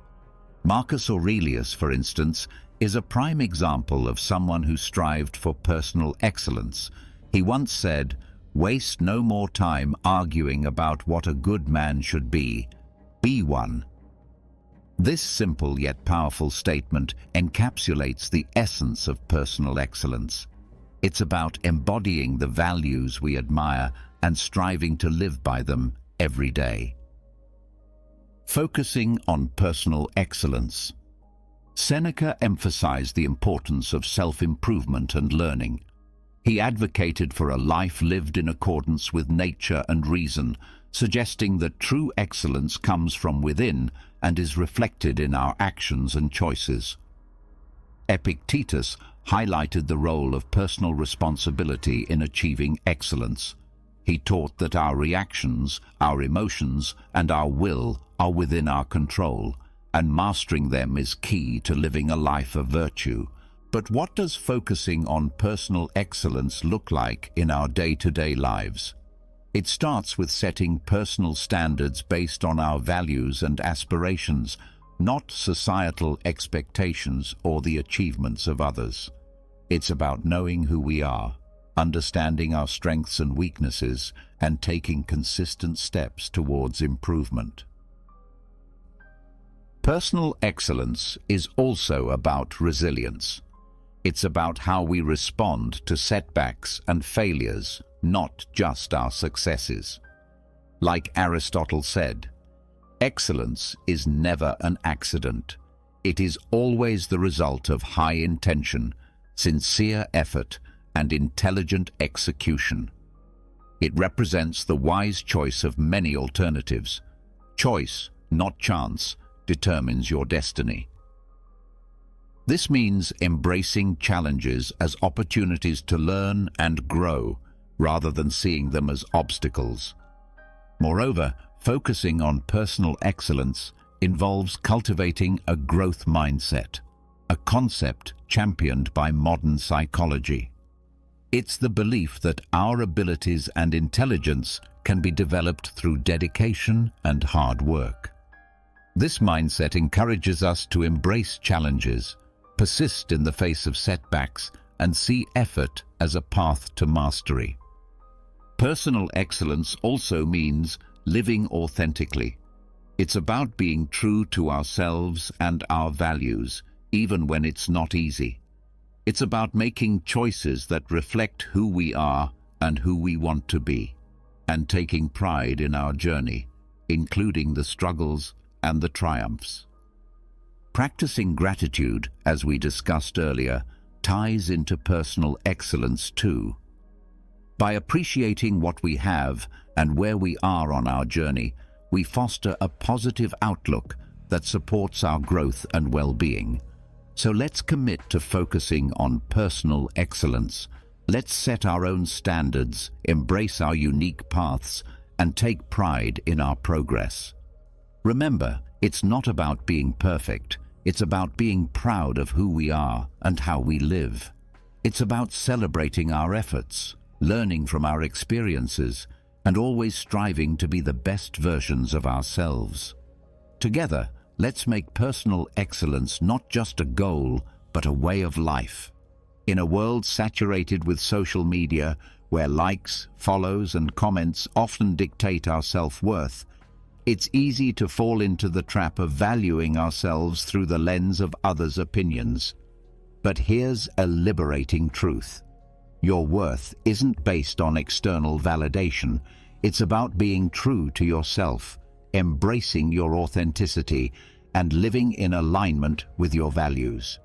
Marcus Aurelius, for instance, is a prime example of someone who strived for personal excellence. He once said, "Waste no more time arguing about what a good man should be. Be one." This simple yet powerful statement encapsulates the essence of personal excellence. It's about embodying the values we admire and striving to live by them every day. Focusing on personal excellence. Seneca emphasized the importance of self-improvement and learning. He advocated for a life lived in accordance with nature and reason, suggesting that true excellence comes from within and is reflected in our actions and choices. Epictetus highlighted the role of personal responsibility in achieving excellence. He taught that our reactions, our emotions, and our will are within our control, and mastering them is key to living a life of virtue. But what does focusing on personal excellence look like in our day-to-day lives? It starts with setting personal standards based on our values and aspirations, not societal expectations or the achievements of others. It's about knowing who we are, understanding our strengths and weaknesses, and taking consistent steps towards improvement. Personal excellence is also about resilience. It's about how we respond to setbacks and failures, not just our successes. Like Aristotle said, excellence is never an accident. It is always the result of high intention, sincere effort, and intelligent execution. It represents the wise choice of many alternatives. Choice, not chance, determines your destiny. This means embracing challenges as opportunities to learn and grow, rather than seeing them as obstacles. Moreover, focusing on personal excellence involves cultivating a growth mindset, a concept championed by modern psychology. It's the belief that our abilities and intelligence can be developed through dedication and hard work. This mindset encourages us to embrace challenges, persist in the face of setbacks, and see effort as a path to mastery. Personal excellence also means living authentically. It's about being true to ourselves and our values, even when it's not easy. It's about making choices that reflect who we are and who we want to be, and taking pride in our journey, including the struggles and the triumphs. Practicing gratitude, as we discussed earlier, ties into personal excellence too. By appreciating what we have and where we are on our journey, we foster a positive outlook that supports our growth and well-being. So let's commit to focusing on personal excellence. Let's set our own standards, embrace our unique paths, and take pride in our progress. Remember, it's not about being perfect. It's about being proud of who we are and how we live. It's about celebrating our efforts, learning from our experiences, and always striving to be the best versions of ourselves. Together, let's make personal excellence not just a goal, but a way of life. In a world saturated with social media, where likes, follows, and comments often dictate our self-worth, it's easy to fall into the trap of valuing ourselves through the lens of others' opinions. But here's a liberating truth. Your worth isn't based on external validation. It's about being true to yourself, embracing your authenticity, and living in alignment with your values.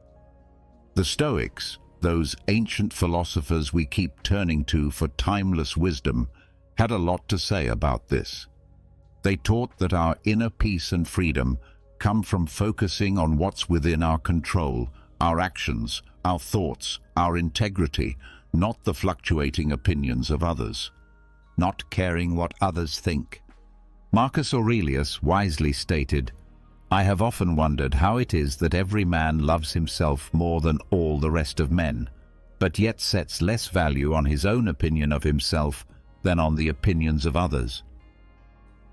The Stoics, those ancient philosophers we keep turning to for timeless wisdom, had a lot to say about this. They taught that our inner peace and freedom come from focusing on what's within our control, our actions, our thoughts, our integrity, not the fluctuating opinions of others, not caring what others think. Marcus Aurelius wisely stated, "I have often wondered how it is that every man loves himself more than all the rest of men, but yet sets less value on his own opinion of himself than on the opinions of others."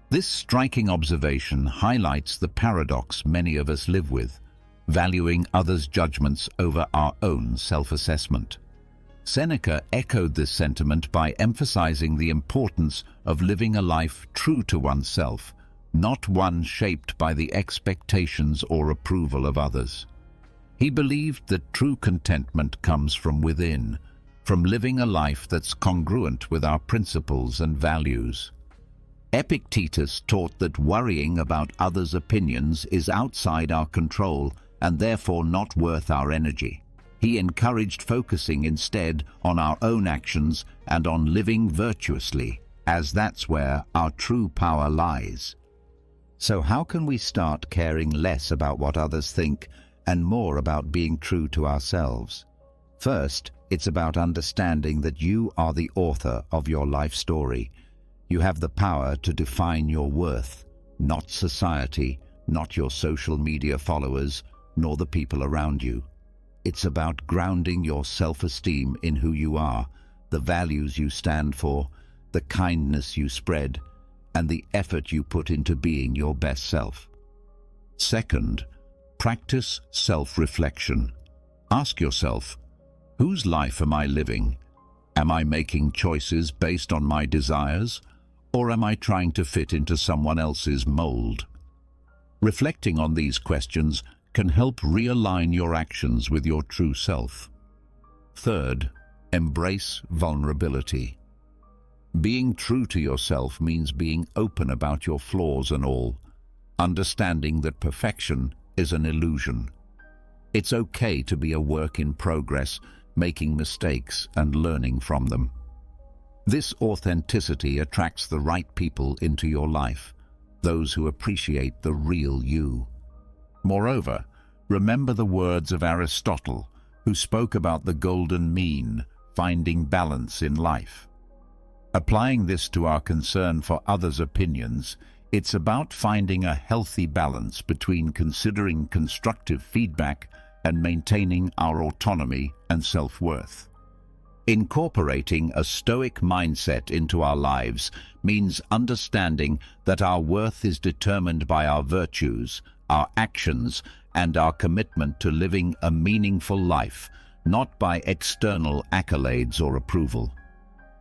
This striking observation highlights the paradox many of us live with, valuing others' judgments over our own self-assessment. Seneca echoed this sentiment by emphasizing the importance of living a life true to oneself, not one shaped by the expectations or approval of others. He believed that true contentment comes from within, from living a life that's congruent with our principles and values. Epictetus taught that worrying about others' opinions is outside our control and therefore not worth our energy. He encouraged focusing instead on our own actions and on living virtuously, as that's where our true power lies. So how can we start caring less about what others think and more about being true to ourselves? First, it's about understanding that you are the author of your life story. You have the power to define your worth, not society, not your social media followers, nor the people around you. It's about grounding your self-esteem in who you are, the values you stand for, the kindness you spread, and the effort you put into being your best self. Second, practice self-reflection. Ask yourself, whose life am I living? Am I making choices based on my desires, or am I trying to fit into someone else's mold? Reflecting on these questions can help realign your actions with your true self. Third, embrace vulnerability. Being true to yourself means being open about your flaws and all, understanding that perfection is an illusion. It's okay to be a work in progress, making mistakes and learning from them. This authenticity attracts the right people into your life, those who appreciate the real you. Moreover, remember the words of Aristotle, who spoke about the golden mean, finding balance in life. Applying this to our concern for others' opinions, it's about finding a healthy balance between considering constructive feedback and maintaining our autonomy and self-worth. Incorporating a Stoic mindset into our lives means understanding that our worth is determined by our virtues, our actions, and our commitment to living a meaningful life, not by external accolades or approval.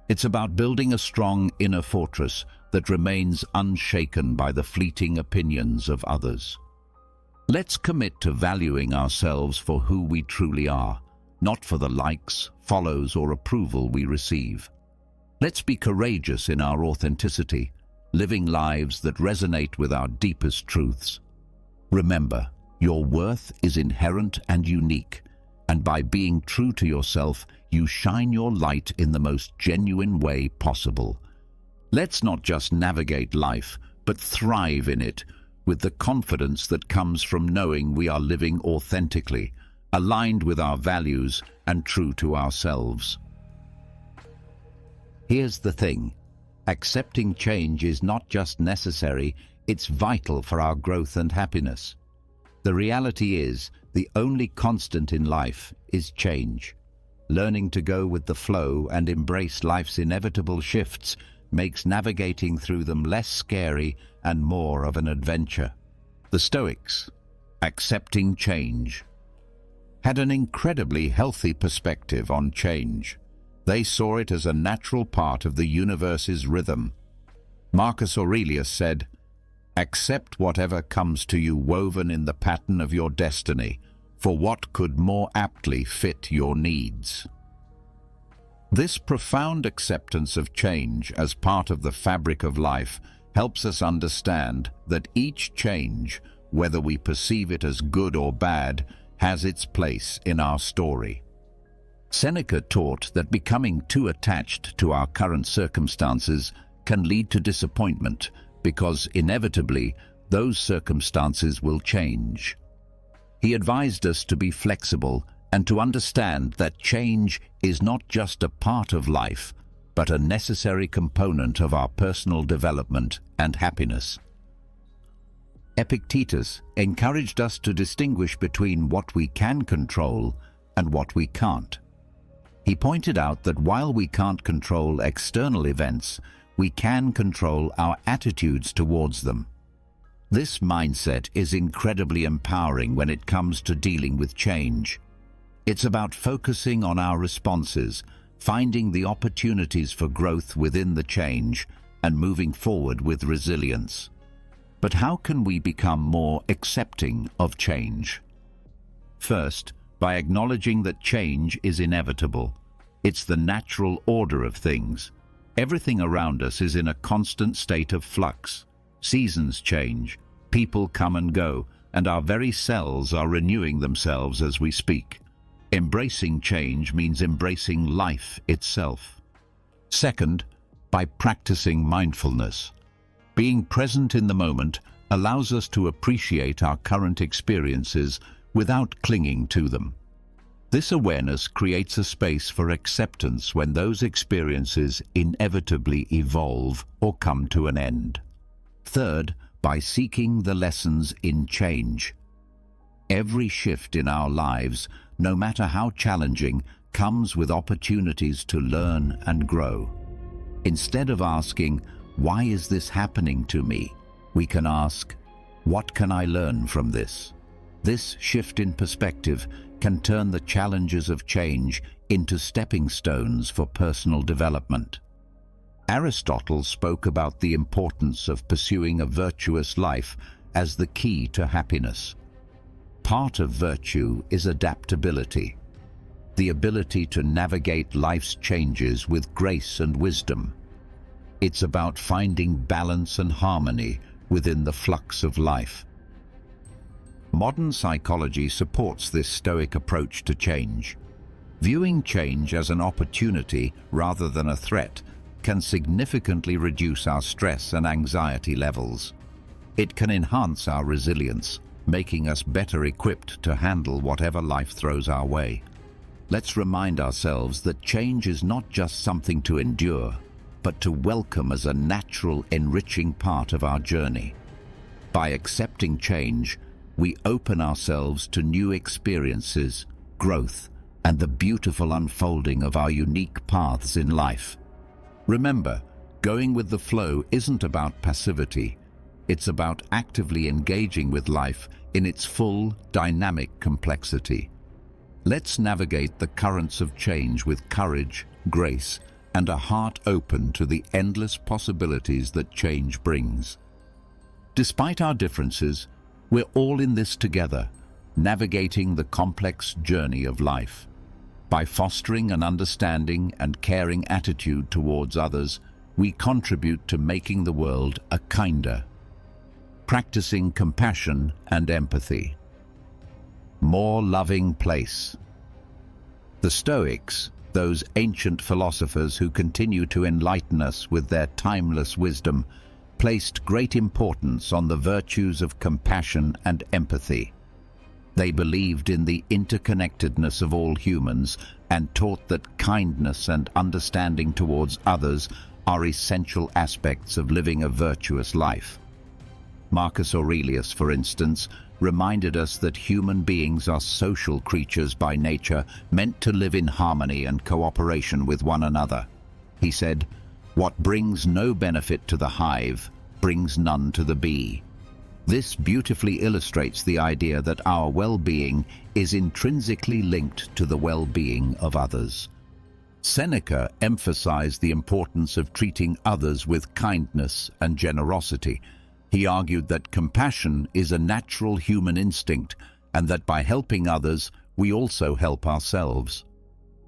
It's about building a strong inner fortress that remains unshaken by the fleeting opinions of others. Let's commit to valuing ourselves for who we truly are, not for the likes, follows, or approval we receive. Let's be courageous in our authenticity, living lives that resonate with our deepest truths. Remember, your worth is inherent and unique, and by being true to yourself, you shine your light in the most genuine way possible. Let's not just navigate life, but thrive in it, with the confidence that comes from knowing we are living authentically, aligned with our values and true to ourselves. Here's the thing. Accepting change is not just necessary, it's vital for our growth and happiness. The reality is, the only constant in life is change. Learning to go with the flow and embrace life's inevitable shifts makes navigating through them less scary and more of an adventure. The Stoics, accepting change, had an incredibly healthy perspective on change. They saw it as a natural part of the universe's rhythm. Marcus Aurelius said, "Accept whatever comes to you woven in the pattern of your destiny, for what could more aptly fit your needs?" This profound acceptance of change as part of the fabric of life helps us understand that each change, whether we perceive it as good or bad, has its place in our story. Seneca taught that becoming too attached to our current circumstances can lead to disappointment because inevitably those circumstances will change. He advised us to be flexible and to understand that change is not just a part of life, but a necessary component of our personal development and happiness. Epictetus encouraged us to distinguish between what we can control and what we can't. He pointed out that while we can't control external events, we can control our attitudes towards them. This mindset is incredibly empowering when it comes to dealing with change. It's about focusing on our responses, finding the opportunities for growth within the change, and moving forward with resilience. But how can we become more accepting of change? First, by acknowledging that change is inevitable. It's the natural order of things. Everything around us is in a constant state of flux. Seasons change, people come and go, and our very selves are renewing themselves as we speak. Embracing change means embracing life itself. Second, by practicing mindfulness. Being present in the moment allows us to appreciate our current experiences without clinging to them. This awareness creates a space for acceptance when those experiences inevitably evolve or come to an end. Third, by seeking the lessons in change. Every shift in our lives, no matter how challenging, comes with opportunities to learn and grow. Instead of asking, "Why is this happening to me?" we can ask, "What can I learn from this?" This shift in perspective can turn the challenges of change into stepping stones for personal development. Aristotle spoke about the importance of pursuing a virtuous life as the key to happiness. Part of virtue is adaptability, the ability to navigate life's changes with grace and wisdom. It's about finding balance and harmony within the flux of life. Modern psychology supports this Stoic approach to change. Viewing change as an opportunity rather than a threat can significantly reduce our stress and anxiety levels. It can enhance our resilience, making us better equipped to handle whatever life throws our way. Let's remind ourselves that change is not just something to endure, but to welcome as a natural, enriching part of our journey. By accepting change, we open ourselves to new experiences, growth, and the beautiful unfolding of our unique paths in life. Remember, going with the flow isn't about passivity. It's about actively engaging with life in its full, dynamic complexity. Let's navigate the currents of change with courage, grace, and a heart open to the endless possibilities that change brings. Despite our differences, we're all in this together, navigating the complex journey of life. By fostering an understanding and caring attitude towards others, we contribute to making the world a kinder. Practicing compassion and empathy. More loving place. The Stoics, those ancient philosophers who continue to enlighten us with their timeless wisdom, placed great importance on the virtues of compassion and empathy. They believed in the interconnectedness of all humans and taught that kindness and understanding towards others are essential aspects of living a virtuous life. Marcus Aurelius, for instance, reminded us that human beings are social creatures by nature, meant to live in harmony and cooperation with one another. He said, "What brings no benefit to the hive brings none to the bee." This beautifully illustrates the idea that our well-being is intrinsically linked to the well-being of others. Seneca emphasized the importance of treating others with kindness and generosity. He argued that compassion is a natural human instinct and that by helping others, we also help ourselves.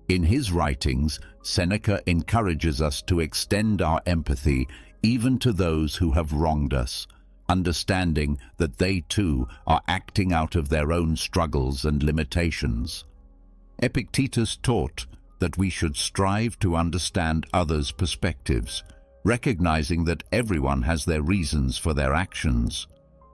In his writings, Seneca encourages us to extend our empathy even to those who have wronged us, understanding that they too are acting out of their own struggles and limitations. Epictetus taught that we should strive to understand others' perspectives, recognizing that everyone has their reasons for their actions.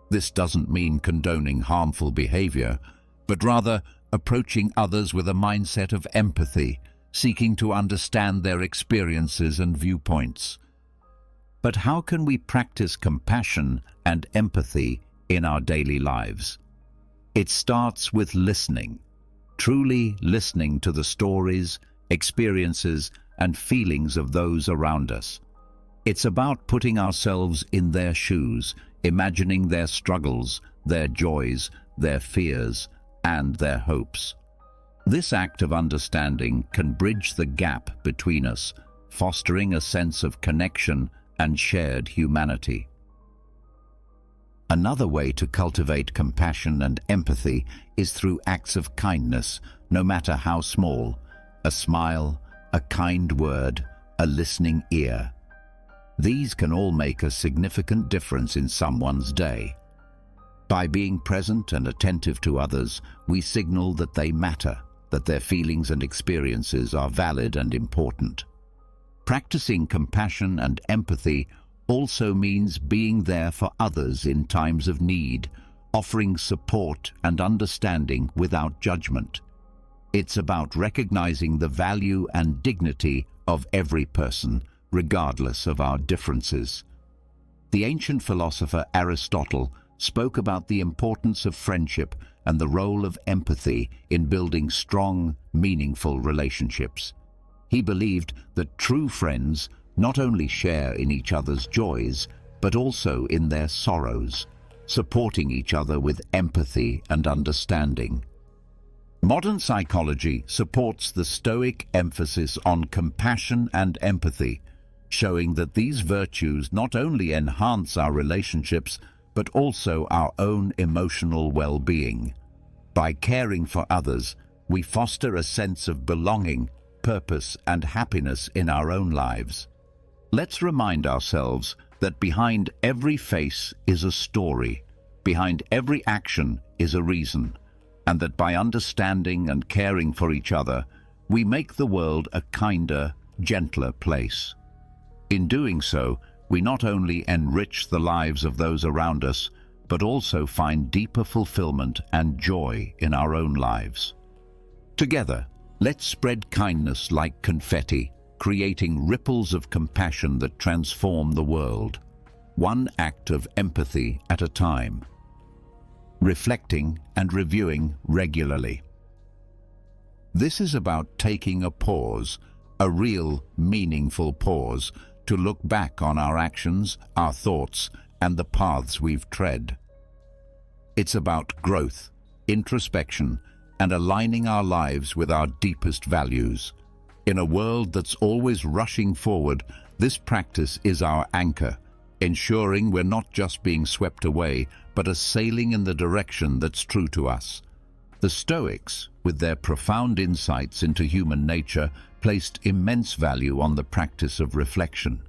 This doesn't mean condoning harmful behavior, but rather approaching others with a mindset of empathy, seeking to understand their experiences and viewpoints. But how can we practice compassion and empathy in our daily lives? It starts with listening, truly listening to the stories, experiences, and feelings of those around us. It's about putting ourselves in their shoes, imagining their struggles, their joys, their fears, and their hopes. This act of understanding can bridge the gap between us, fostering a sense of connection and shared humanity. Another way to cultivate compassion and empathy is through acts of kindness, no matter how small. A smile, a kind word, a listening ear. These can all make a significant difference in someone's day. By being present and attentive to others, we signal that they matter, that their feelings and experiences are valid and important. Practicing compassion and empathy also means being there for others in times of need, offering support and understanding without judgment. It's about recognizing the value and dignity of every person, regardless of our differences. The ancient philosopher Aristotle spoke about the importance of friendship and the role of empathy in building strong, meaningful relationships. He believed that true friends not only share in each other's joys, but also in their sorrows, supporting each other with empathy and understanding. Modern psychology supports the Stoic emphasis on compassion and empathy, showing that these virtues not only enhance our relationships, but also our own emotional well-being. By caring for others, we foster a sense of belonging, purpose, and happiness in our own lives. Let's remind ourselves that behind every face is a story, behind every action is a reason, and that by understanding and caring for each other, we make the world a kinder, gentler place. In doing so, we not only enrich the lives of those around us, but also find deeper fulfillment and joy in our own lives. Together, let's spread kindness like confetti, creating ripples of compassion that transform the world, one act of empathy at a time. Reflecting and reviewing regularly. This is about taking a pause, a real, meaningful pause, to look back on our actions, our thoughts, and the paths we've tread. It's about growth, introspection, and aligning our lives with our deepest values. In a world that's always rushing forward, this practice is our anchor, ensuring we're not just being swept away, but are sailing in the direction that's true to us. The Stoics, with their profound insights into human nature, placed immense value on the practice of reflection.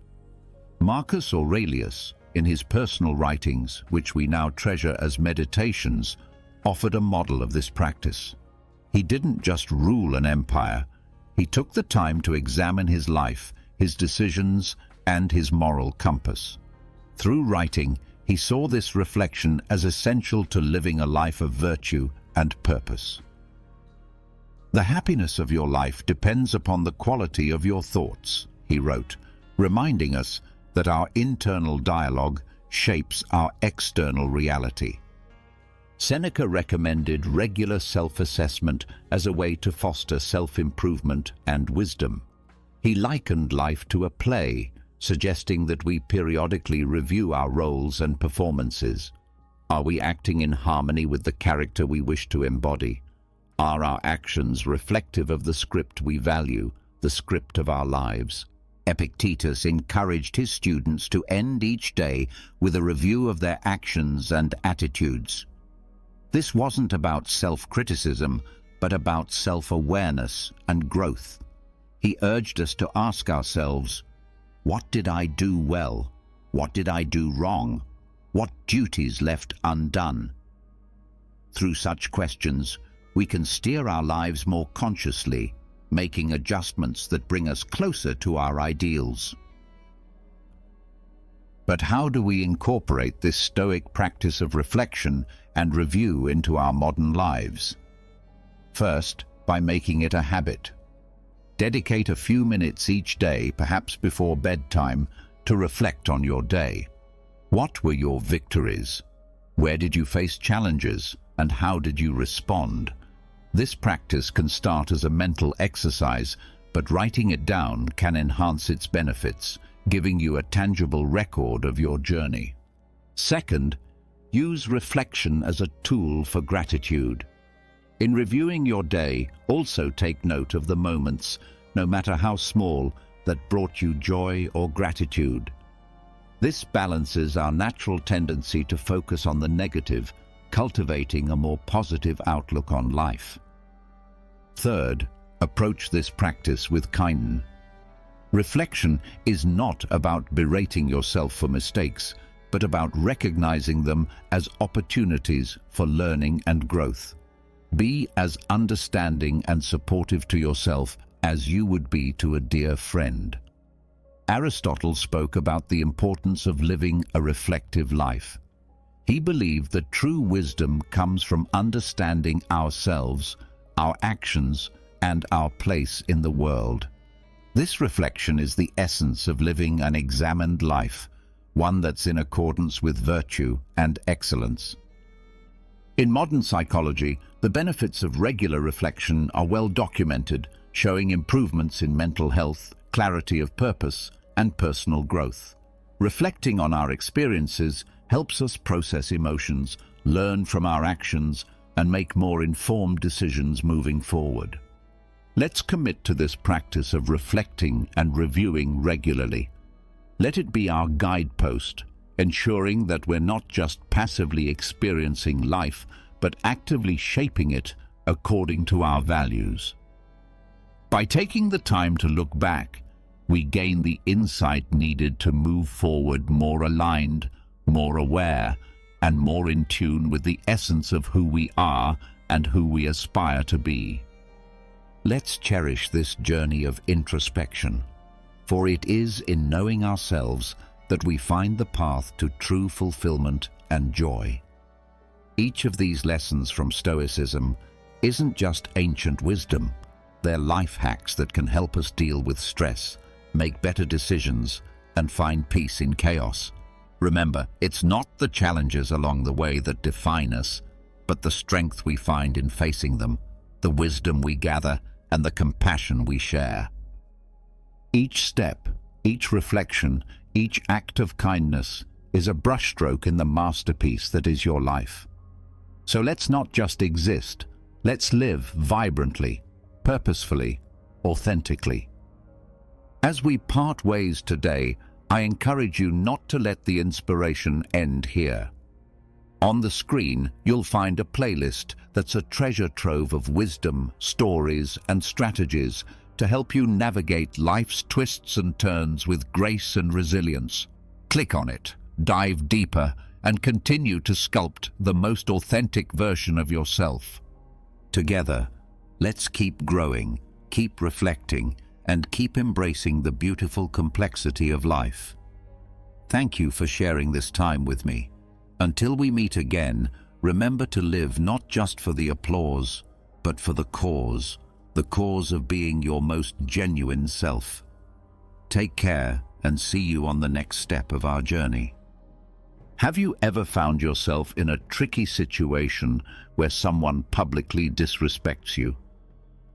Marcus Aurelius, in his personal writings, which we now treasure as meditations, offered a model of this practice. He didn't just rule an empire. He took the time to examine his life, his decisions, and his moral compass. Through writing, he saw this reflection as essential to living a life of virtue and purpose. "The happiness of your life depends upon the quality of your thoughts," he wrote, reminding us that our internal dialogue shapes our external reality. Seneca recommended regular self-assessment as a way to foster self-improvement and wisdom. He likened life to a play, suggesting that we periodically review our roles and performances. Are we acting in harmony with the character we wish to embody? Are our actions reflective of the script we value, the script of our lives? Epictetus encouraged his students to end each day with a review of their actions and attitudes. This wasn't about self-criticism, but about self-awareness and growth. He urged us to ask ourselves, what did I do well? What did I do wrong? What duties left undone? Through such questions, we can steer our lives more consciously, making adjustments that bring us closer to our ideals. But how do we incorporate this Stoic practice of reflection and review into our modern lives? First, by making it a habit. Dedicate a few minutes each day, perhaps before bedtime, to reflect on your day. What were your victories? Where did you face challenges, and how did you respond? This practice can start as a mental exercise, but writing it down can enhance its benefits, giving you a tangible record of your journey. Second, use reflection as a tool for gratitude. In reviewing your day, also take note of the moments, no matter how small, that brought you joy or gratitude. This balances our natural tendency to focus on the negative, cultivating a more positive outlook on life. Third, approach this practice with kindness. Reflection is not about berating yourself for mistakes, but about recognizing them as opportunities for learning and growth. Be as understanding and supportive to yourself as you would be to a dear friend. Aristotle spoke about the importance of living a reflective life. He believed that true wisdom comes from understanding ourselves, our actions, and our place in the world. This reflection is the essence of living an examined life, one that's in accordance with virtue and excellence. In modern psychology, the benefits of regular reflection are well documented, showing improvements in mental health, clarity of purpose, and personal growth. Reflecting on our experiences helps us process emotions, learn from our actions, and make more informed decisions moving forward. Let's commit to this practice of reflecting and reviewing regularly. Let it be our guidepost, ensuring that we're not just passively experiencing life, but actively shaping it according to our values. By taking the time to look back, we gain the insight needed to move forward more aligned, more aware, and more in tune with the essence of who we are and who we aspire to be. Let's cherish this journey of introspection, for it is in knowing ourselves that we find the path to true fulfillment and joy. Each of these lessons from Stoicism isn't just ancient wisdom, they're life hacks that can help us deal with stress, make better decisions, and find peace in chaos. Remember, it's not the challenges along the way that define us, but the strength we find in facing them, the wisdom we gather, and the compassion we share. Each step, each reflection, each act of kindness is a brushstroke in the masterpiece that is your life. So let's not just exist, let's live vibrantly, purposefully, authentically. As we part ways today, I encourage you not to let the inspiration end here. On the screen, you'll find a playlist that's a treasure trove of wisdom, stories, and strategies to help you navigate life's twists and turns with grace and resilience. Click on it, dive deeper, and continue to sculpt the most authentic version of yourself. Together, let's keep growing, keep reflecting, and keep embracing the beautiful complexity of life. Thank you for sharing this time with me. Until we meet again, remember to live not just for the applause, but for the cause of being your most genuine self. Take care and see you on the next step of our journey. Have you ever found yourself in a tricky situation where someone publicly disrespects you?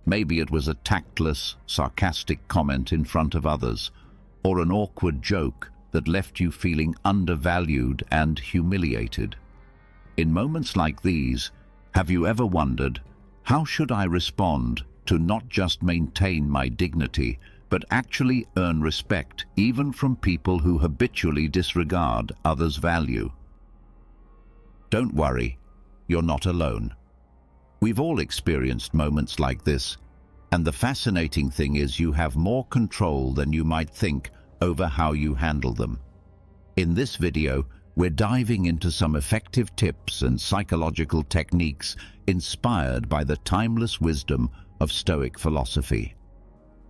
Maybe it was a tactless, sarcastic comment in front of others, or an awkward joke that left you feeling undervalued and humiliated. In moments like these, have you ever wondered, how should I respond to not just maintain my dignity, but actually earn respect even from people who habitually disregard others' value? Don't worry, you're not alone. We've all experienced moments like this, and the fascinating thing is you have more control than you might think over how you handle them. In this video, we're diving into some effective tips and psychological techniques inspired by the timeless wisdom of Stoic philosophy.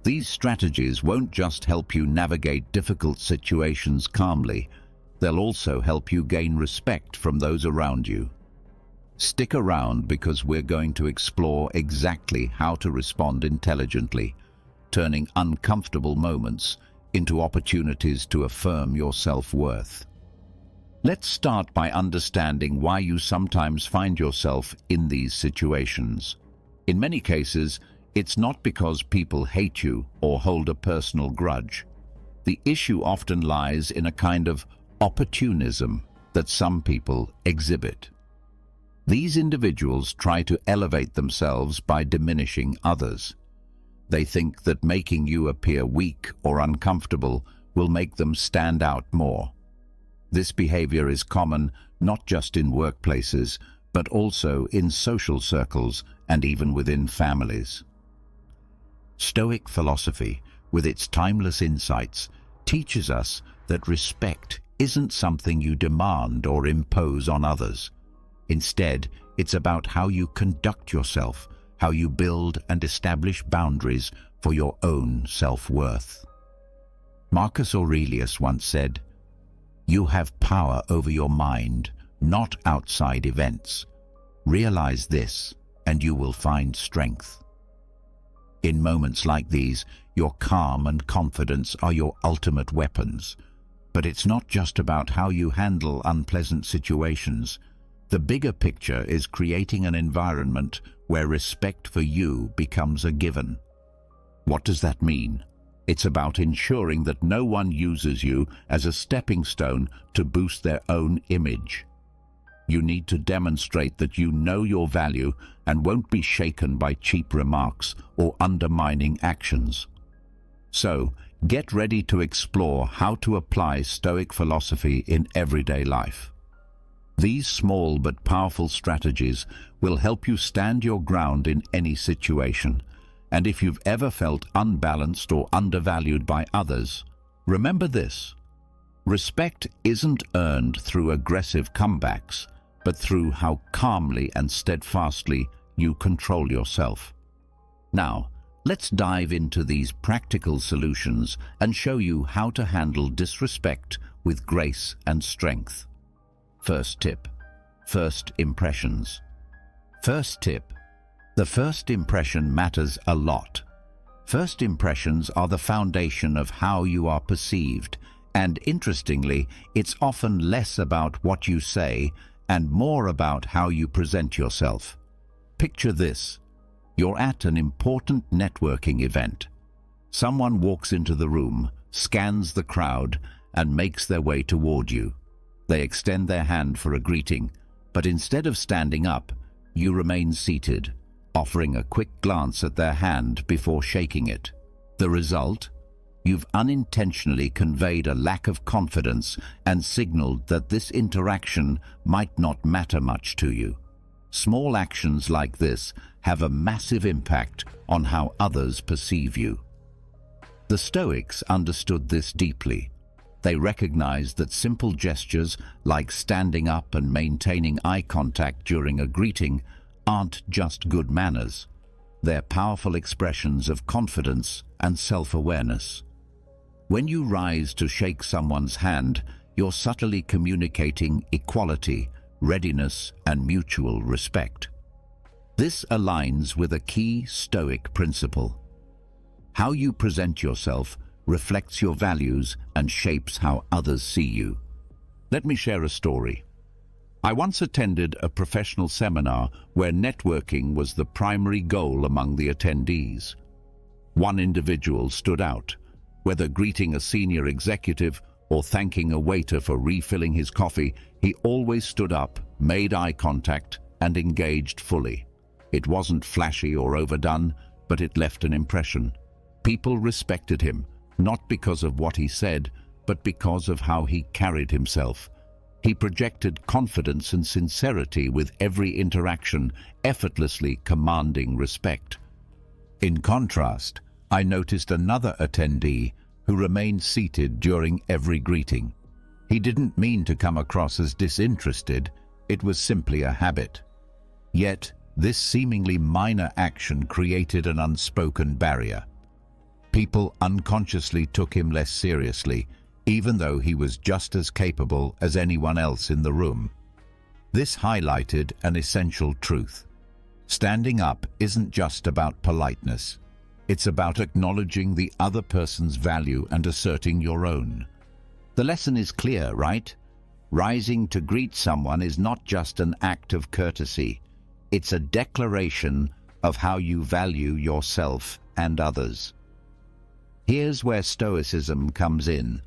These strategies won't just help you navigate difficult situations calmly, they'll also help you gain respect from those around you. Stick around because we're going to explore exactly how to respond intelligently, turning uncomfortable moments into opportunities to affirm your self-worth. Let's start by understanding why you sometimes find yourself in these situations. In many cases, it's not because people hate you or hold a personal grudge. The issue often lies in a kind of opportunism that some people exhibit. These individuals try to elevate themselves by diminishing others. They think that making you appear weak or uncomfortable will make them stand out more. This behavior is common not just in workplaces, but also in social circles and even within families. Stoic philosophy, with its timeless insights, teaches us that respect isn't something you demand or impose on others. Instead, it's about how you conduct yourself, how you build and establish boundaries for your own self-worth. Marcus Aurelius once said, "You have power over your mind, not outside events. Realize this, and you will find strength." In moments like these, your calm and confidence are your ultimate weapons. But it's not just about how you handle unpleasant situations. The bigger picture is creating an environment where respect for you becomes a given. What does that mean? It's about ensuring that no one uses you as a stepping stone to boost their own image. You need to demonstrate that you know your value and won't be shaken by cheap remarks or undermining actions. So, get ready to explore how to apply Stoic philosophy in everyday life. These small but powerful strategies will help you stand your ground in any situation. And if you've ever felt unbalanced or undervalued by others, remember this: respect isn't earned through aggressive comebacks, but through how calmly and steadfastly you control yourself. Now, let's dive into these practical solutions and show you how to handle disrespect with grace and strength. First tip: first impressions. First tip: the first impression matters a lot. First impressions are the foundation of how you are perceived, and interestingly, it's often less about what you say and more about how you present yourself. Picture this: you're at an important networking event. Someone walks into the room, scans the crowd, and makes their way toward you. They extend their hand for a greeting, but instead of standing up, you remain seated. offering a quick glance at their hand before shaking it. The result? You've unintentionally conveyed a lack of confidence and signaled that this interaction might not matter much to you. Small actions like this have a massive impact on how others perceive you. The Stoics understood this deeply. They recognized that simple gestures like standing up and maintaining eye contact during a greeting aren't just good manners. They're powerful expressions of confidence and self-awareness. When you rise to shake someone's hand, you're subtly communicating equality, readiness, and mutual respect. This aligns with a key Stoic principle. How you present yourself reflects your values and shapes how others see you. Let me share a story. I once attended a professional seminar where networking was the primary goal among the attendees. One individual stood out. Whether greeting a senior executive or thanking a waiter for refilling his coffee, he always stood up, made eye contact, and engaged fully. It wasn't flashy or overdone, but it left an impression. People respected him, not because of what he said, but because of how he carried himself. He projected confidence and sincerity with every interaction, effortlessly commanding respect. In contrast, I noticed another attendee who remained seated during every greeting. He didn't mean to come across as disinterested, it was simply a habit. Yet, this seemingly minor action created an unspoken barrier. People unconsciously took him less seriously, even though he was just as capable as anyone else in the room. This highlighted an essential truth. Standing up isn't just about politeness. It's about acknowledging the other person's value and asserting your own. The lesson is clear, right? Rising to greet someone is not just an act of courtesy. It's a declaration of how you value yourself and others. Here's where Stoicism comes in.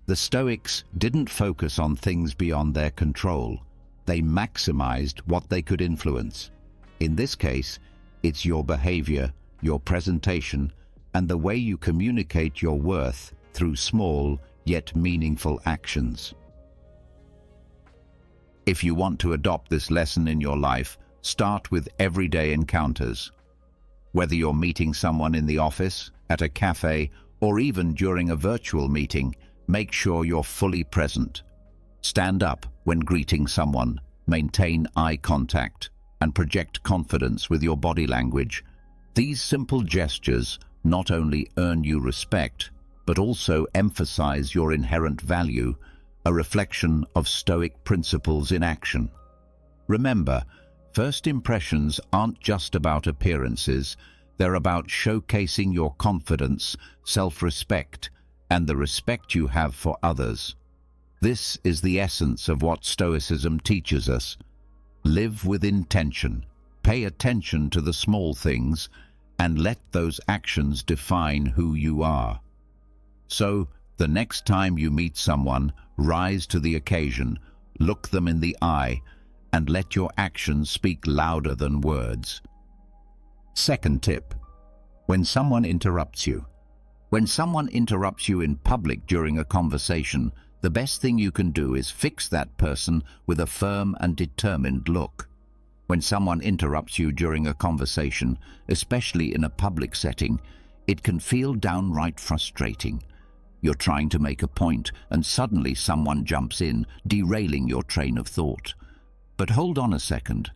The Stoics didn't focus on things beyond their control. They maximized what they could influence. In this case, it's your behavior, your presentation, and the way you communicate your worth through small yet meaningful actions. If you want to adopt this lesson in your life, start with everyday encounters. Whether you're meeting someone in the office, at a cafe, or even during a virtual meeting, make sure you're fully present. Stand up when greeting someone, maintain eye contact, and project confidence with your body language. These simple gestures not only earn you respect, but also emphasize your inherent value, a reflection of Stoic principles in action. Remember, first impressions aren't just about appearances, they're about showcasing your confidence, self-respect, and the respect you have for others. This is the essence of what Stoicism teaches us. Live with intention, pay attention to the small things, and let those actions define who you are. So, the next time you meet someone, rise to the occasion, look them in the eye, and let your actions speak louder than words. Second tip: when someone interrupts you. When someone interrupts you in public during a conversation, the best thing you can do is fix that person with a firm and determined look. When someone interrupts you during a conversation, especially in a public setting, it can feel downright frustrating. You're trying to make a point, and suddenly someone jumps in, derailing your train of thought. But hold on a second.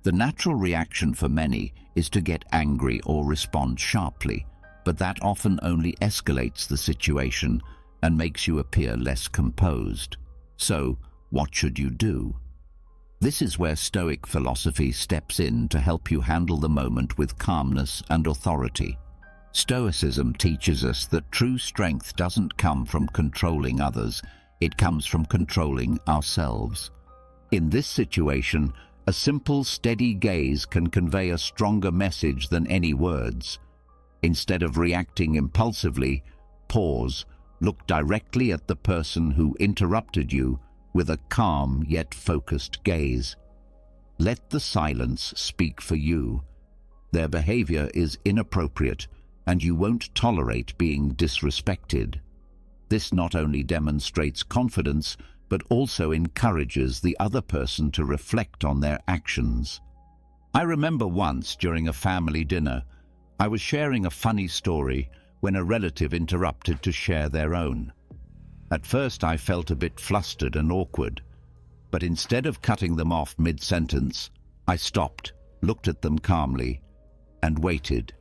The natural reaction for many is to get angry or respond sharply, but that often only escalates the situation and makes you appear less composed. So, what should you do? This is where Stoic philosophy steps in to help you handle the moment with calmness and authority. Stoicism teaches us that true strength doesn't come from controlling others, it comes from controlling ourselves. In this situation, a simple, steady gaze can convey a stronger message than any words. Instead of reacting impulsively, pause, look directly at the person who interrupted you with a calm yet focused gaze. Let the silence speak for you. Their behavior is inappropriate, and you won't tolerate being disrespected. This not only demonstrates confidence, but also encourages the other person to reflect on their actions. I remember once during a family dinner, I was sharing a funny story when a relative interrupted to share their own. At first I felt a bit flustered and awkward, but instead of cutting them off mid-sentence, I stopped, looked at them calmly, and waited.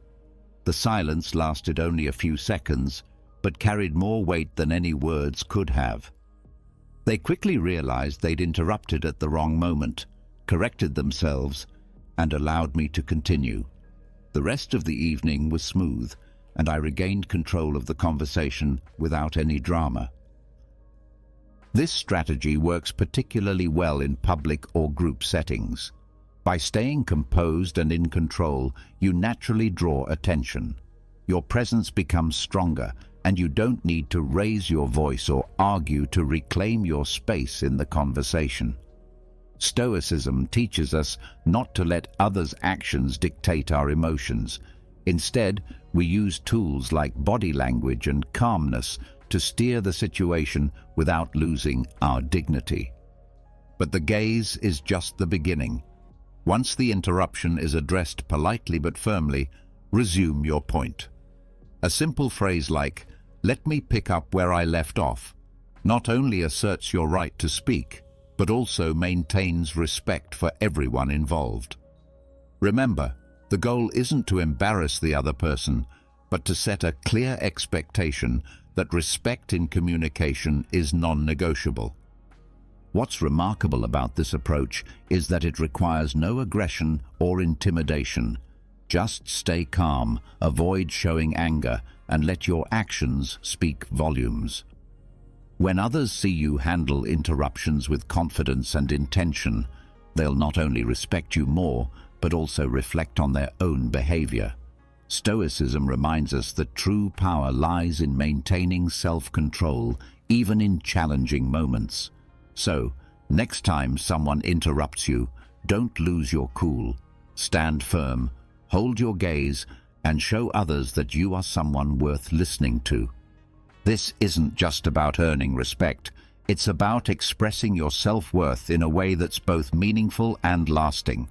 The silence lasted only a few seconds, but carried more weight than any words could have. They quickly realized they'd interrupted at the wrong moment, corrected themselves, and allowed me to continue. The rest of the evening was smooth, and I regained control of the conversation without any drama. This strategy works particularly well in public or group settings. By staying composed and in control, you naturally draw attention. Your presence becomes stronger, and you don't need to raise your voice or argue to reclaim your space in the conversation. Stoicism teaches us not to let others' actions dictate our emotions. Instead, we use tools like body language and calmness to steer the situation without losing our dignity. But the gaze is just the beginning. Once the interruption is addressed politely but firmly, resume your point. A simple phrase like, "Let me pick up where I left off," not only asserts your right to speak, but also maintains respect for everyone involved. Remember, the goal isn't to embarrass the other person, but to set a clear expectation that respect in communication is non-negotiable. What's remarkable about this approach is that it requires no aggression or intimidation. Just stay calm, avoid showing anger, and let your actions speak volumes. When others see you handle interruptions with confidence and intention, they'll not only respect you more, but also reflect on their own behavior. Stoicism reminds us that true power lies in maintaining self-control, even in challenging moments. So, next time someone interrupts you, don't lose your cool. Stand firm, hold your gaze, and show others that you are someone worth listening to. This isn't just about earning respect. It's about expressing your self-worth in a way that's both meaningful and lasting.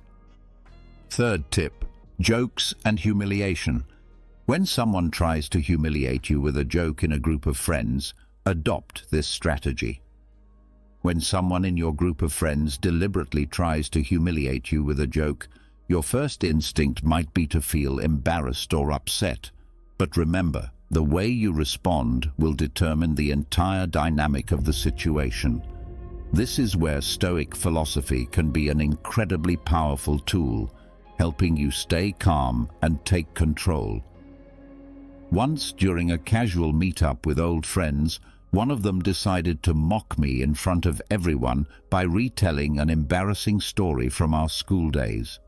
Third tip: jokes and humiliation. When someone tries to humiliate you with a joke in a group of friends, adopt this strategy. When someone in your group of friends deliberately tries to humiliate you with a joke, your first instinct might be to feel embarrassed or upset. But remember, the way you respond will determine the entire dynamic of the situation. This is where Stoic philosophy can be an incredibly powerful tool, helping you stay calm and take control. Once, during a casual meetup with old friends, one of them decided to mock me in front of everyone by retelling an embarrassing story from our school days.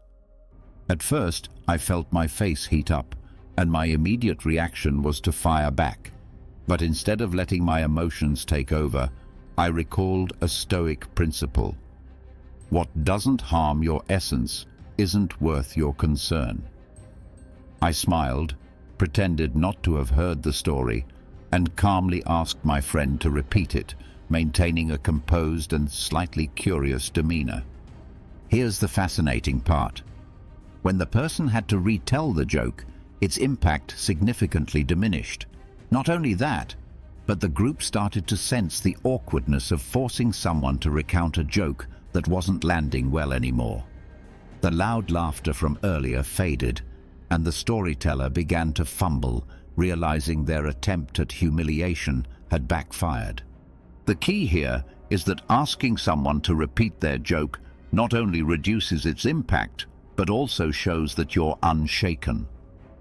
At first, I felt my face heat up, and my immediate reaction was to fire back. But instead of letting my emotions take over, I recalled a Stoic principle. What doesn't harm your essence isn't worth your concern. I smiled, pretended not to have heard the story, and calmly asked my friend to repeat it, maintaining a composed and slightly curious demeanor. Here's the fascinating part. When the person had to retell the joke, its impact significantly diminished. Not only that, but the group started to sense the awkwardness of forcing someone to recount a joke that wasn't landing well anymore. The loud laughter from earlier faded, and the storyteller began to fumble, realizing their attempt at humiliation had backfired. The key here is that asking someone to repeat their joke not only reduces its impact, but also shows that you're unshaken.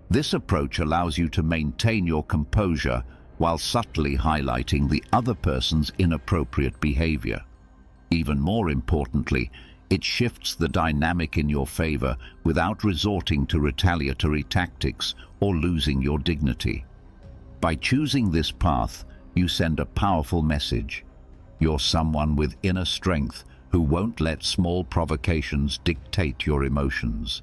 This approach allows you to maintain your composure while subtly highlighting the other person's inappropriate behavior. Even more importantly, it shifts the dynamic in your favor without resorting to retaliatory tactics or losing your dignity. By choosing this path, you send a powerful message. You're someone with inner strength who won't let small provocations dictate your emotions.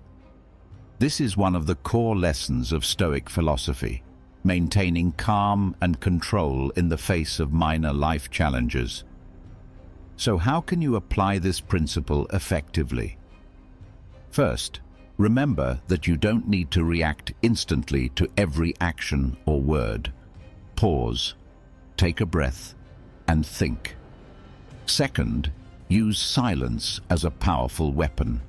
This is one of the core lessons of Stoic philosophy, maintaining calm and control in the face of minor life challenges. So how can you apply this principle effectively? First, remember that you don't need to react instantly to every action or word. Pause, take a breath, and think. Second, use silence as a powerful weapon.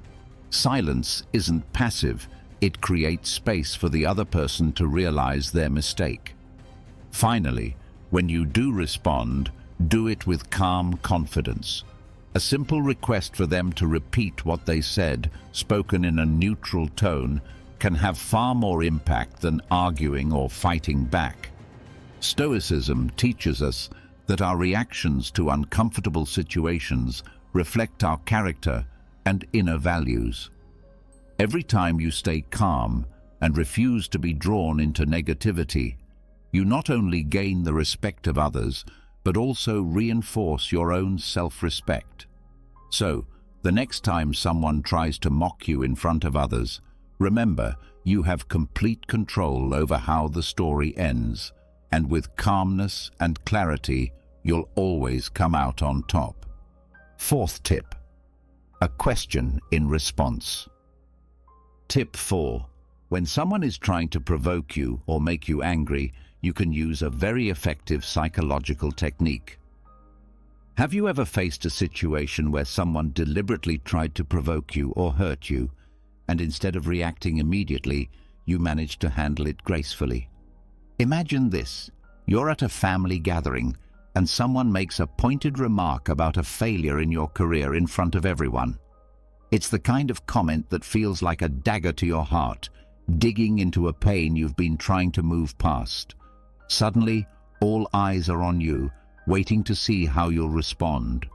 Silence isn't passive, it creates space for the other person to realize their mistake. Finally, when you do respond, do it with calm confidence. A simple request for them to repeat what they said, spoken in a neutral tone, can have far more impact than arguing or fighting back. Stoicism teaches us that our reactions to uncomfortable situations reflect our character and inner values. Every time you stay calm and refuse to be drawn into negativity, you not only gain the respect of others, but also reinforce your own self-respect. So, the next time someone tries to mock you in front of others, remember you have complete control over how the story ends, and with calmness and clarity, you'll always come out on top. Fourth tip: a question in response. Tip 4. When someone is trying to provoke you or make you angry, you can use a very effective psychological technique. Have you ever faced a situation where someone deliberately tried to provoke you or hurt you, and instead of reacting immediately, you managed to handle it gracefully? Imagine this. You're at a family gathering, and someone makes a pointed remark about a failure in your career in front of everyone. It's the kind of comment that feels like a dagger to your heart, digging into a pain you've been trying to move past. Suddenly, all eyes are on you, waiting to see how you'll respond.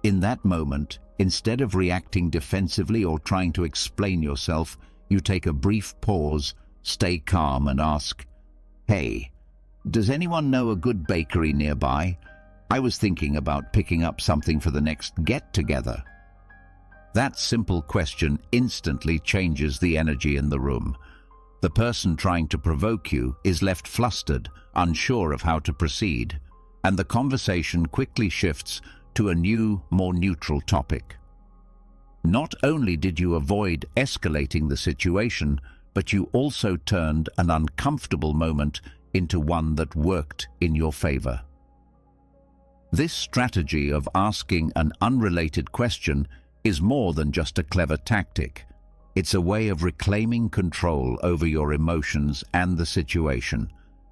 In that moment, instead of reacting defensively or trying to explain yourself, you take a brief pause, stay calm, and ask, "Hey, does anyone know a good bakery nearby? I was thinking about picking up something for the next get-together." That simple question instantly changes the energy in the room. The person trying to provoke you is left flustered, unsure of how to proceed, and the conversation quickly shifts to a new, more neutral topic. Not only did you avoid escalating the situation, but you also turned an uncomfortable moment into one that worked in your favor. This strategy of asking an unrelated question is more than just a clever tactic. It's a way of reclaiming control over your emotions and the situation.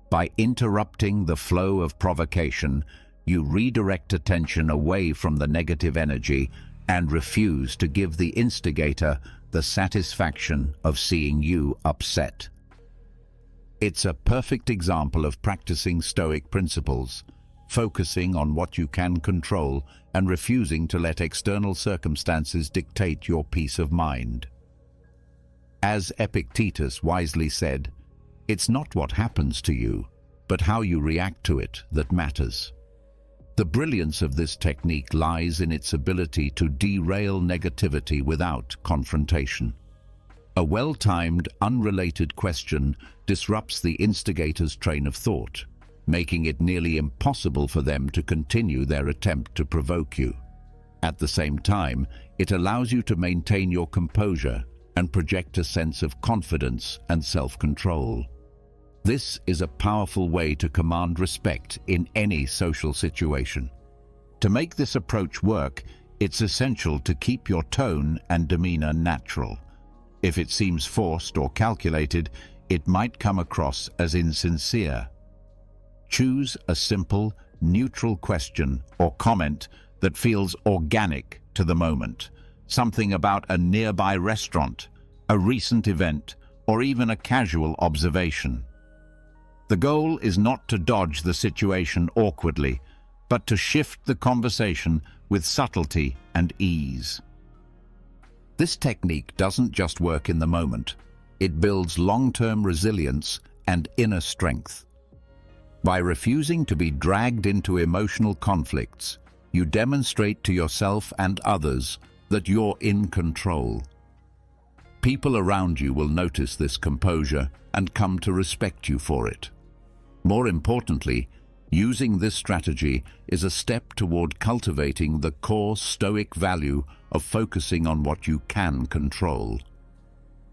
By interrupting the flow of provocation, you redirect attention away from the negative energy and refuse to give the instigator the satisfaction of seeing you upset. It's a perfect example of practicing Stoic principles, focusing on what you can control and refusing to let external circumstances dictate your peace of mind. As Epictetus wisely said, "It's not what happens to you, but how you react to it that matters." The brilliance of this technique lies in its ability to derail negativity without confrontation. A well-timed, unrelated question disrupts the instigator's train of thought, making it nearly impossible for them to continue their attempt to provoke you. At the same time, it allows you to maintain your composure and project a sense of confidence and self-control. This is a powerful way to command respect in any social situation. To make this approach work, it's essential to keep your tone and demeanor natural. If it seems forced or calculated, it might come across as insincere. Choose a simple, neutral question or comment that feels organic to the moment. Something about a nearby restaurant, a recent event, or even a casual observation. The goal is not to dodge the situation awkwardly, but to shift the conversation with subtlety and ease. This technique doesn't just work in the moment. It builds long-term resilience and inner strength. By refusing to be dragged into emotional conflicts, you demonstrate to yourself and others that you're in control. People around you will notice this composure and come to respect you for it. More importantly, using this strategy is a step toward cultivating the core Stoic value of focusing on what you can control.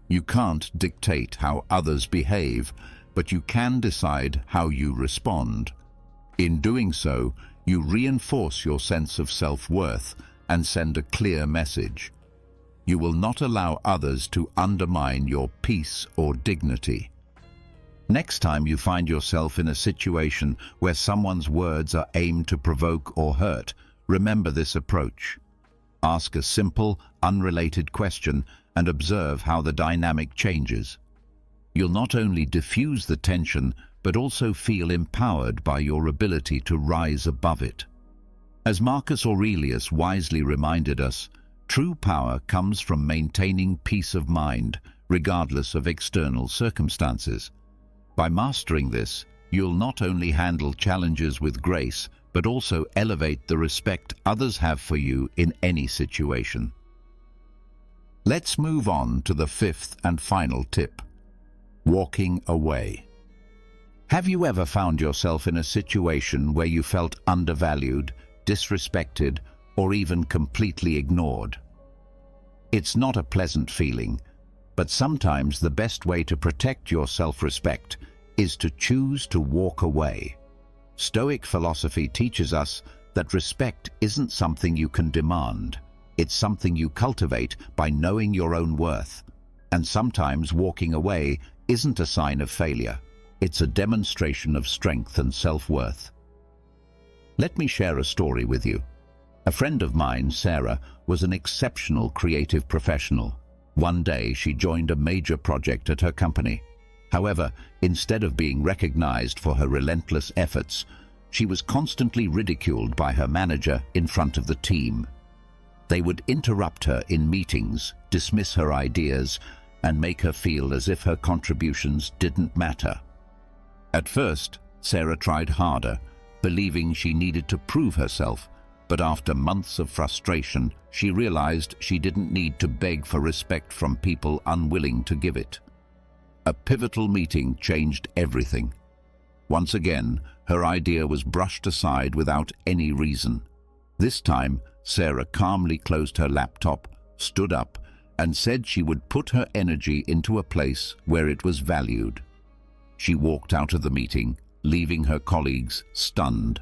You can't dictate how others behave, but you can decide how you respond. In doing so, you reinforce your sense of self-worth and send a clear message. You will not allow others to undermine your peace or dignity. Next time you find yourself in a situation where someone's words are aimed to provoke or hurt, remember this approach. Ask a simple, unrelated question and observe how the dynamic changes. You'll not only diffuse the tension, but also feel empowered by your ability to rise above it. As Marcus Aurelius wisely reminded us, true power comes from maintaining peace of mind, regardless of external circumstances. By mastering this, you'll not only handle challenges with grace, but also elevate the respect others have for you in any situation. Let's move on to the fifth and final tip: walking away. Have you ever found yourself in a situation where you felt undervalued, disrespected, or even completely ignored? It's not a pleasant feeling, but sometimes the best way to protect your self-respect is to choose to walk away. Stoic philosophy teaches us that respect isn't something you can demand. It's something you cultivate by knowing your own worth. And sometimes walking away isn't a sign of failure. It's a demonstration of strength and self-worth. Let me share a story with you. A friend of mine, Sarah, was an exceptional creative professional. One day, she joined a major project at her company. However, instead of being recognized for her relentless efforts, she was constantly ridiculed by her manager in front of the team. They would interrupt her in meetings, dismiss her ideas, and make her feel as if her contributions didn't matter. At first, Sarah tried harder, believing she needed to prove herself, but after months of frustration, she realized she didn't need to beg for respect from people unwilling to give it. A pivotal meeting changed everything. Once again, her idea was brushed aside without any reason. This time, Sarah calmly closed her laptop, stood up, and said she would put her energy into a place where it was valued. She walked out of the meeting, leaving her colleagues stunned.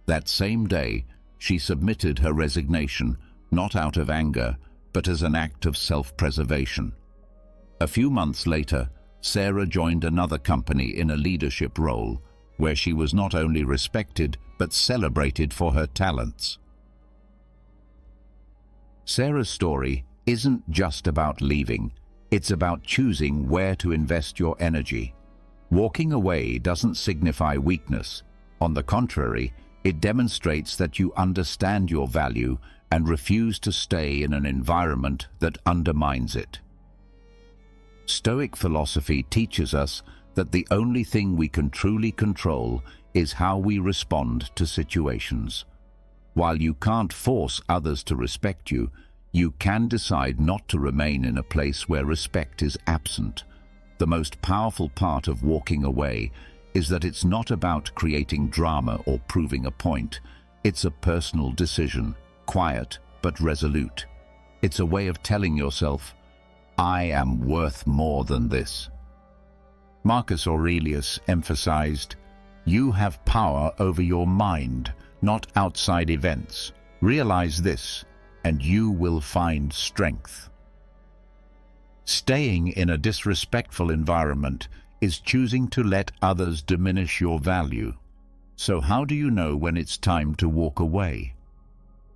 That same day, she submitted her resignation, not out of anger, but as an act of self-preservation. A few months later, Sarah joined another company in a leadership role, where she was not only respected, but celebrated for her talents. Sarah's story isn't just about leaving, it's about choosing where to invest your energy. Walking away doesn't signify weakness. On the contrary, it demonstrates that you understand your value and refuse to stay in an environment that undermines it. Stoic philosophy teaches us that the only thing we can truly control is how we respond to situations. While you can't force others to respect you, you can decide not to remain in a place where respect is absent. The most powerful part of walking away is that it's not about creating drama or proving a point. It's a personal decision, quiet but resolute. It's a way of telling yourself, I am worth more than this. Marcus Aurelius emphasized, you have power over your mind, not outside events. Realize this, and you will find strength. Staying in a disrespectful environment is choosing to let others diminish your value. So how do you know when it's time to walk away?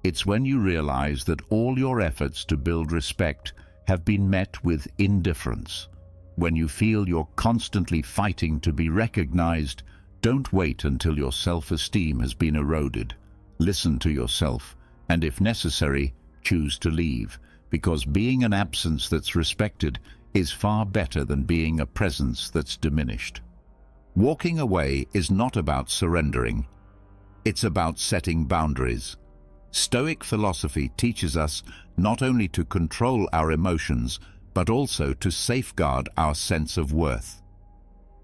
It's when you realize that all your efforts to build respect have been met with indifference. When you feel you're constantly fighting to be recognized, don't wait until your self-esteem has been eroded. Listen to yourself, and if necessary, choose to leave, because being an absence that's respected is far better than being a presence that's diminished. Walking away is not about surrendering. It's about setting boundaries. Stoic philosophy teaches us not only to control our emotions, but also to safeguard our sense of worth.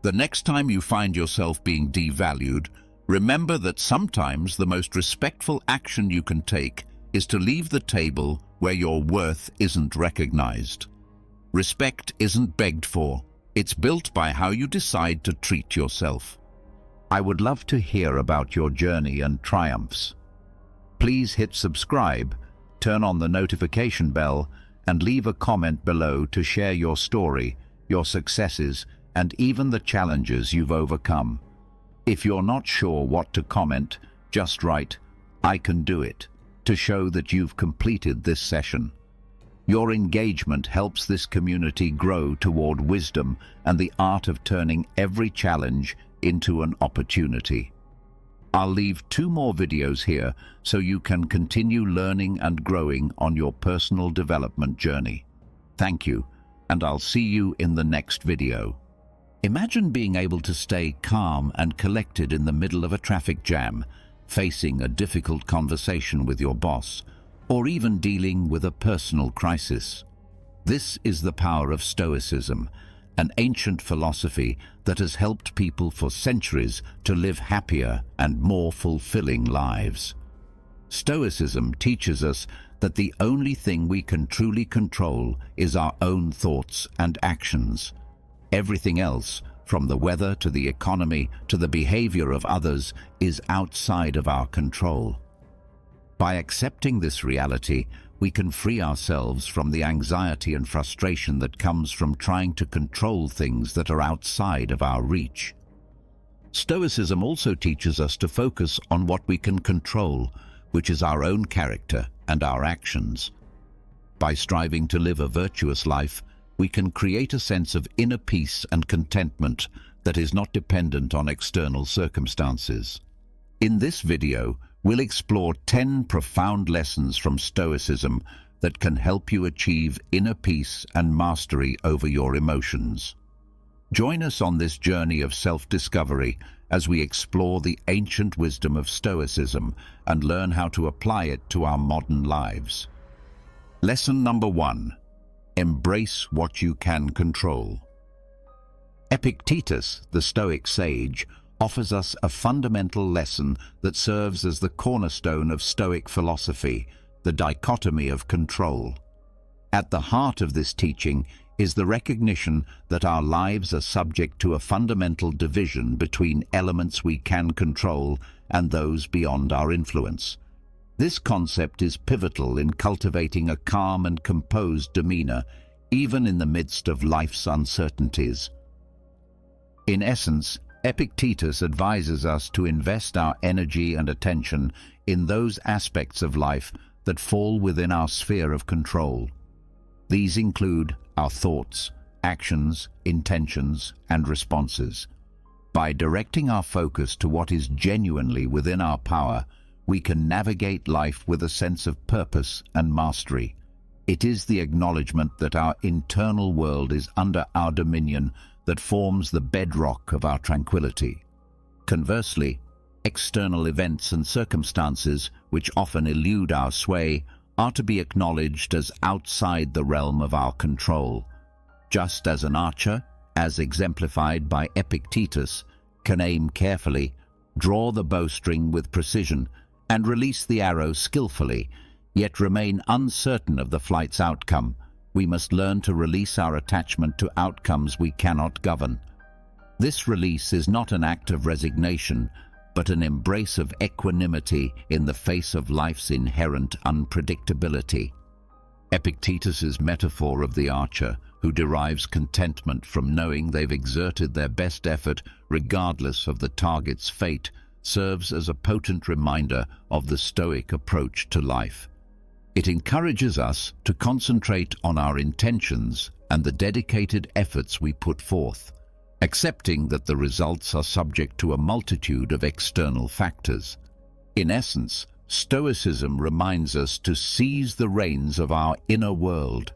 The next time you find yourself being devalued, remember that sometimes the most respectful action you can take is to leave the table where your worth isn't recognized. Respect isn't begged for, it's built by how you decide to treat yourself. I would love to hear about your journey and triumphs. Please hit subscribe, turn on the notification bell, and leave a comment below to share your story, your successes, and even the challenges you've overcome. If you're not sure what to comment, just write, "I can do it," to show that you've completed this session. Your engagement helps this community grow toward wisdom and the art of turning every challenge into an opportunity. I'll leave 2 more videos here so you can continue learning and growing on your personal development journey. Thank you, and I'll see you in the next video. Imagine being able to stay calm and collected in the middle of a traffic jam, facing a difficult conversation with your boss, or even dealing with a personal crisis. This is the power of Stoicism, an ancient philosophy that has helped people for centuries to live happier and more fulfilling lives. Stoicism teaches us that the only thing we can truly control is our own thoughts and actions. Everything else, from the weather to the economy to the behavior of others, is outside of our control. By accepting this reality, we can free ourselves from the anxiety and frustration that comes from trying to control things that are outside of our reach. Stoicism also teaches us to focus on what we can control, which is our own character and our actions. By striving to live a virtuous life, we can create a sense of inner peace and contentment that is not dependent on external circumstances. In this video, we'll explore 10 profound lessons from Stoicism that can help you achieve inner peace and mastery over your emotions. Join us on this journey of self-discovery as we explore the ancient wisdom of Stoicism and learn how to apply it to our modern lives. Lesson number 1. Embrace what you can control. Epictetus, the Stoic sage, offers us a fundamental lesson that serves as the cornerstone of Stoic philosophy, the dichotomy of control. At the heart of this teaching is the recognition that our lives are subject to a fundamental division between elements we can control and those beyond our influence. This concept is pivotal in cultivating a calm and composed demeanor, even in the midst of life's uncertainties. In essence, Epictetus advises us to invest our energy and attention in those aspects of life that fall within our sphere of control. These include our thoughts, actions, intentions, and responses. By directing our focus to what is genuinely within our power, we can navigate life with a sense of purpose and mastery. It is the acknowledgement that our internal world is under our dominion that forms the bedrock of our tranquility. Conversely, external events and circumstances, which often elude our sway, are to be acknowledged as outside the realm of our control. Just as an archer, as exemplified by Epictetus, can aim carefully, draw the bowstring with precision, and release the arrow skillfully, yet remain uncertain of the flight's outcome, we must learn to release our attachment to outcomes we cannot govern. This release is not an act of resignation, but an embrace of equanimity in the face of life's inherent unpredictability. Epictetus's metaphor of the archer, who derives contentment from knowing they've exerted their best effort regardless of the target's fate, serves as a potent reminder of the Stoic approach to life. It encourages us to concentrate on our intentions and the dedicated efforts we put forth, accepting that the results are subject to a multitude of external factors. In essence, Stoicism reminds us to seize the reins of our inner world,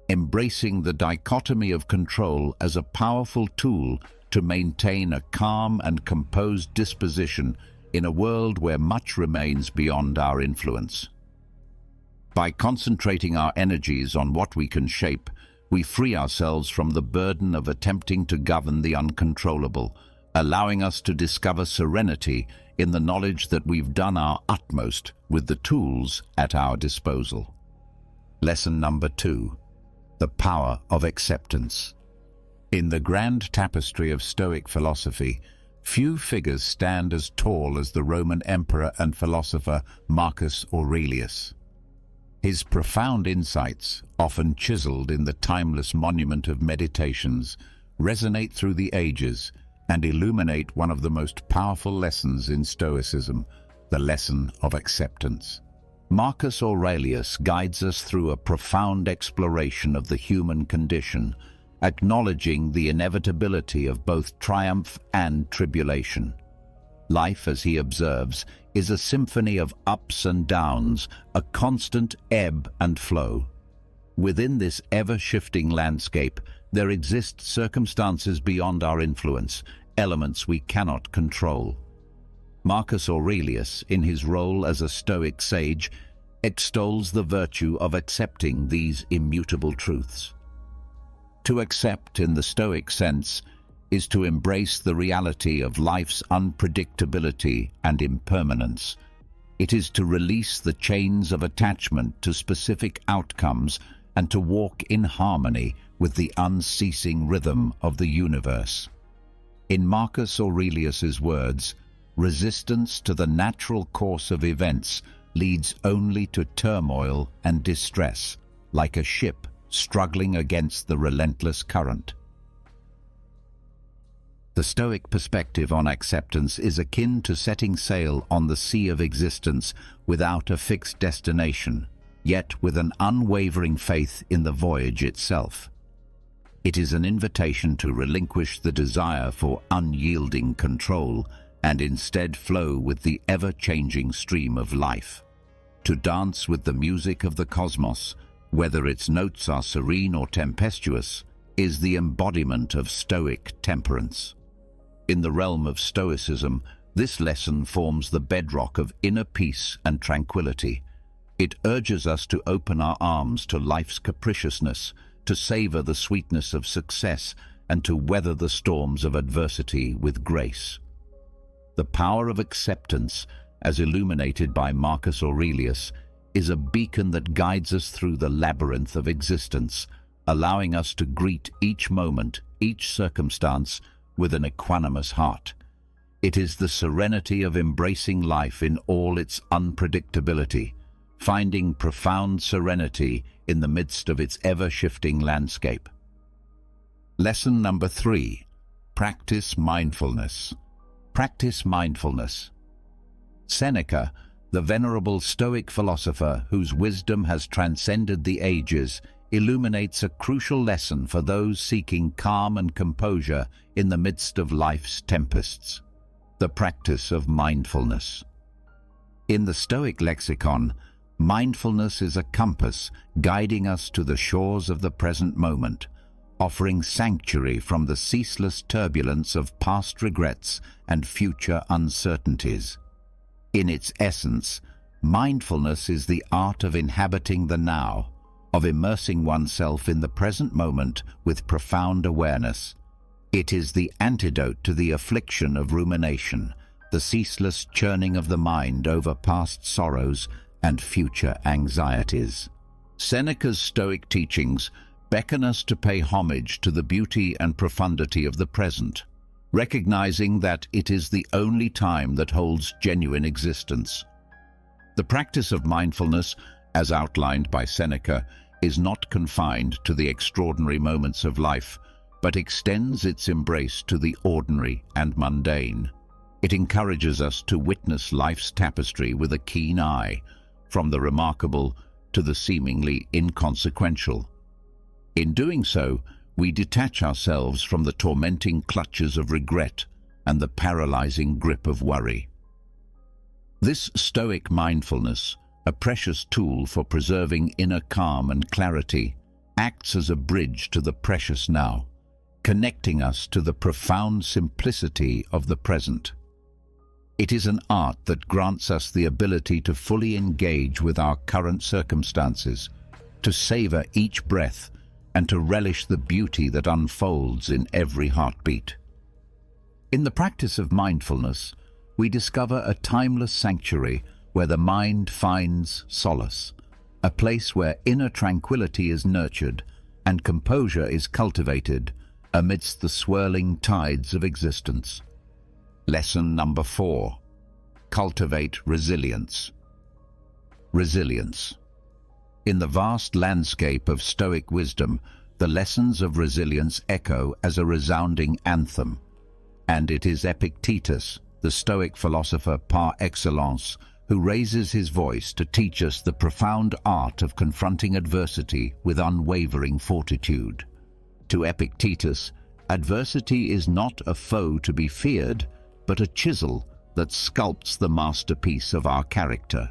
embracing the dichotomy of control as a powerful tool to maintain a calm and composed disposition in a world where much remains beyond our influence. By concentrating our energies on what we can shape, we free ourselves from the burden of attempting to govern the uncontrollable, allowing us to discover serenity in the knowledge that we've done our utmost with the tools at our disposal. Lesson number 2. The power of acceptance. In the grand tapestry of Stoic philosophy, few figures stand as tall as the Roman emperor and philosopher Marcus Aurelius. His profound insights, often chiseled in the timeless monument of Meditations, resonate through the ages and illuminate one of the most powerful lessons in Stoicism, the lesson of acceptance. Marcus Aurelius guides us through a profound exploration of the human condition, acknowledging the inevitability of both triumph and tribulation. Life, as he observes, is a symphony of ups and downs, a constant ebb and flow. Within this ever-shifting landscape, there exist circumstances beyond our influence, elements we cannot control. Marcus Aurelius, in his role as a Stoic sage, extols the virtue of accepting these immutable truths. To accept, in the Stoic sense, is to embrace the reality of life's unpredictability and impermanence. It is to release the chains of attachment to specific outcomes and to walk in harmony with the unceasing rhythm of the universe. In Marcus Aurelius's words, resistance to the natural course of events leads only to turmoil and distress, like a ship struggling against the relentless current. The Stoic perspective on acceptance is akin to setting sail on the sea of existence without a fixed destination, yet with an unwavering faith in the voyage itself. It is an invitation to relinquish the desire for unyielding control and instead flow with the ever-changing stream of life. To dance with the music of the cosmos, whether its notes are serene or tempestuous, is the embodiment of Stoic temperance. In the realm of Stoicism, this lesson forms the bedrock of inner peace and tranquility. It urges us to open our arms to life's capriciousness, to savor the sweetness of success, and to weather the storms of adversity with grace. The power of acceptance, as illuminated by Marcus Aurelius, is a beacon that guides us through the labyrinth of existence, allowing us to greet each moment, each circumstance, with an equanimous heart. It is the serenity of embracing life in all its unpredictability, finding profound serenity in the midst of its ever-shifting landscape. Lesson number 3. Practice mindfulness. Practice mindfulness. Seneca, the venerable Stoic philosopher whose wisdom has transcended the ages, illuminates a crucial lesson for those seeking calm and composure in the midst of life's tempests: the practice of mindfulness. In the Stoic lexicon, mindfulness is a compass guiding us to the shores of the present moment, offering sanctuary from the ceaseless turbulence of past regrets and future uncertainties. In its essence, mindfulness is the art of inhabiting the now, of immersing oneself in the present moment with profound awareness. It is the antidote to the affliction of rumination, the ceaseless churning of the mind over past sorrows and future anxieties. Seneca's Stoic teachings beckon us to pay homage to the beauty and profundity of the present, recognizing that it is the only time that holds genuine existence. The practice of mindfulness, as outlined by Seneca, is not confined to the extraordinary moments of life, but extends its embrace to the ordinary and mundane. It encourages us to witness life's tapestry with a keen eye, from the remarkable to the seemingly inconsequential. In doing so, we detach ourselves from the tormenting clutches of regret and the paralyzing grip of worry. This Stoic mindfulness, a precious tool for preserving inner calm and clarity, acts as a bridge to the precious now, connecting us to the profound simplicity of the present. It is an art that grants us the ability to fully engage with our current circumstances, to savor each breath, and to relish the beauty that unfolds in every heartbeat. In the practice of mindfulness, we discover a timeless sanctuary where the mind finds solace, a place where inner tranquility is nurtured and composure is cultivated amidst the swirling tides of existence. Lesson number 4. Cultivate resilience. Resilience. In the vast landscape of Stoic wisdom, the lessons of resilience echo as a resounding anthem. And it is Epictetus, the Stoic philosopher par excellence, who raises his voice to teach us the profound art of confronting adversity with unwavering fortitude. To Epictetus, adversity is not a foe to be feared, but a chisel that sculpts the masterpiece of our character.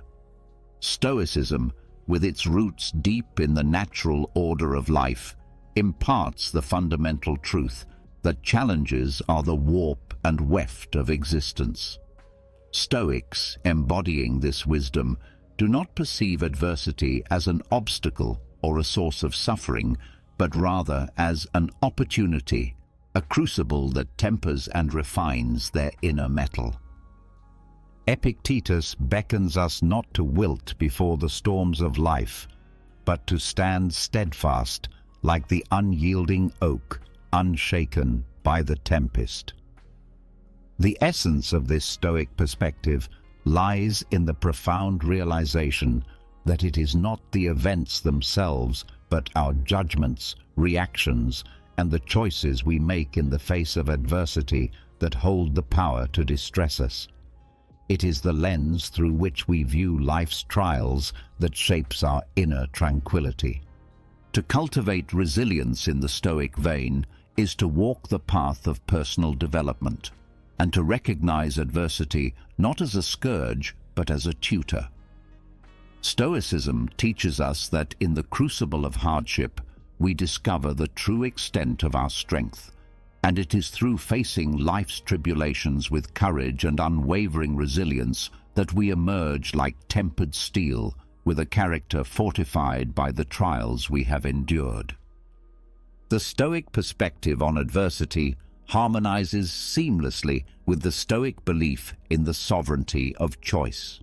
Stoicism, with its roots deep in the natural order of life, imparts the fundamental truth that challenges are the warp and weft of existence. Stoics, embodying this wisdom, do not perceive adversity as an obstacle or a source of suffering, but rather as an opportunity, a crucible that tempers and refines their inner metal. Epictetus beckons us not to wilt before the storms of life, but to stand steadfast like the unyielding oak, unshaken by the tempest. The essence of this Stoic perspective lies in the profound realization that it is not the events themselves, but our judgments, reactions, and the choices we make in the face of adversity that hold the power to distress us. It is the lens through which we view life's trials that shapes our inner tranquility. To cultivate resilience in the Stoic vein is to walk the path of personal development, and to recognize adversity not as a scourge, but as a tutor. Stoicism teaches us that in the crucible of hardship, we discover the true extent of our strength, and it is through facing life's tribulations with courage and unwavering resilience that we emerge like tempered steel, with a character fortified by the trials we have endured. The Stoic perspective on adversity harmonizes seamlessly with the Stoic belief in the sovereignty of choice.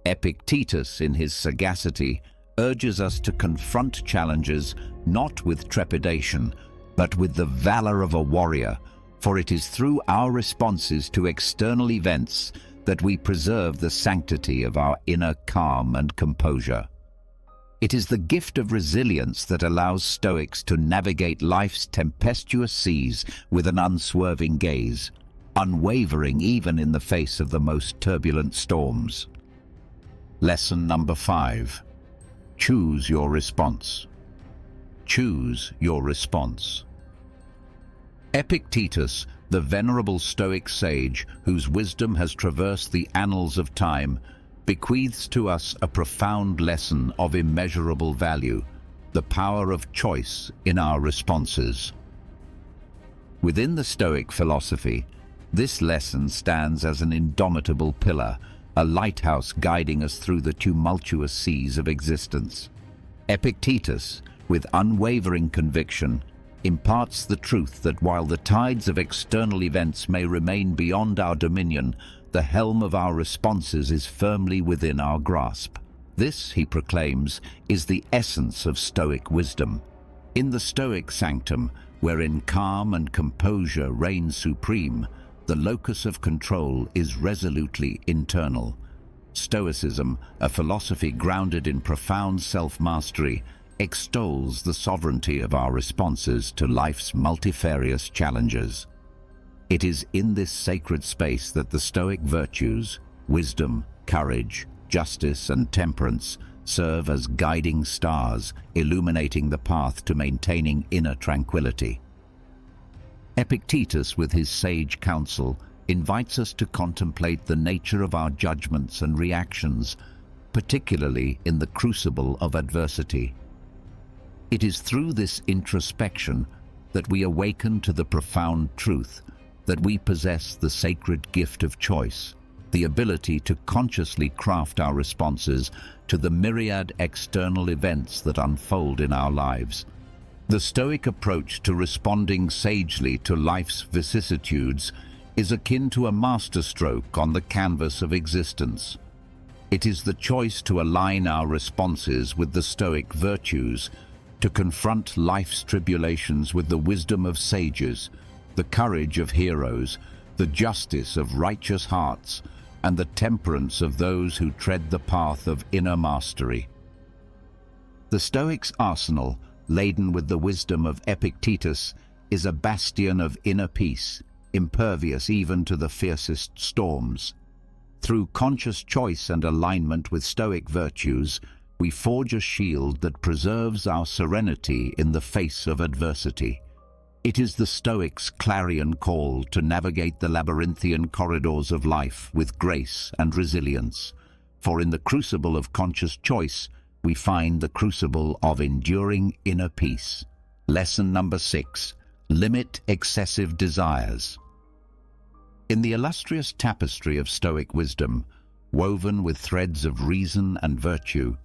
Epictetus, in his sagacity, urges us to confront challenges not with trepidation, but with the valor of a warrior, for it is through our responses to external events that we preserve the sanctity of our inner calm and composure. It is the gift of resilience that allows Stoics to navigate life's tempestuous seas with an unswerving gaze, unwavering even in the face of the most turbulent storms. Lesson number 5. Choose your response. Choose your response. Epictetus, the venerable Stoic sage whose wisdom has traversed the annals of time, bequeaths to us a profound lesson of immeasurable value, the power of choice in our responses. Within the Stoic philosophy, this lesson stands as an indomitable pillar, a lighthouse guiding us through the tumultuous seas of existence. Epictetus, with unwavering conviction, imparts the truth that while the tides of external events may remain beyond our dominion, the helm of our responses is firmly within our grasp. This, he proclaims, is the essence of Stoic wisdom. In the Stoic sanctum, wherein calm and composure reign supreme, the locus of control is resolutely internal. Stoicism, a philosophy grounded in profound self-mastery, extols the sovereignty of our responses to life's multifarious challenges. It is in this sacred space that the Stoic virtues, wisdom, courage, justice, and temperance serve as guiding stars, illuminating the path to maintaining inner tranquility. Epictetus, with his sage counsel, invites us to contemplate the nature of our judgments and reactions, particularly in the crucible of adversity. It is through this introspection that we awaken to the profound truth that we possess the sacred gift of choice, the ability to consciously craft our responses to the myriad external events that unfold in our lives. The Stoic approach to responding sagely to life's vicissitudes is akin to a masterstroke on the canvas of existence. It is the choice to align our responses with the Stoic virtues, to confront life's tribulations with the wisdom of sages, the courage of heroes, the justice of righteous hearts, and the temperance of those who tread the path of inner mastery. The Stoic's arsenal, laden with the wisdom of Epictetus, is a bastion of inner peace, impervious even to the fiercest storms. Through conscious choice and alignment with Stoic virtues, we forge a shield that preserves our serenity in the face of adversity. It is the Stoic's clarion call to navigate the labyrinthian corridors of life with grace and resilience. For in the crucible of conscious choice, we find the crucible of enduring inner peace. Lesson number 6. Limit excessive desires. In the illustrious tapestry of Stoic wisdom, woven with threads of reason and virtue,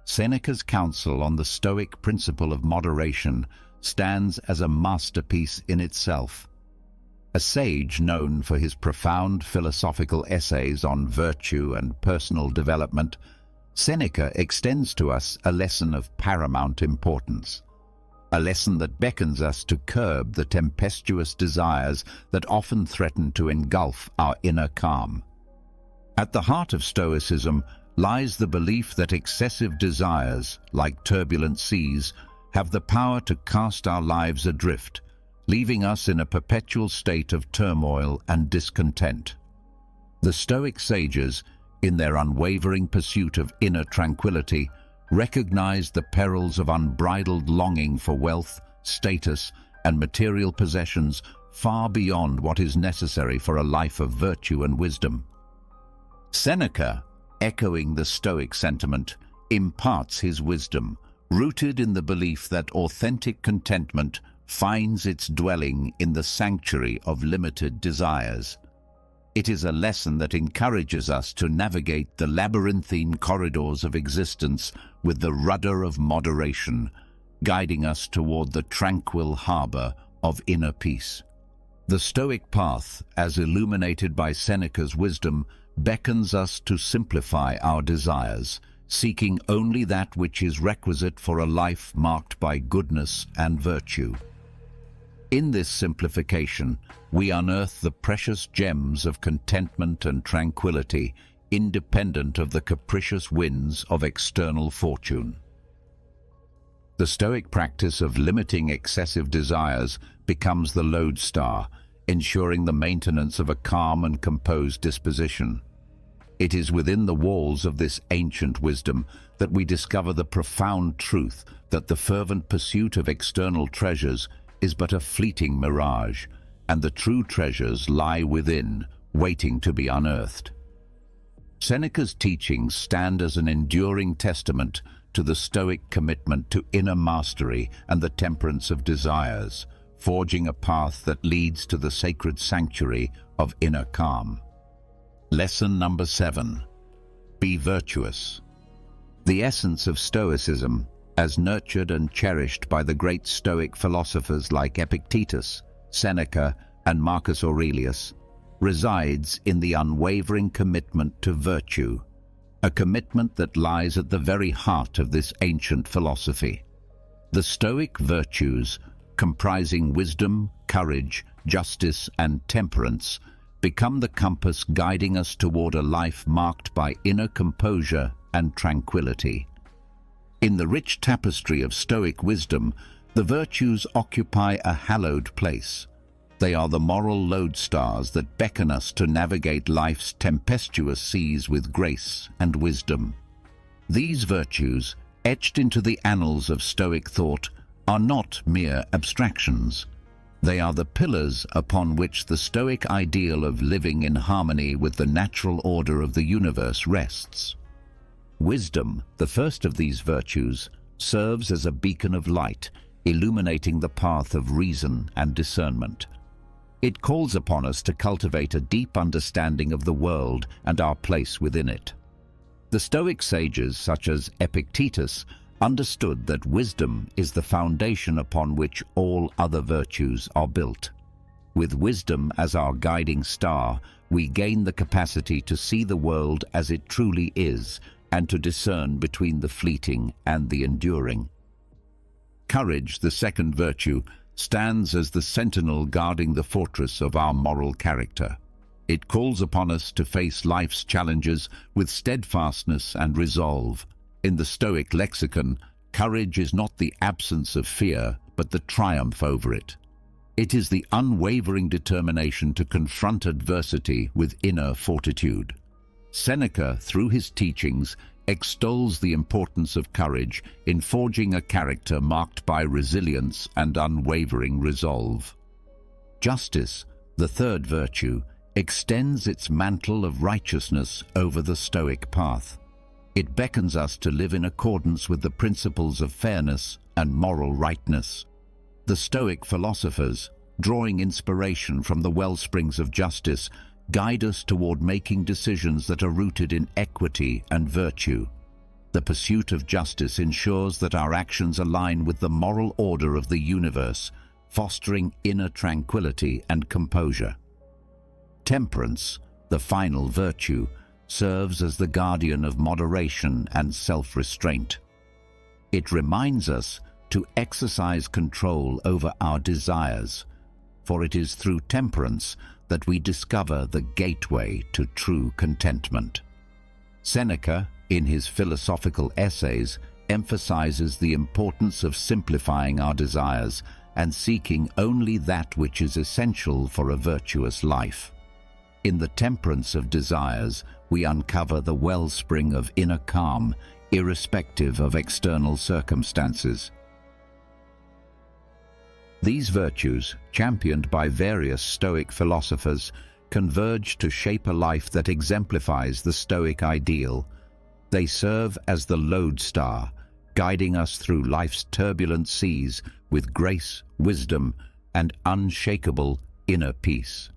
Seneca's counsel on the Stoic principle of moderation stands as a masterpiece in itself. A sage known for his profound philosophical essays on virtue and personal development, Seneca extends to us a lesson of paramount importance. A lesson that beckons us to curb the tempestuous desires that often threaten to engulf our inner calm. At the heart of Stoicism lies the belief that excessive desires, like turbulent seas, have the power to cast our lives adrift, leaving us in a perpetual state of turmoil and discontent. The Stoic sages, in their unwavering pursuit of inner tranquility, recognized the perils of unbridled longing for wealth, status, and material possessions far beyond what is necessary for a life of virtue and wisdom. Seneca, echoing the Stoic sentiment, imparts his wisdom, rooted in the belief that authentic contentment finds its dwelling in the sanctuary of limited desires. It is a lesson that encourages us to navigate the labyrinthine corridors of existence with the rudder of moderation, guiding us toward the tranquil harbor of inner peace. The Stoic path, as illuminated by Seneca's wisdom, beckons us to simplify our desires, seeking only that which is requisite for a life marked by goodness and virtue. In this simplification, we unearth the precious gems of contentment and tranquility, independent of the capricious winds of external fortune. The Stoic practice of limiting excessive desires becomes the lodestar, ensuring the maintenance of a calm and composed disposition. It is within the walls of this ancient wisdom that we discover the profound truth that the fervent pursuit of external treasures is but a fleeting mirage, and the true treasures lie within, waiting to be unearthed. Seneca's teachings stand as an enduring testament to the Stoic commitment to inner mastery and the temperance of desires, forging a path that leads to the sacred sanctuary of inner calm. Lesson number 7. Be virtuous. The essence of Stoicism, as nurtured and cherished by the great Stoic philosophers like Epictetus, Seneca, and Marcus Aurelius, resides in the unwavering commitment to virtue, a commitment that lies at the very heart of this ancient philosophy. The Stoic virtues, comprising wisdom, courage, justice, and temperance, become the compass guiding us toward a life marked by inner composure and tranquility. In the rich tapestry of Stoic wisdom, the virtues occupy a hallowed place. They are the moral lodestars that beckon us to navigate life's tempestuous seas with grace and wisdom. These virtues, etched into the annals of Stoic thought, are not mere abstractions. They are the pillars upon which the Stoic ideal of living in harmony with the natural order of the universe rests. Wisdom, the first of these virtues, serves as a beacon of light, illuminating the path of reason and discernment. It calls upon us to cultivate a deep understanding of the world and our place within it. The Stoic sages, such as Epictetus, understood that wisdom is the foundation upon which all other virtues are built. With wisdom as our guiding star, we gain the capacity to see the world as it truly is and to discern between the fleeting and the enduring. Courage, the second virtue, stands as the sentinel guarding the fortress of our moral character. It calls upon us to face life's challenges with steadfastness and resolve. In the Stoic lexicon, courage is not the absence of fear, but the triumph over it. It is the unwavering determination to confront adversity with inner fortitude. Seneca, through his teachings, extols the importance of courage in forging a character marked by resilience and unwavering resolve. Justice, the third virtue, extends its mantle of righteousness over the Stoic path. It beckons us to live in accordance with the principles of fairness and moral rightness. The Stoic philosophers, drawing inspiration from the wellsprings of justice, guide us toward making decisions that are rooted in equity and virtue. The pursuit of justice ensures that our actions align with the moral order of the universe, fostering inner tranquility and composure. Temperance, the final virtue, serves as the guardian of moderation and self-restraint. It reminds us to exercise control over our desires, for it is through temperance that we discover the gateway to true contentment. Seneca, in his philosophical essays, emphasizes the importance of simplifying our desires and seeking only that which is essential for a virtuous life. In the temperance of desires, we uncover the wellspring of inner calm, irrespective of external circumstances. These virtues, championed by various Stoic philosophers, converge to shape a life that exemplifies the Stoic ideal. They serve as the lodestar, guiding us through life's turbulent seas with grace, wisdom, and unshakable inner peace.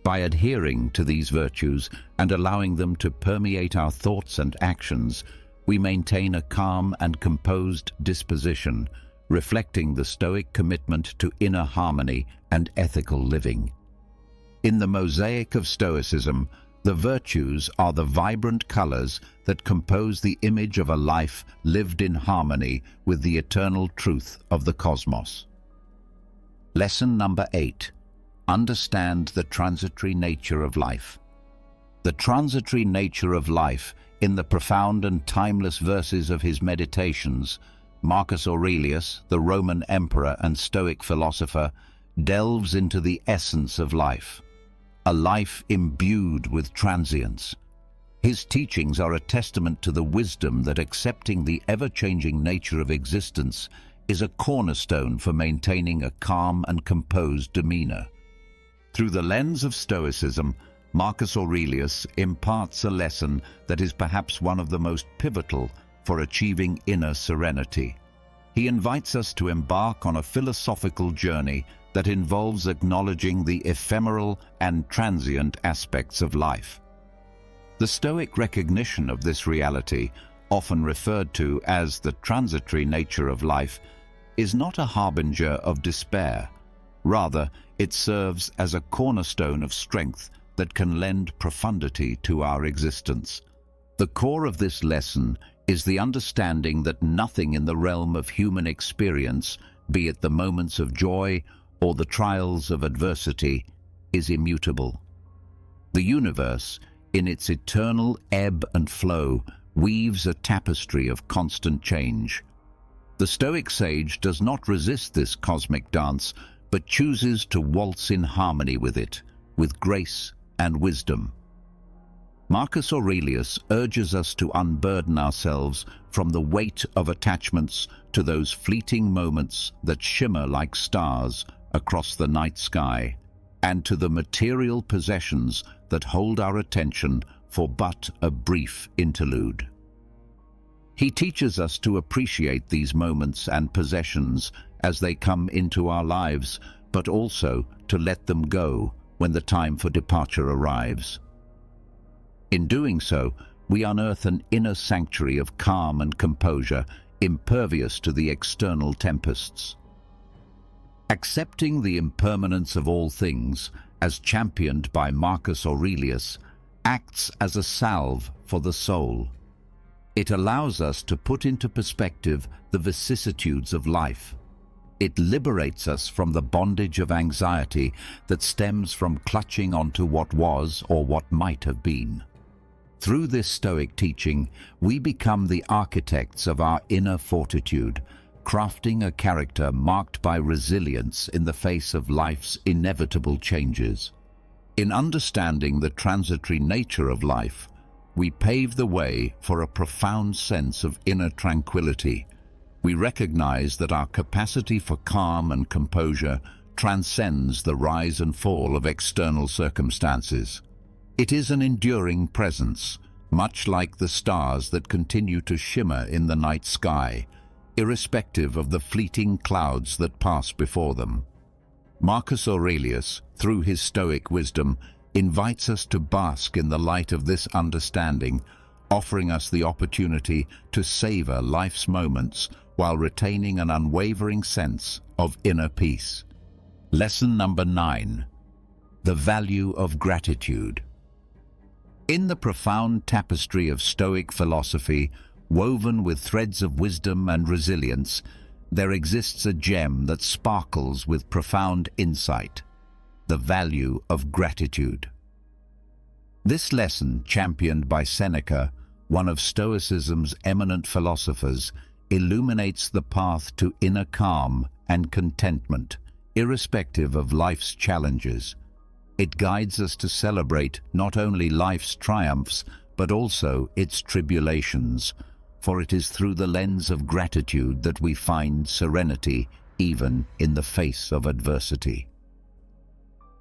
By adhering to these virtues and allowing them to permeate our thoughts and actions, we maintain a calm and composed disposition, reflecting the Stoic commitment to inner harmony and ethical living. In the mosaic of Stoicism, the virtues are the vibrant colors that compose the image of a life lived in harmony with the eternal truth of the cosmos. Lesson number 8. Understand the transitory nature of life. The transitory nature of life, in the profound and timeless verses of his Meditations, Marcus Aurelius, the Roman emperor and Stoic philosopher, delves into the essence of life, a life imbued with transience. His teachings are a testament to the wisdom that accepting the ever-changing nature of existence is a cornerstone for maintaining a calm and composed demeanor. Through the lens of Stoicism, Marcus Aurelius imparts a lesson that is perhaps one of the most pivotal for achieving inner serenity. He invites us to embark on a philosophical journey that involves acknowledging the ephemeral and transient aspects of life. The Stoic recognition of this reality, often referred to as the transitory nature of life, is not a harbinger of despair. Rather, it serves as a cornerstone of strength that can lend profundity to our existence. The core of this lesson is the understanding that nothing in the realm of human experience, be it the moments of joy or the trials of adversity, is immutable. The universe, in its eternal ebb and flow, weaves a tapestry of constant change. The Stoic sage does not resist this cosmic dance, but chooses to waltz in harmony with it, with grace and wisdom. Marcus Aurelius urges us to unburden ourselves from the weight of attachments to those fleeting moments that shimmer like stars across the night sky, and to the material possessions that hold our attention for but a brief interlude. He teaches us to appreciate these moments and possessions as they come into our lives, but also to let them go when the time for departure arrives. In doing so, we unearth an inner sanctuary of calm and composure, impervious to the external tempests. Accepting the impermanence of all things, as championed by Marcus Aurelius, acts as a salve for the soul. It allows us to put into perspective the vicissitudes of life. It liberates us from the bondage of anxiety that stems from clutching onto what was or what might have been. Through this Stoic teaching, we become the architects of our inner fortitude, crafting a character marked by resilience in the face of life's inevitable changes. In understanding the transitory nature of life, we pave the way for a profound sense of inner tranquility. We recognize that our capacity for calm and composure transcends the rise and fall of external circumstances. It is an enduring presence, much like the stars that continue to shimmer in the night sky, irrespective of the fleeting clouds that pass before them. Marcus Aurelius, through his Stoic wisdom, invites us to bask in the light of this understanding, offering us the opportunity to savor life's moments while retaining an unwavering sense of inner peace. Lesson number 9. The value of gratitude. In the profound tapestry of Stoic philosophy, woven with threads of wisdom and resilience, there exists a gem that sparkles with profound insight: the value of gratitude. This lesson, championed by Seneca, one of Stoicism's eminent philosophers, illuminates the path to inner calm and contentment, irrespective of life's challenges. It guides us to celebrate not only life's triumphs, but also its tribulations, for it is through the lens of gratitude that we find serenity even in the face of adversity.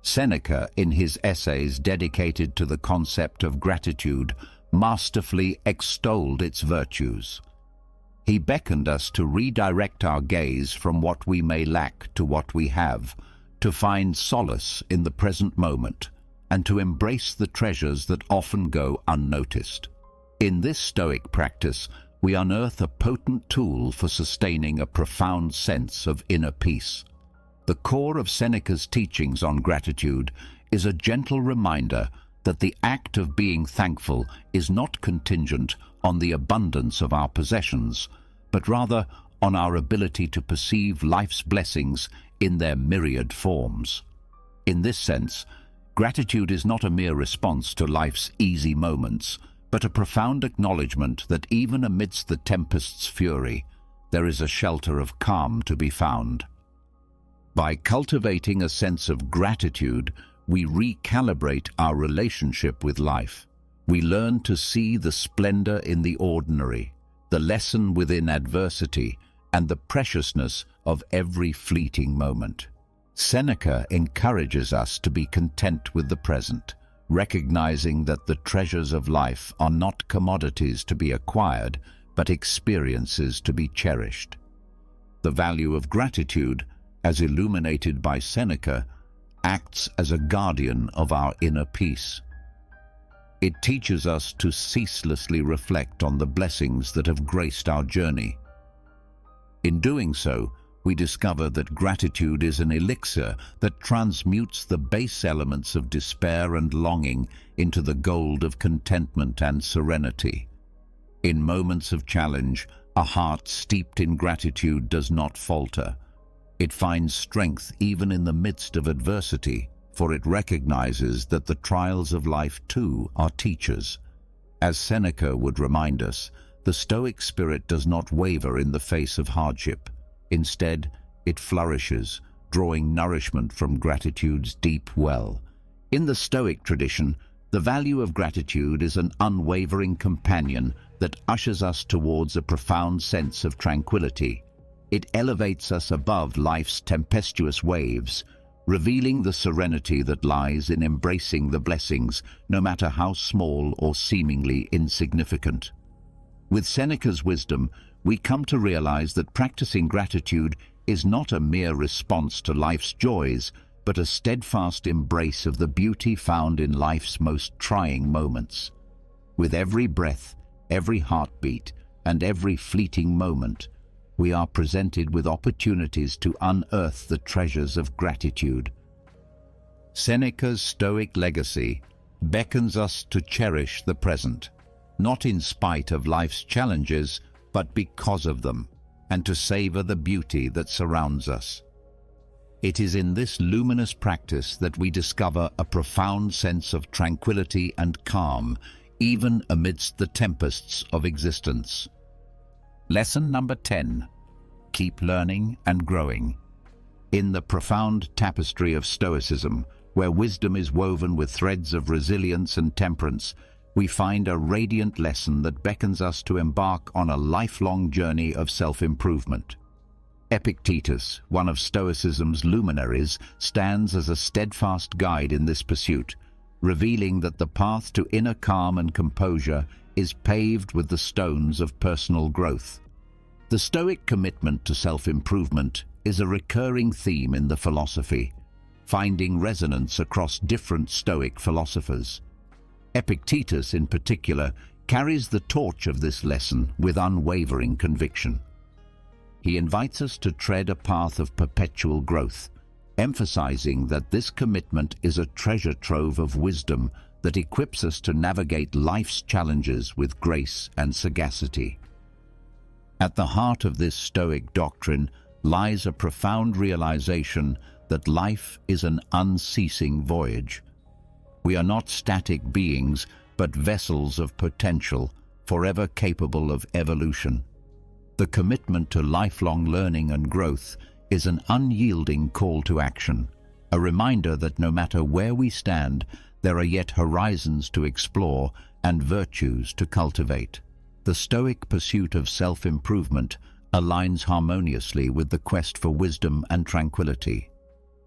Seneca, in his essays dedicated to the concept of gratitude, masterfully extolled its virtues. He beckoned us to redirect our gaze from what we may lack to what we have, to find solace in the present moment, and to embrace the treasures that often go unnoticed. In this Stoic practice, we unearth a potent tool for sustaining a profound sense of inner peace. The core of Seneca's teachings on gratitude is a gentle reminder that the act of being thankful is not contingent on the abundance of our possessions, but rather on our ability to perceive life's blessings in their myriad forms. In this sense, gratitude is not a mere response to life's easy moments, but a profound acknowledgement that even amidst the tempest's fury, there is a shelter of calm to be found. By cultivating a sense of gratitude, we recalibrate our relationship with life. We learn to see the splendor in the ordinary, the lesson within adversity, and the preciousness of every fleeting moment. Seneca encourages us to be content with the present, recognizing that the treasures of life are not commodities to be acquired, but experiences to be cherished. The value of gratitude, as illuminated by Seneca, acts as a guardian of our inner peace. It teaches us to ceaselessly reflect on the blessings that have graced our journey. In doing so, we discover that gratitude is an elixir that transmutes the base elements of despair and longing into the gold of contentment and serenity. In moments of challenge, a heart steeped in gratitude does not falter. It finds strength even in the midst of adversity, for it recognizes that the trials of life too are teachers. As Seneca would remind us, the Stoic spirit does not waver in the face of hardship. Instead, it flourishes, drawing nourishment from gratitude's deep well. In the Stoic tradition, the value of gratitude is an unwavering companion that ushers us towards a profound sense of tranquility. It elevates us above life's tempestuous waves, revealing the serenity that lies in embracing the blessings, no matter how small or seemingly insignificant. With Seneca's wisdom, we come to realize that practicing gratitude is not a mere response to life's joys, but a steadfast embrace of the beauty found in life's most trying moments. With every breath, every heartbeat, and every fleeting moment, we are presented with opportunities to unearth the treasures of gratitude. Seneca's Stoic legacy beckons us to cherish the present, not in spite of life's challenges, but because of them, and to savor the beauty that surrounds us. It is in this luminous practice that we discover a profound sense of tranquility and calm, even amidst the tempests of existence. Lesson number 10. Keep learning and growing. In the profound tapestry of Stoicism, where wisdom is woven with threads of resilience and temperance, we find a radiant lesson that beckons us to embark on a lifelong journey of self-improvement. Epictetus, one of Stoicism's luminaries, stands as a steadfast guide in this pursuit, revealing that the path to inner calm and composure is paved with the stones of personal growth. The Stoic commitment to self-improvement is a recurring theme in the philosophy, finding resonance across different Stoic philosophers. Epictetus, in particular, carries the torch of this lesson with unwavering conviction. He invites us to tread a path of perpetual growth, emphasizing that this commitment is a treasure trove of wisdom that equips us to navigate life's challenges with grace and sagacity. At the heart of this Stoic doctrine lies a profound realization that life is an unceasing voyage. We are not static beings, but vessels of potential, forever capable of evolution. The commitment to lifelong learning and growth is an unyielding call to action, a reminder that no matter where we stand, there are yet horizons to explore and virtues to cultivate. The Stoic pursuit of self-improvement aligns harmoniously with the quest for wisdom and tranquility.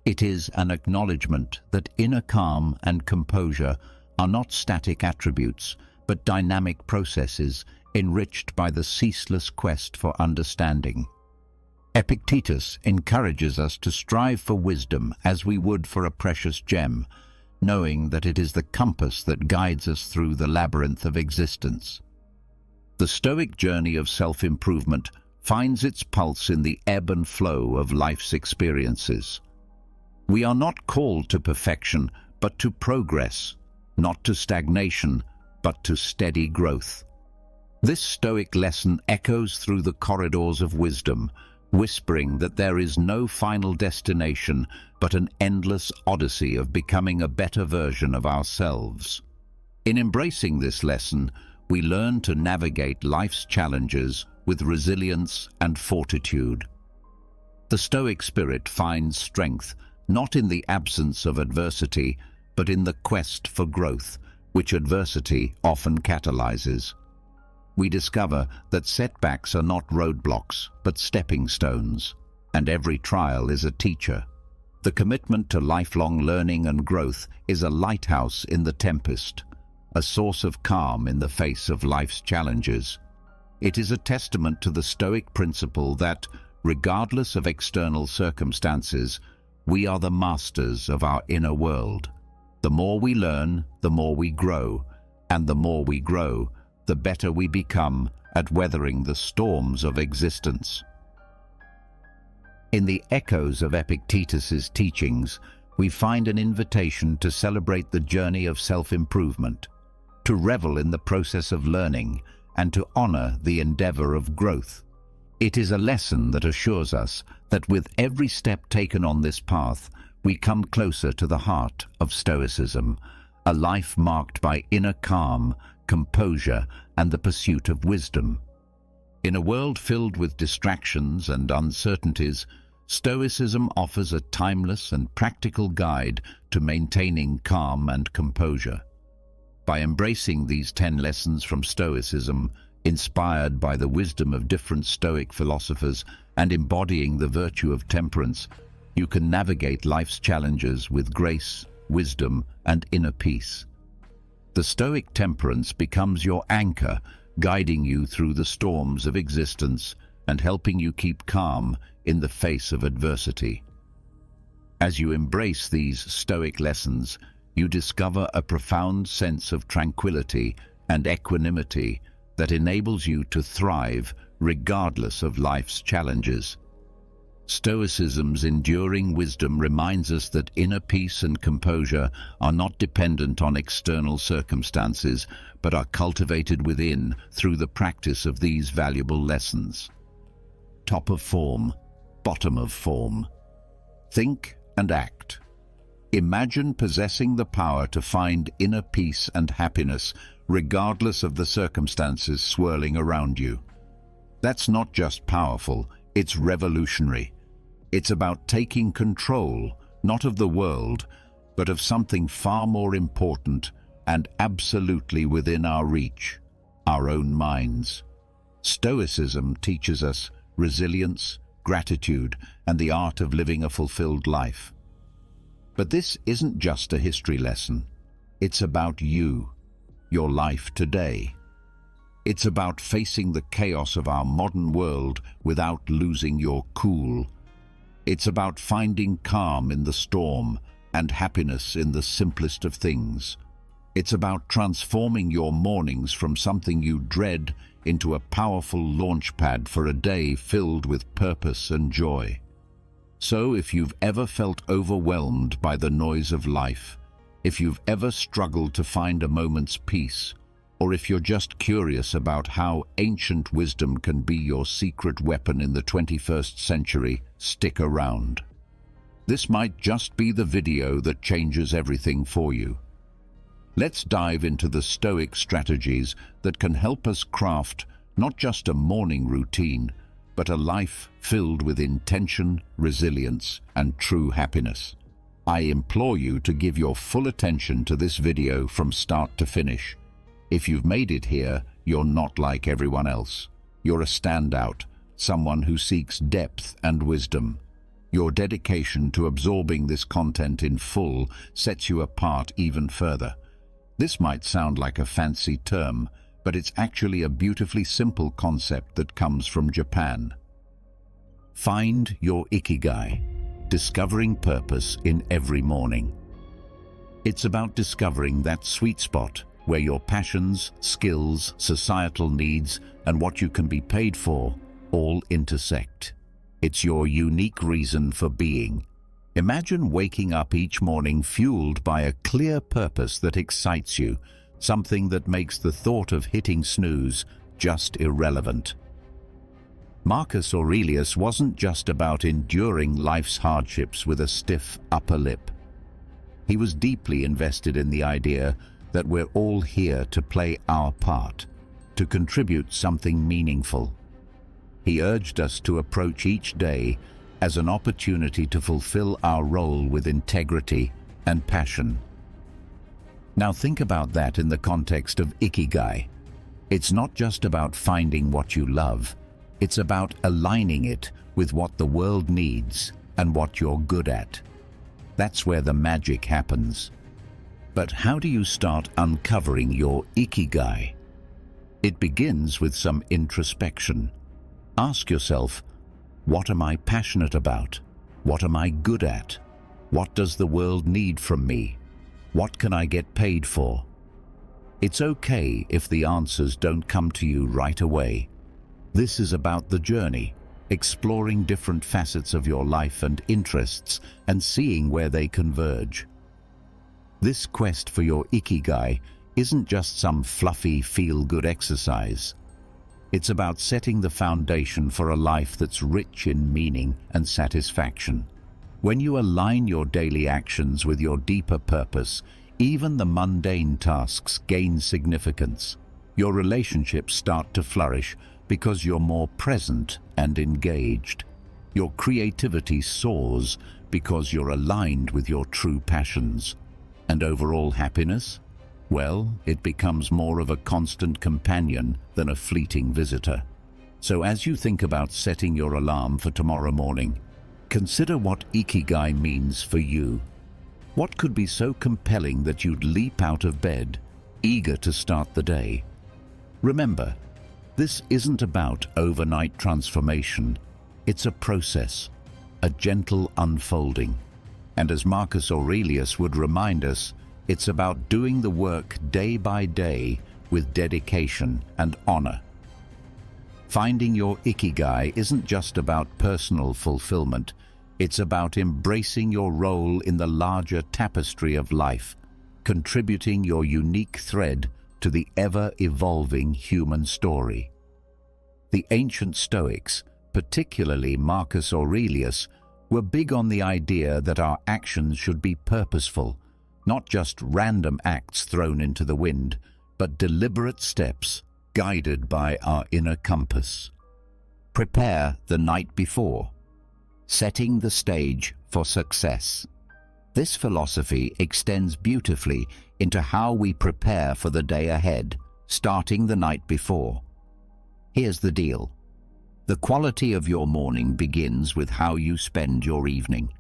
It is an acknowledgement that inner calm and composure are not static attributes, but dynamic processes enriched by the ceaseless quest for understanding. Epictetus encourages us to strive for wisdom as we would for a precious gem, knowing that it is the compass that guides us through the labyrinth of existence. The Stoic journey of self-improvement finds its pulse in the ebb and flow of life's experiences. We are not called to perfection, but to progress, not to stagnation, but to steady growth. This Stoic lesson echoes through the corridors of wisdom, whispering that there is no final destination, but an endless odyssey of becoming a better version of ourselves. In embracing this lesson, we learn to navigate life's challenges with resilience and fortitude. The Stoic spirit finds strength not in the absence of adversity, but in the quest for growth, which adversity often catalyzes. We discover that setbacks are not roadblocks, but stepping stones, and every trial is a teacher. The commitment to lifelong learning and growth is a lighthouse in the tempest, a source of calm in the face of life's challenges. It is a testament to the Stoic principle that, regardless of external circumstances, we are the masters of our inner world. The more we learn, the more we grow, and the more we grow, the better we become at weathering the storms of existence. In the echoes of Epictetus's teachings, we find an invitation to celebrate the journey of self-improvement, to revel in the process of learning, and to honor the endeavor of growth. It is a lesson that assures us that with every step taken on this path, we come closer to the heart of Stoicism, a life marked by inner calm, composure, and the pursuit of wisdom. In a world filled with distractions and uncertainties, Stoicism offers a timeless and practical guide to maintaining calm and composure. By embracing these 10 lessons from Stoicism, inspired by the wisdom of different Stoic philosophers and embodying the virtue of temperance, you can navigate life's challenges with grace, wisdom, and inner peace. The Stoic temperance becomes your anchor, guiding you through the storms of existence and helping you keep calm in the face of adversity. As you embrace these Stoic lessons, you discover a profound sense of tranquility and equanimity that enables you to thrive regardless of life's challenges. Stoicism's enduring wisdom reminds us that inner peace and composure are not dependent on external circumstances, but are cultivated within through the practice of these valuable lessons. Top of form, bottom of form. Think and act. Imagine possessing the power to find inner peace and happiness regardless of the circumstances swirling around you. That's not just powerful, it's revolutionary. It's about taking control, not of the world, but of something far more important and absolutely within our reach, our own minds. Stoicism teaches us resilience, gratitude, and the art of living a fulfilled life. But this isn't just a history lesson. It's about you, your life today. It's about facing the chaos of our modern world without losing your cool. It's about finding calm in the storm and happiness in the simplest of things. It's about transforming your mornings from something you dread into a powerful launchpad for a day filled with purpose and joy. So if you've ever felt overwhelmed by the noise of life, if you've ever struggled to find a moment's peace, or if you're just curious about how ancient wisdom can be your secret weapon in the 21st century, stick around. This might just be the video that changes everything for you. Let's dive into the Stoic strategies that can help us craft not just a morning routine, but a life filled with intention, resilience, and true happiness. I implore you to give your full attention to this video from start to finish. If you've made it here, you're not like everyone else. You're a standout, someone who seeks depth and wisdom. Your dedication to absorbing this content in full sets you apart even further. This might sound like a fancy term, but it's actually a beautifully simple concept that comes from Japan. Find your ikigai, discovering purpose in every morning. It's about discovering that sweet spot where your passions, skills, societal needs, and what you can be paid for all intersect. It's your unique reason for being. Imagine waking up each morning fueled by a clear purpose that excites you, something that makes the thought of hitting snooze just irrelevant. Marcus Aurelius wasn't just about enduring life's hardships with a stiff upper lip. He was deeply invested in the idea that we're all here to play our part, to contribute something meaningful. He urged us to approach each day as an opportunity to fulfill our role with integrity and passion. Now think about that in the context of ikigai. It's not just about finding what you love, it's about aligning it with what the world needs and what you're good at. That's where the magic happens. But how do you start uncovering your ikigai? It begins with some introspection. Ask yourself, what am I passionate about? What am I good at? What does the world need from me? What can I get paid for? It's okay if the answers don't come to you right away. This is about the journey, exploring different facets of your life and interests and seeing where they converge. This quest for your ikigai isn't just some fluffy, feel-good exercise. It's about setting the foundation for a life that's rich in meaning and satisfaction. When you align your daily actions with your deeper purpose, even the mundane tasks gain significance. Your relationships start to flourish because you're more present and engaged. Your creativity soars because you're aligned with your true passions. And overall happiness? Well, it becomes more of a constant companion than a fleeting visitor. So as you think about setting your alarm for tomorrow morning, consider what ikigai means for you. What could be so compelling that you'd leap out of bed, eager to start the day? Remember, this isn't about overnight transformation. It's a process, a gentle unfolding. And as Marcus Aurelius would remind us, it's about doing the work day by day with dedication and honor. Finding your ikigai isn't just about personal fulfillment, it's about embracing your role in the larger tapestry of life, contributing your unique thread to the ever-evolving human story. The ancient Stoics, particularly Marcus Aurelius, were big on the idea that our actions should be purposeful, not just random acts thrown into the wind, but deliberate steps guided by our inner compass. Prepare the night before, setting the stage for success. This philosophy extends beautifully into how we prepare for the day ahead, starting the night before. Here's the deal. The quality of your morning begins with how you spend your evening.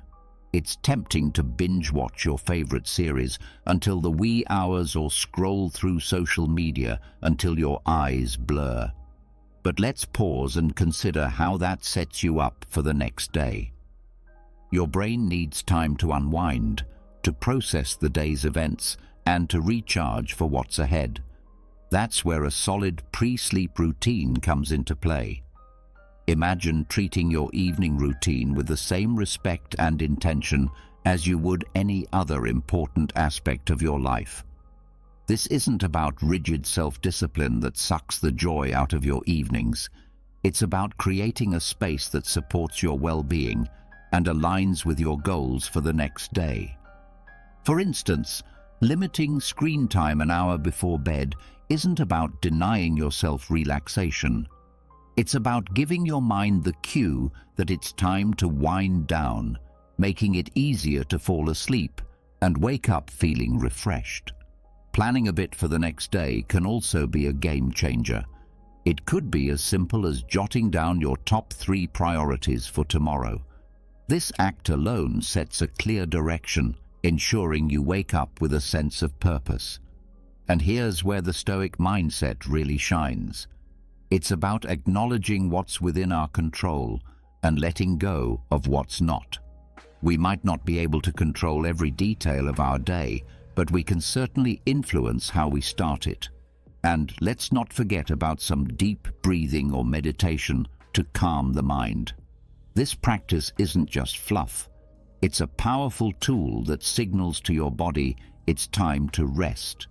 It's tempting to binge-watch your favorite series until the wee hours or scroll through social media until your eyes blur. But let's pause and consider how that sets you up for the next day. Your brain needs time to unwind, to process the day's events, and to recharge for what's ahead. That's where a solid pre-sleep routine comes into play. Imagine treating your evening routine with the same respect and intention as you would any other important aspect of your life. This isn't about rigid self-discipline that sucks the joy out of your evenings. It's about creating a space that supports your well-being and aligns with your goals for the next day. For instance, limiting screen time an hour before bed isn't about denying yourself relaxation. It's about giving your mind the cue that it's time to wind down, making it easier to fall asleep and wake up feeling refreshed. Planning a bit for the next day can also be a game changer. It could be as simple as jotting down your top 3 priorities for tomorrow. This act alone sets a clear direction, ensuring you wake up with a sense of purpose. And here's where the Stoic mindset really shines. It's about acknowledging what's within our control and letting go of what's not. We might not be able to control every detail of our day, but we can certainly influence how we start it. And let's not forget about some deep breathing or meditation to calm the mind. This practice isn't just fluff. It's a powerful tool that signals to your body it's time to rest.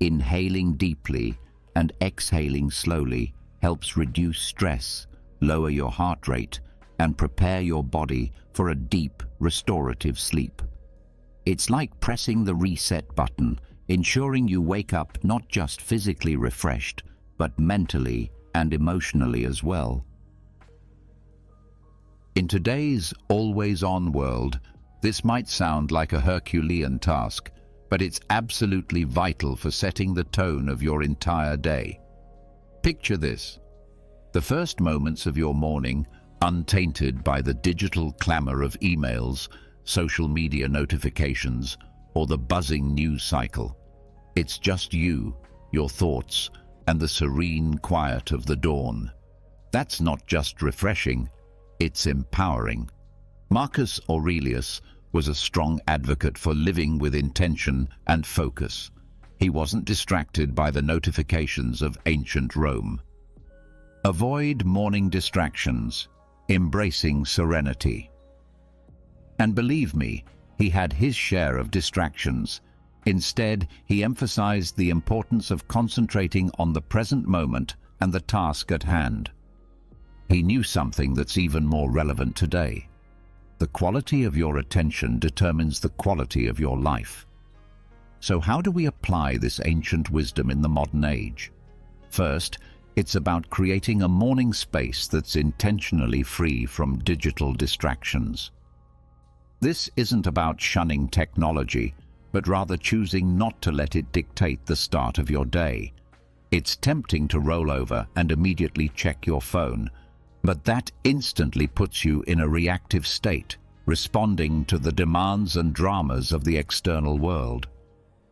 Inhaling deeply and exhaling slowly helps reduce stress, lower your heart rate, and prepare your body for a deep, restorative sleep. It's like pressing the reset button, ensuring you wake up not just physically refreshed, but mentally and emotionally as well. In today's always-on world, this might sound like a Herculean task, but it's absolutely vital for setting the tone of your entire day. Picture this: the first moments of your morning, untainted by the digital clamor of emails, social media notifications, or the buzzing news cycle. It's just you, your thoughts, and the serene quiet of the dawn. That's not just refreshing, it's empowering. Marcus Aurelius was a strong advocate for living with intention and focus. He wasn't distracted by the notifications of ancient Rome. Avoid morning distractions, embracing serenity. And believe me, he had his share of distractions. Instead, he emphasized the importance of concentrating on the present moment and the task at hand. He knew something that's even more relevant today. The quality of your attention determines the quality of your life. So how do we apply this ancient wisdom in the modern age? First, it's about creating a morning space that's intentionally free from digital distractions. This isn't about shunning technology, but rather choosing not to let it dictate the start of your day. It's tempting to roll over and immediately check your phone, but that instantly puts you in a reactive state, responding to the demands and dramas of the external world.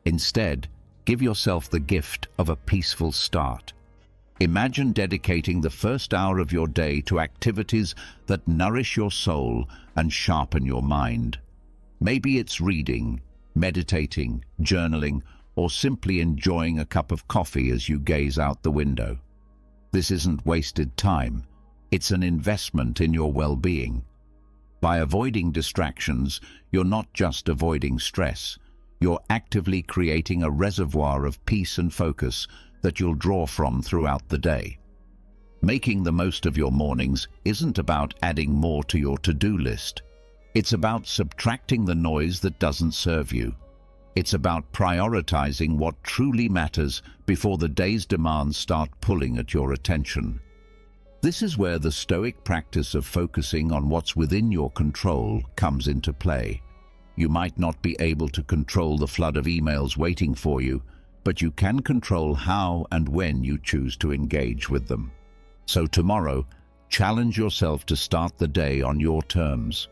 Instead, give yourself the gift of a peaceful start. Imagine dedicating the first hour of your day to activities that nourish your soul and sharpen your mind. Maybe it's reading, meditating, journaling, or simply enjoying a cup of coffee as you gaze out the window. This isn't wasted time. It's an investment in your well-being. By avoiding distractions, you're not just avoiding stress. You're actively creating a reservoir of peace and focus that you'll draw from throughout the day. Making the most of your mornings isn't about adding more to your to-do list. It's about subtracting the noise that doesn't serve you. It's about prioritizing what truly matters before the day's demands start pulling at your attention. This is where the Stoic practice of focusing on what's within your control comes into play. You might not be able to control the flood of emails waiting for you, but you can control how and when you choose to engage with them. So tomorrow, challenge yourself to start the day on your terms.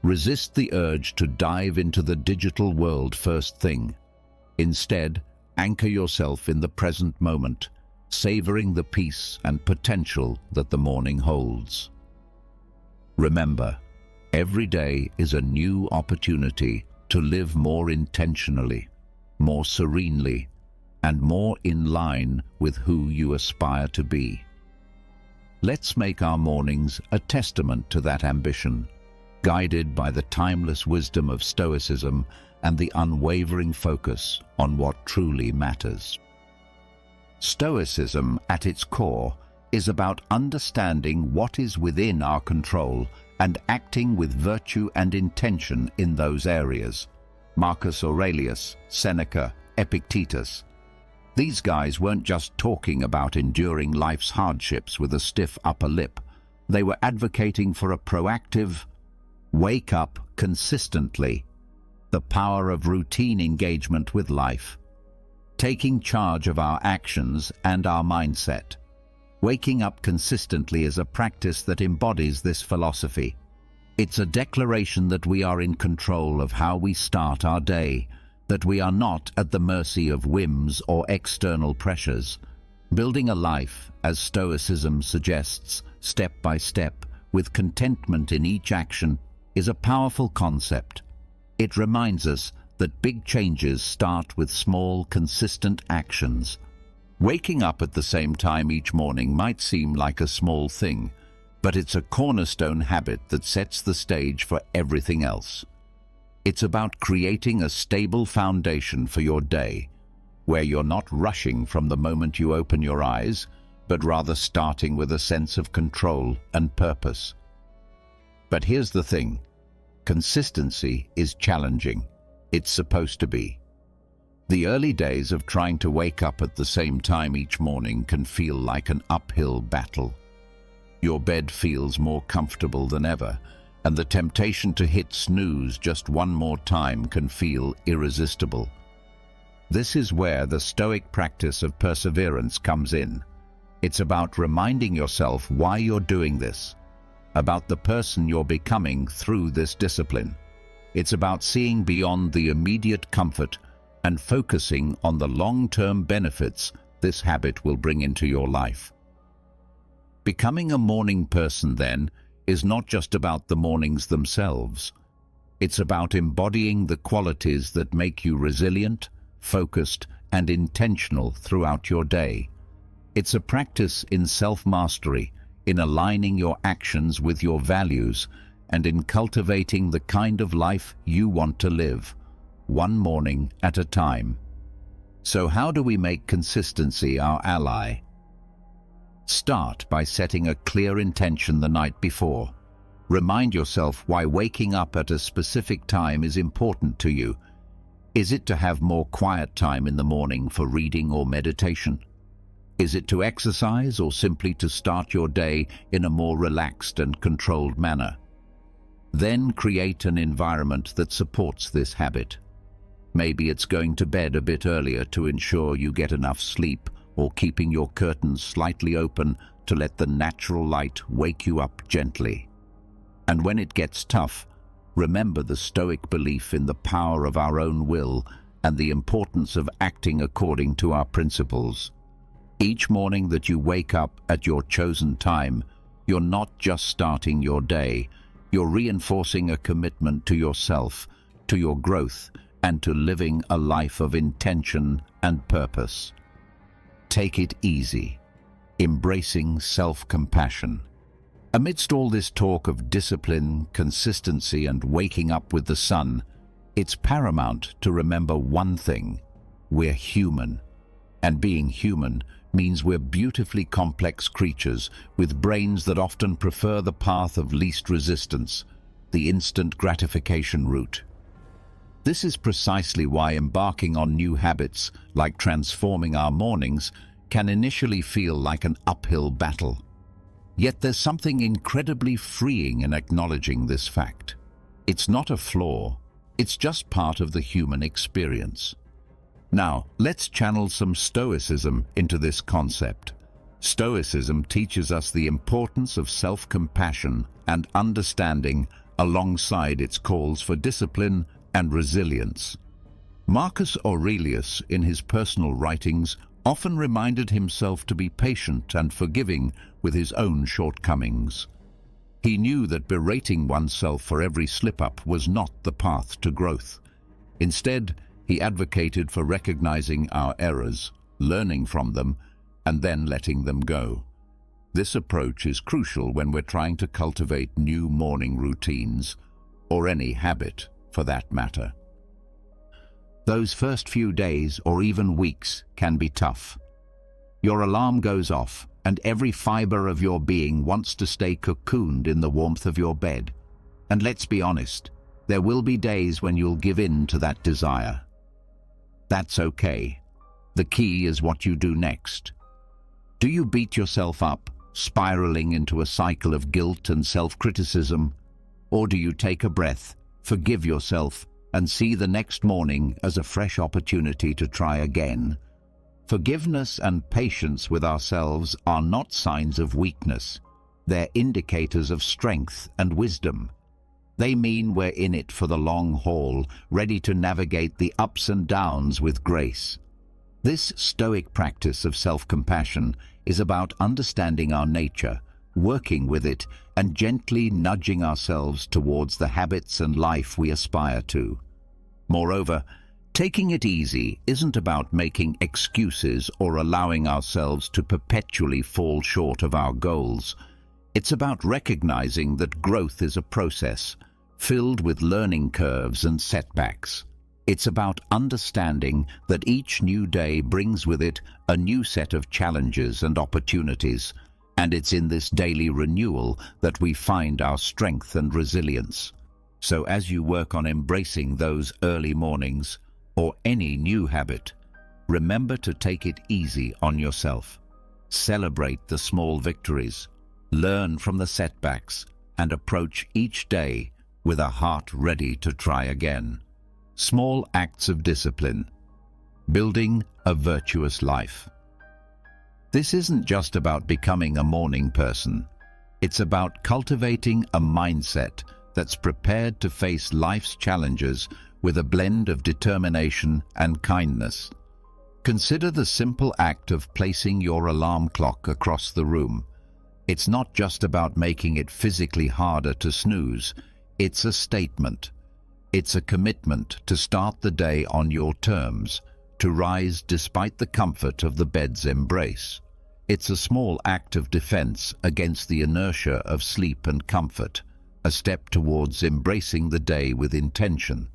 Resist the urge to dive into the digital world first thing. Instead, anchor yourself in the present moment, savoring the peace and potential that the morning holds. Remember, every day is a new opportunity to live more intentionally, more serenely, and more in line with who you aspire to be. Let's make our mornings a testament to that ambition, guided by the timeless wisdom of Stoicism and the unwavering focus on what truly matters. Stoicism, at its core, is about understanding what is within our control and acting with virtue and intention in those areas. Marcus Aurelius, Seneca, Epictetus. These guys weren't just talking about enduring life's hardships with a stiff upper lip. They were advocating for a proactive, wake up consistently, the power of routine engagement with life, taking charge of our actions and our mindset. Waking up consistently is a practice that embodies this philosophy. It's a declaration that we are in control of how we start our day, that we are not at the mercy of whims or external pressures. Building a life, as Stoicism suggests, step by step, with contentment in each action, is a powerful concept. It reminds us that big changes start with small, consistent actions. Waking up at the same time each morning might seem like a small thing, but it's a cornerstone habit that sets the stage for everything else. It's about creating a stable foundation for your day, where you're not rushing from the moment you open your eyes, but rather starting with a sense of control and purpose. But here's the thing. Consistency is challenging. It's supposed to be. The early days of trying to wake up at the same time each morning can feel like an uphill battle. Your bed feels more comfortable than ever, and the temptation to hit snooze just one more time can feel irresistible. This is where the Stoic practice of perseverance comes in. It's about reminding yourself why you're doing this, about the person you're becoming through this discipline. It's about seeing beyond the immediate comfort and focusing on the long-term benefits this habit will bring into your life. Becoming a morning person, then, is not just about the mornings themselves. It's about embodying the qualities that make you resilient, focused, and intentional throughout your day. It's a practice in self-mastery, in aligning your actions with your values, and in cultivating the kind of life you want to live, one morning at a time. So how do we make consistency our ally? Start by setting a clear intention the night before. Remind yourself why waking up at a specific time is important to you. Is it to have more quiet time in the morning for reading or meditation? Is it to exercise or simply to start your day in a more relaxed and controlled manner? Then create an environment that supports this habit. Maybe it's going to bed a bit earlier to ensure you get enough sleep, or keeping your curtains slightly open to let the natural light wake you up gently. And when it gets tough, remember the Stoic belief in the power of our own will and the importance of acting according to our principles. Each morning that you wake up at your chosen time, you're not just starting your day, you're reinforcing a commitment to yourself, to your growth, and to living a life of intention and purpose. Take it easy. Embracing self-compassion. Amidst all this talk of discipline, consistency, and waking up with the sun, it's paramount to remember one thing: we're human. And being human means we're beautifully complex creatures with brains that often prefer the path of least resistance, the instant gratification route. This is precisely why embarking on new habits, like transforming our mornings, can initially feel like an uphill battle. Yet there's something incredibly freeing in acknowledging this fact. It's not a flaw, it's just part of the human experience. Now, let's channel some Stoicism into this concept. Stoicism teaches us the importance of self-compassion and understanding alongside its calls for discipline and resilience. Marcus Aurelius, in his personal writings, often reminded himself to be patient and forgiving with his own shortcomings. He knew that berating oneself for every slip-up was not the path to growth. Instead, he advocated for recognizing our errors, learning from them, and then letting them go. This approach is crucial when we're trying to cultivate new morning routines, or any habit for that matter. Those first few days or even weeks can be tough. Your alarm goes off, and every fiber of your being wants to stay cocooned in the warmth of your bed. And let's be honest, there will be days when you'll give in to that desire. That's okay. The key is what you do next. Do you beat yourself up, spiraling into a cycle of guilt and self-criticism? Or do you take a breath, forgive yourself, and see the next morning as a fresh opportunity to try again? Forgiveness and patience with ourselves are not signs of weakness. They're indicators of strength and wisdom. They mean we're in it for the long haul, ready to navigate the ups and downs with grace. This Stoic practice of self-compassion is about understanding our nature, working with it, and gently nudging ourselves towards the habits and life we aspire to. Moreover, taking it easy isn't about making excuses or allowing ourselves to perpetually fall short of our goals. It's about recognizing that growth is a process, filled with learning curves and setbacks. It's about understanding that each new day brings with it a new set of challenges and opportunities, and it's in this daily renewal that we find our strength and resilience. So as you work on embracing those early mornings, or any new habit, remember to take it easy on yourself. Celebrate the small victories, learn from the setbacks, and approach each day with a heart ready to try again. Small acts of discipline, building a virtuous life. This isn't just about becoming a morning person. It's about cultivating a mindset that's prepared to face life's challenges with a blend of determination and kindness. Consider the simple act of placing your alarm clock across the room. It's not just about making it physically harder to snooze. It's a statement. It's a commitment to start the day on your terms, to rise despite the comfort of the bed's embrace. It's a small act of defense against the inertia of sleep and comfort, a step towards embracing the day with intention.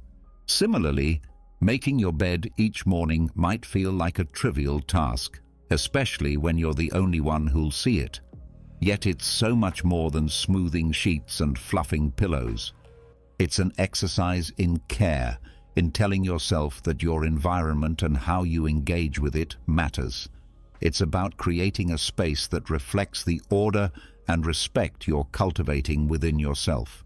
Similarly, making your bed each morning might feel like a trivial task, especially when you're the only one who'll see it. Yet it's so much more than smoothing sheets and fluffing pillows. It's an exercise in care, in telling yourself that your environment and how you engage with it matters. It's about creating a space that reflects the order and respect you're cultivating within yourself.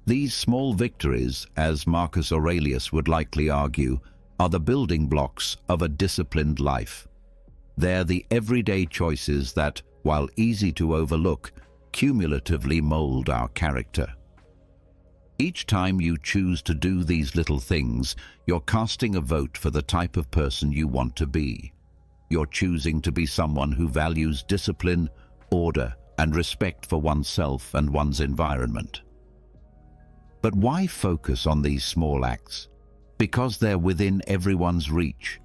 These small victories, as Marcus Aurelius would likely argue, are the building blocks of a disciplined life. They're the everyday choices that, while easy to overlook, cumulatively mold our character. Each time you choose to do these little things, you're casting a vote for the type of person you want to be. You're choosing to be someone who values discipline, order, and respect for oneself and one's environment. But why focus on these small acts? Because they're within everyone's reach.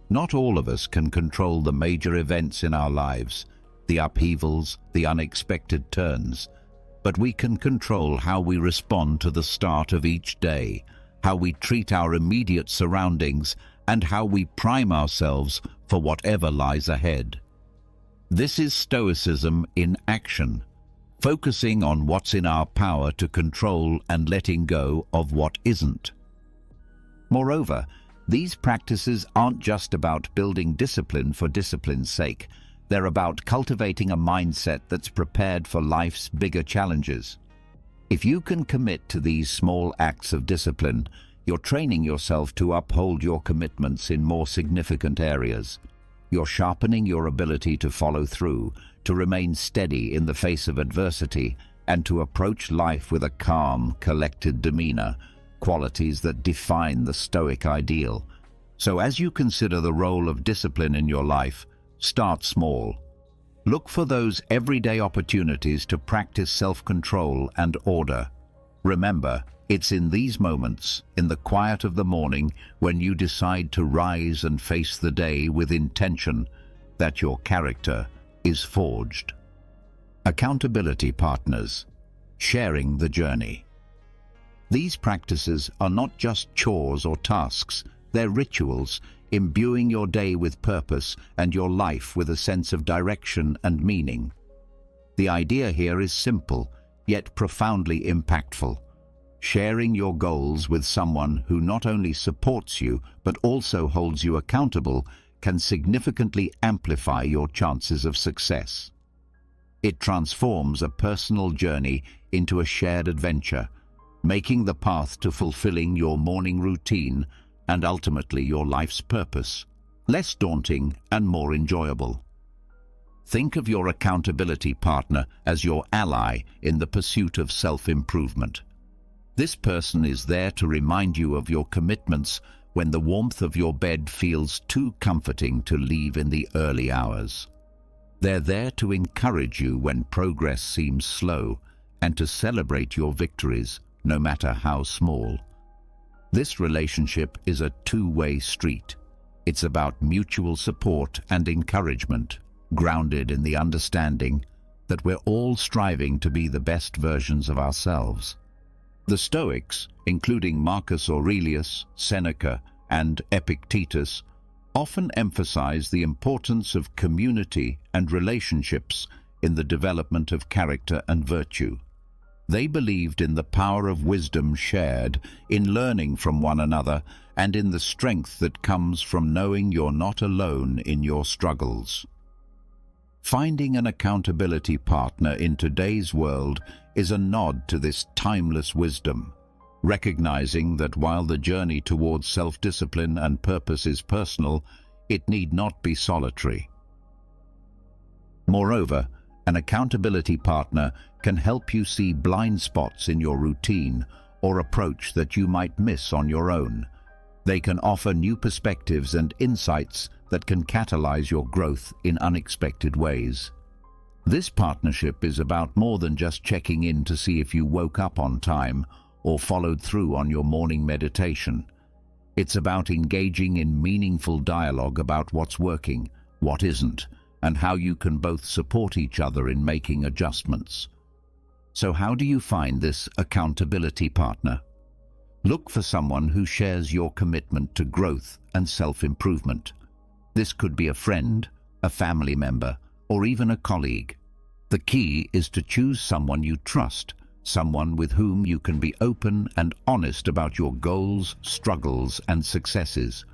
Not all of us can control the major events in our lives, the upheavals, the unexpected turns, but we can control how we respond to the start of each day, how we treat our immediate surroundings, and how we prime ourselves for whatever lies ahead. This is Stoicism in action, focusing on what's in our power to control and letting go of what isn't. Moreover, these practices aren't just about building discipline for discipline's sake. They're about cultivating a mindset that's prepared for life's bigger challenges. If you can commit to these small acts of discipline, you're training yourself to uphold your commitments in more significant areas. You're sharpening your ability to follow through, to remain steady in the face of adversity, and to approach life with a calm, collected demeanor, qualities that define the Stoic ideal. So as you consider the role of discipline in your life, start small. Look for those everyday opportunities to practice self-control and order. Remember, it's in these moments, in the quiet of the morning, when you decide to rise and face the day with intention, that your character is forged. Accountability partners, sharing the journey. These practices are not just chores or tasks, they're rituals, imbuing your day with purpose and your life with a sense of direction and meaning. The idea here is simple, yet profoundly impactful. Sharing your goals with someone who not only supports you but also holds you accountable can significantly amplify your chances of success. It transforms a personal journey into a shared adventure, making the path to fulfilling your morning routine and ultimately your life's purpose less daunting and more enjoyable. Think of your accountability partner as your ally in the pursuit of self-improvement. This person is there to remind you of your commitments when the warmth of your bed feels too comforting to leave in the early hours. They're there to encourage you when progress seems slow and to celebrate your victories, no matter how small. This relationship is a two-way street. It's about mutual support and encouragement, grounded in the understanding that we're all striving to be the best versions of ourselves. The Stoics, including Marcus Aurelius, Seneca, and Epictetus, often emphasize the importance of community and relationships in the development of character and virtue. They believed in the power of wisdom shared, in learning from one another, and in the strength that comes from knowing you're not alone in your struggles. Finding an accountability partner in today's world is a nod to this timeless wisdom, recognizing that while the journey towards self-discipline and purpose is personal, it need not be solitary. Moreover, an accountability partner can help you see blind spots in your routine or approach that you might miss on your own. They can offer new perspectives and insights that can catalyze your growth in unexpected ways. This partnership is about more than just checking in to see if you woke up on time or followed through on your morning meditation. It's about engaging in meaningful dialogue about what's working, what isn't, and how you can both support each other in making adjustments. So how do you find this accountability partner? Look for someone who shares your commitment to growth and self-improvement. This could be a friend, a family member, or even a colleague. The key is to choose someone you trust, someone with whom you can be open and honest about your goals, struggles, and successes.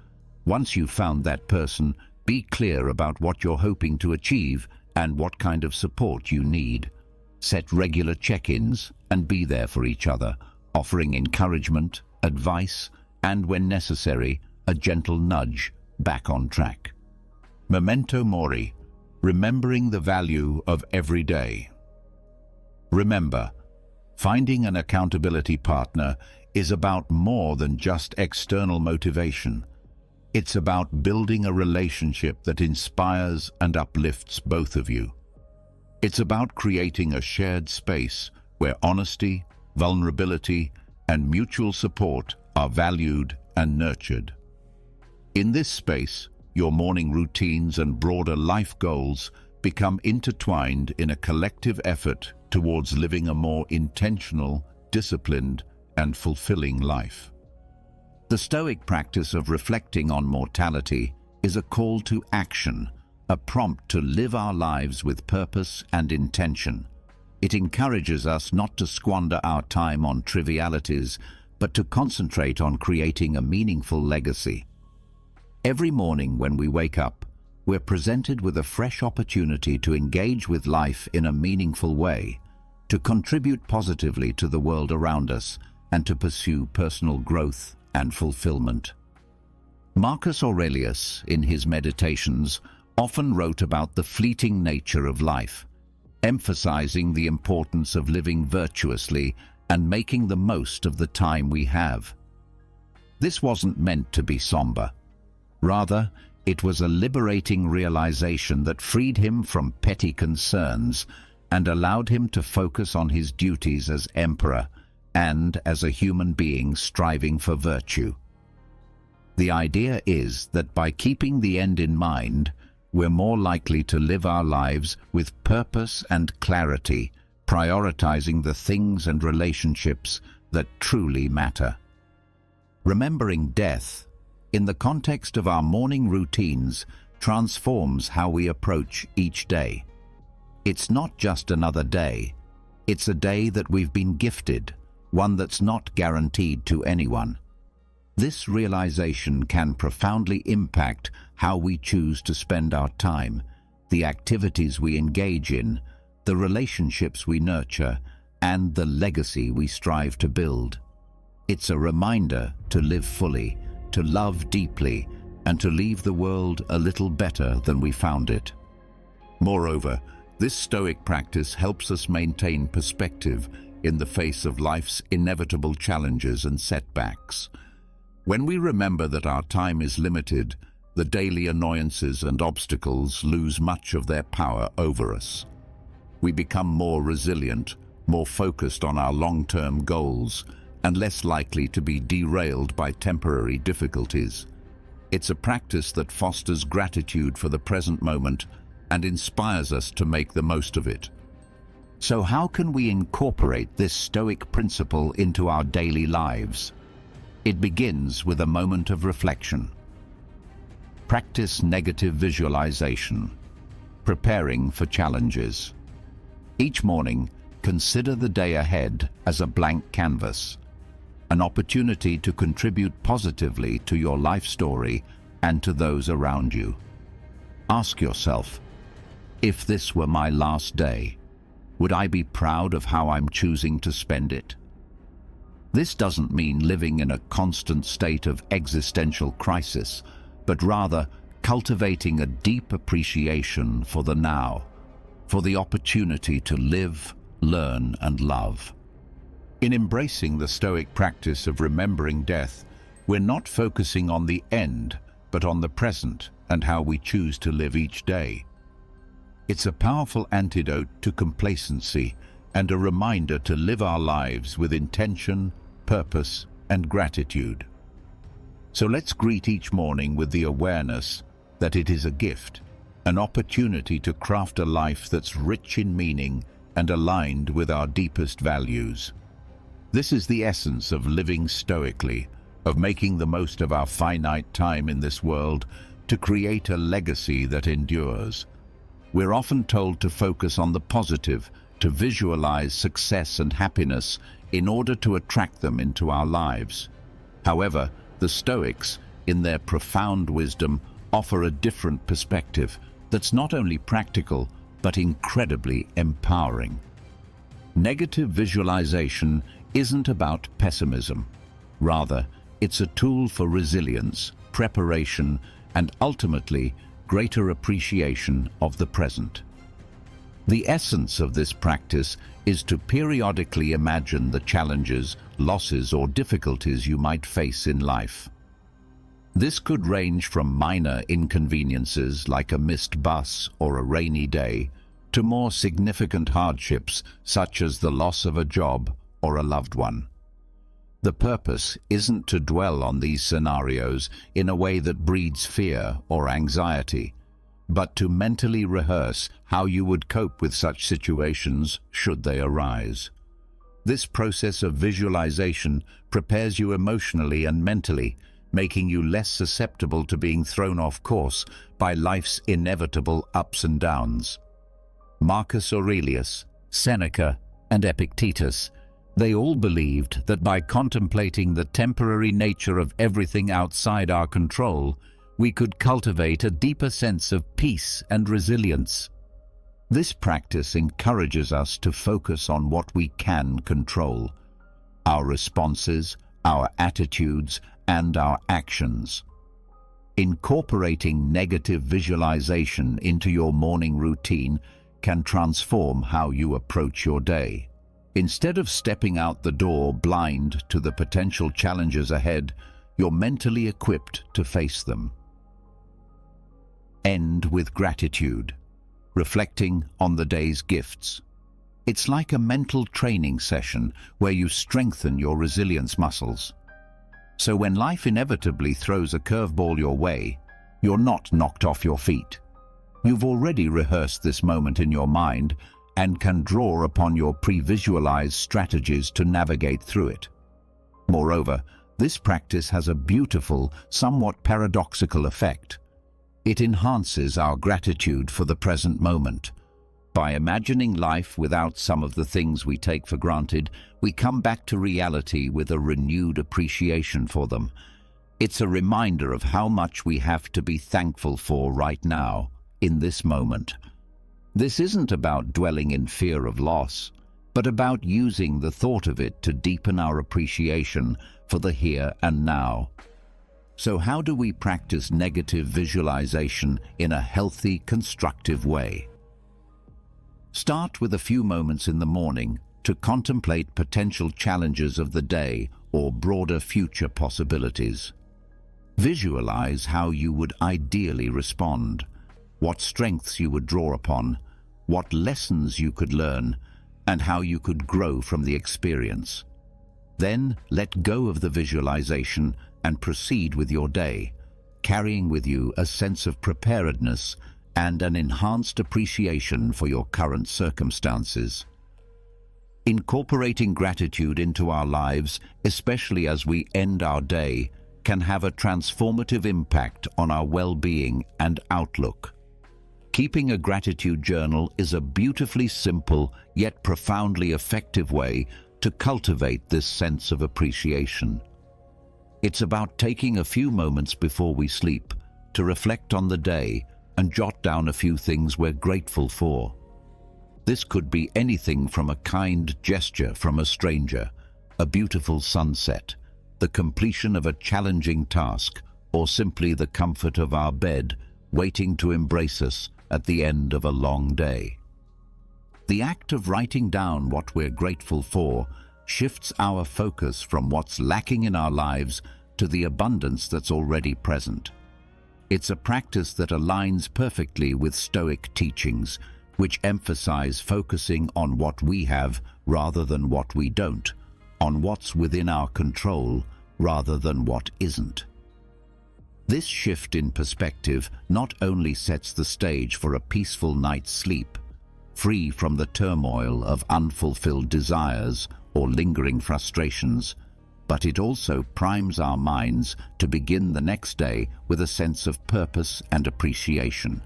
Once you've found that person, be clear about what you're hoping to achieve and what kind of support you need. Set regular check-ins and be there for each other, offering encouragement, advice, and when necessary, a gentle nudge back on track. Memento mori, remembering the value of every day. Remember, finding an accountability partner is about more than just external motivation. It's about building a relationship that inspires and uplifts both of you. It's about creating a shared space where honesty, vulnerability, and mutual support are valued and nurtured. In this space, your morning routines and broader life goals become intertwined in a collective effort towards living a more intentional, disciplined, and fulfilling life. The Stoic practice of reflecting on mortality is a call to action, a prompt to live our lives with purpose and intention. It encourages us not to squander our time on trivialities, but to concentrate on creating a meaningful legacy. Every morning when we wake up, we're presented with a fresh opportunity to engage with life in a meaningful way, to contribute positively to the world around us, and to pursue personal growth and fulfillment. Marcus Aurelius, in his Meditations, often wrote about the fleeting nature of life, emphasizing the importance of living virtuously and making the most of the time we have. This wasn't meant to be somber. Rather, it was a liberating realization that freed him from petty concerns and allowed him to focus on his duties as emperor and as a human being striving for virtue. The idea is that by keeping the end in mind, we're more likely to live our lives with purpose and clarity, prioritizing the things and relationships that truly matter. Remembering death, in the context of our morning routines, transforms how we approach each day. It's not just another day. It's a day that we've been gifted, one that's not guaranteed to anyone. This realization can profoundly impact how we choose to spend our time, the activities we engage in, the relationships we nurture, and the legacy we strive to build. It's a reminder to live fully, to love deeply, and to leave the world a little better than we found it. Moreover, this Stoic practice helps us maintain perspective in the face of life's inevitable challenges and setbacks. When we remember that our time is limited, the daily annoyances and obstacles lose much of their power over us. We become more resilient, more focused on our long-term goals, and less likely to be derailed by temporary difficulties. It's a practice that fosters gratitude for the present moment and inspires us to make the most of it. So how can we incorporate this Stoic principle into our daily lives? It begins with a moment of reflection. Practice negative visualization, preparing for challenges. Each morning, consider the day ahead as a blank canvas, an opportunity to contribute positively to your life story and to those around you. Ask yourself, if this were my last day, would I be proud of how I'm choosing to spend it? This doesn't mean living in a constant state of existential crisis, but rather cultivating a deep appreciation for the now, for the opportunity to live, learn, and love. In embracing the Stoic practice of remembering death, we're not focusing on the end, but on the present and how we choose to live each day. It's a powerful antidote to complacency and a reminder to live our lives with intention, purpose, and gratitude. So let's greet each morning with the awareness that it is a gift, an opportunity to craft a life that's rich in meaning and aligned with our deepest values. This is the essence of living stoically, of making the most of our finite time in this world to create a legacy that endures. We're often told to focus on the positive, to visualize success and happiness in order to attract them into our lives. However, the Stoics, in their profound wisdom, offer a different perspective that's not only practical, but incredibly empowering. Negative visualization isn't about pessimism. Rather, it's a tool for resilience, preparation, and ultimately, greater appreciation of the present. The essence of this practice is to periodically imagine the challenges, losses, or difficulties you might face in life. This could range from minor inconveniences like a missed bus or a rainy day, to more significant hardships such as the loss of a job or a loved one. The purpose isn't to dwell on these scenarios in a way that breeds fear or anxiety, but to mentally rehearse how you would cope with such situations should they arise. This process of visualization prepares you emotionally and mentally, making you less susceptible to being thrown off course by life's inevitable ups and downs. Marcus Aurelius, Seneca, and Epictetus, they all believed that by contemplating the temporary nature of everything outside our control, we could cultivate a deeper sense of peace and resilience. This practice encourages us to focus on what we can control: our responses, our attitudes, and our actions. Incorporating negative visualization into your morning routine can transform how you approach your day. Instead of stepping out the door blind to the potential challenges ahead, you're mentally equipped to face them. End with gratitude, reflecting on the day's gifts. It's like a mental training session where you strengthen your resilience muscles. So when life inevitably throws a curveball your way, you're not knocked off your feet. You've already rehearsed this moment in your mind and can draw upon your pre-visualized strategies to navigate through it. Moreover, this practice has a beautiful, somewhat paradoxical effect. It enhances our gratitude for the present moment. By imagining life without some of the things we take for granted, we come back to reality with a renewed appreciation for them. It's a reminder of how much we have to be thankful for right now, in this moment. This isn't about dwelling in fear of loss, but about using the thought of it to deepen our appreciation for the here and now. So how do we practice negative visualization in a healthy, constructive way? Start with a few moments in the morning to contemplate potential challenges of the day or broader future possibilities. Visualize how you would ideally respond, what strengths you would draw upon, what lessons you could learn, and how you could grow from the experience. Then let go of the visualization and proceed with your day, carrying with you a sense of preparedness and an enhanced appreciation for your current circumstances. Incorporating gratitude into our lives, especially as we end our day, can have a transformative impact on our well-being and outlook. Keeping a gratitude journal is a beautifully simple yet profoundly effective way to cultivate this sense of appreciation. It's about taking a few moments before we sleep to reflect on the day and jot down a few things we're grateful for. This could be anything from a kind gesture from a stranger, a beautiful sunset, the completion of a challenging task, or simply the comfort of our bed waiting to embrace us at the end of a long day. The act of writing down what we're grateful for shifts our focus from what's lacking in our lives to the abundance that's already present. It's a practice that aligns perfectly with Stoic teachings, which emphasize focusing on what we have rather than what we don't, on what's within our control rather than what isn't. This shift in perspective not only sets the stage for a peaceful night's sleep, free from the turmoil of unfulfilled desires or lingering frustrations, but it also primes our minds to begin the next day with a sense of purpose and appreciation.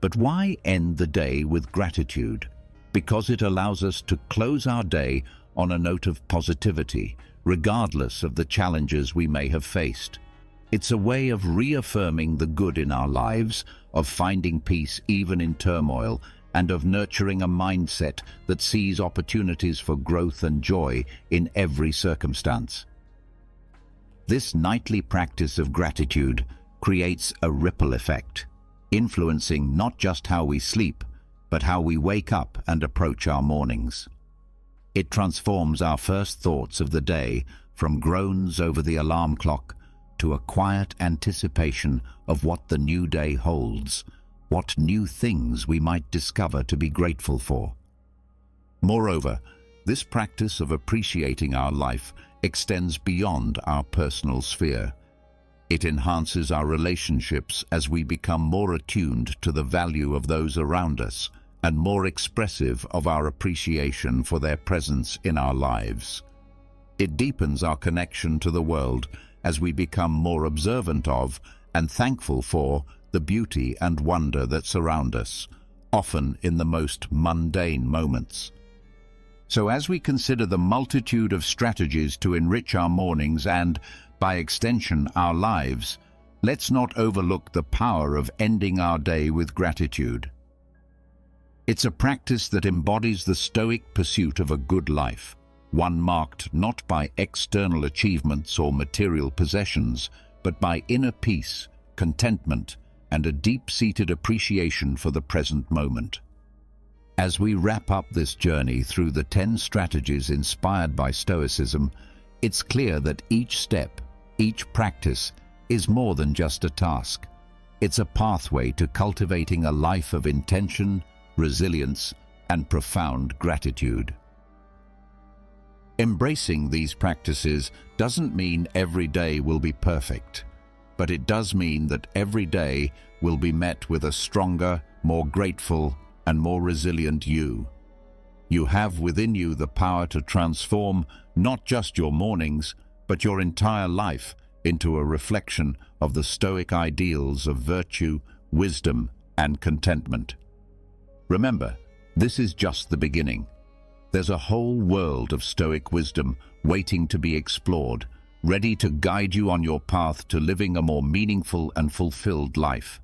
But why end the day with gratitude? Because it allows us to close our day on a note of positivity, regardless of the challenges we may have faced. It's a way of reaffirming the good in our lives, of finding peace even in turmoil, and of nurturing a mindset that sees opportunities for growth and joy in every circumstance. This nightly practice of gratitude creates a ripple effect, influencing not just how we sleep, but how we wake up and approach our mornings. It transforms our first thoughts of the day from groans over the alarm clock to a quiet anticipation of what the new day holds, what new things we might discover to be grateful for. Moreover, this practice of appreciating our life extends beyond our personal sphere. It enhances our relationships as we become more attuned to the value of those around us and more expressive of our appreciation for their presence in our lives. It deepens our connection to the world as we become more observant of and thankful for the beauty and wonder that surround us, often in the most mundane moments. So as we consider the multitude of strategies to enrich our mornings and, by extension, our lives, let's not overlook the power of ending our day with gratitude. It's a practice that embodies the Stoic pursuit of a good life, one marked not by external achievements or material possessions, but by inner peace, contentment, and a deep-seated appreciation for the present moment. As we wrap up this journey through the 10 strategies inspired by Stoicism, it's clear that each step, each practice, is more than just a task. It's a pathway to cultivating a life of intention, resilience, and profound gratitude. Embracing these practices doesn't mean every day will be perfect, but it does mean that every day will be met with a stronger, more grateful, and more resilient you. You have within you the power to transform not just your mornings, but your entire life into a reflection of the Stoic ideals of virtue, wisdom, and contentment. Remember, this is just the beginning. There's a whole world of Stoic wisdom waiting to be explored, ready to guide you on your path to living a more meaningful and fulfilled life.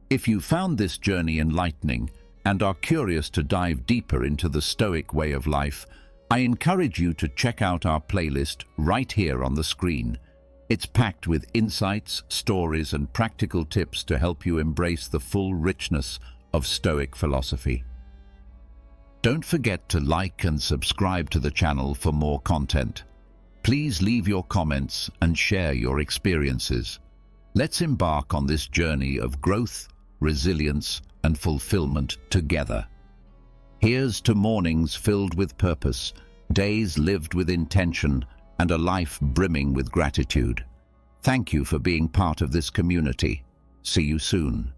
If you found this journey enlightening and are curious to dive deeper into the Stoic way of life, I encourage you to check out our playlist right here on the screen. It's packed with insights, stories, and practical tips to help you embrace the full richness of Stoic philosophy. Don't forget to like and subscribe to the channel for more content. Please leave your comments and share your experiences. Let's embark on this journey of growth, resilience, and fulfillment together. Here's to mornings filled with purpose, days lived with intention, and a life brimming with gratitude. Thank you for being part of this community. See you soon.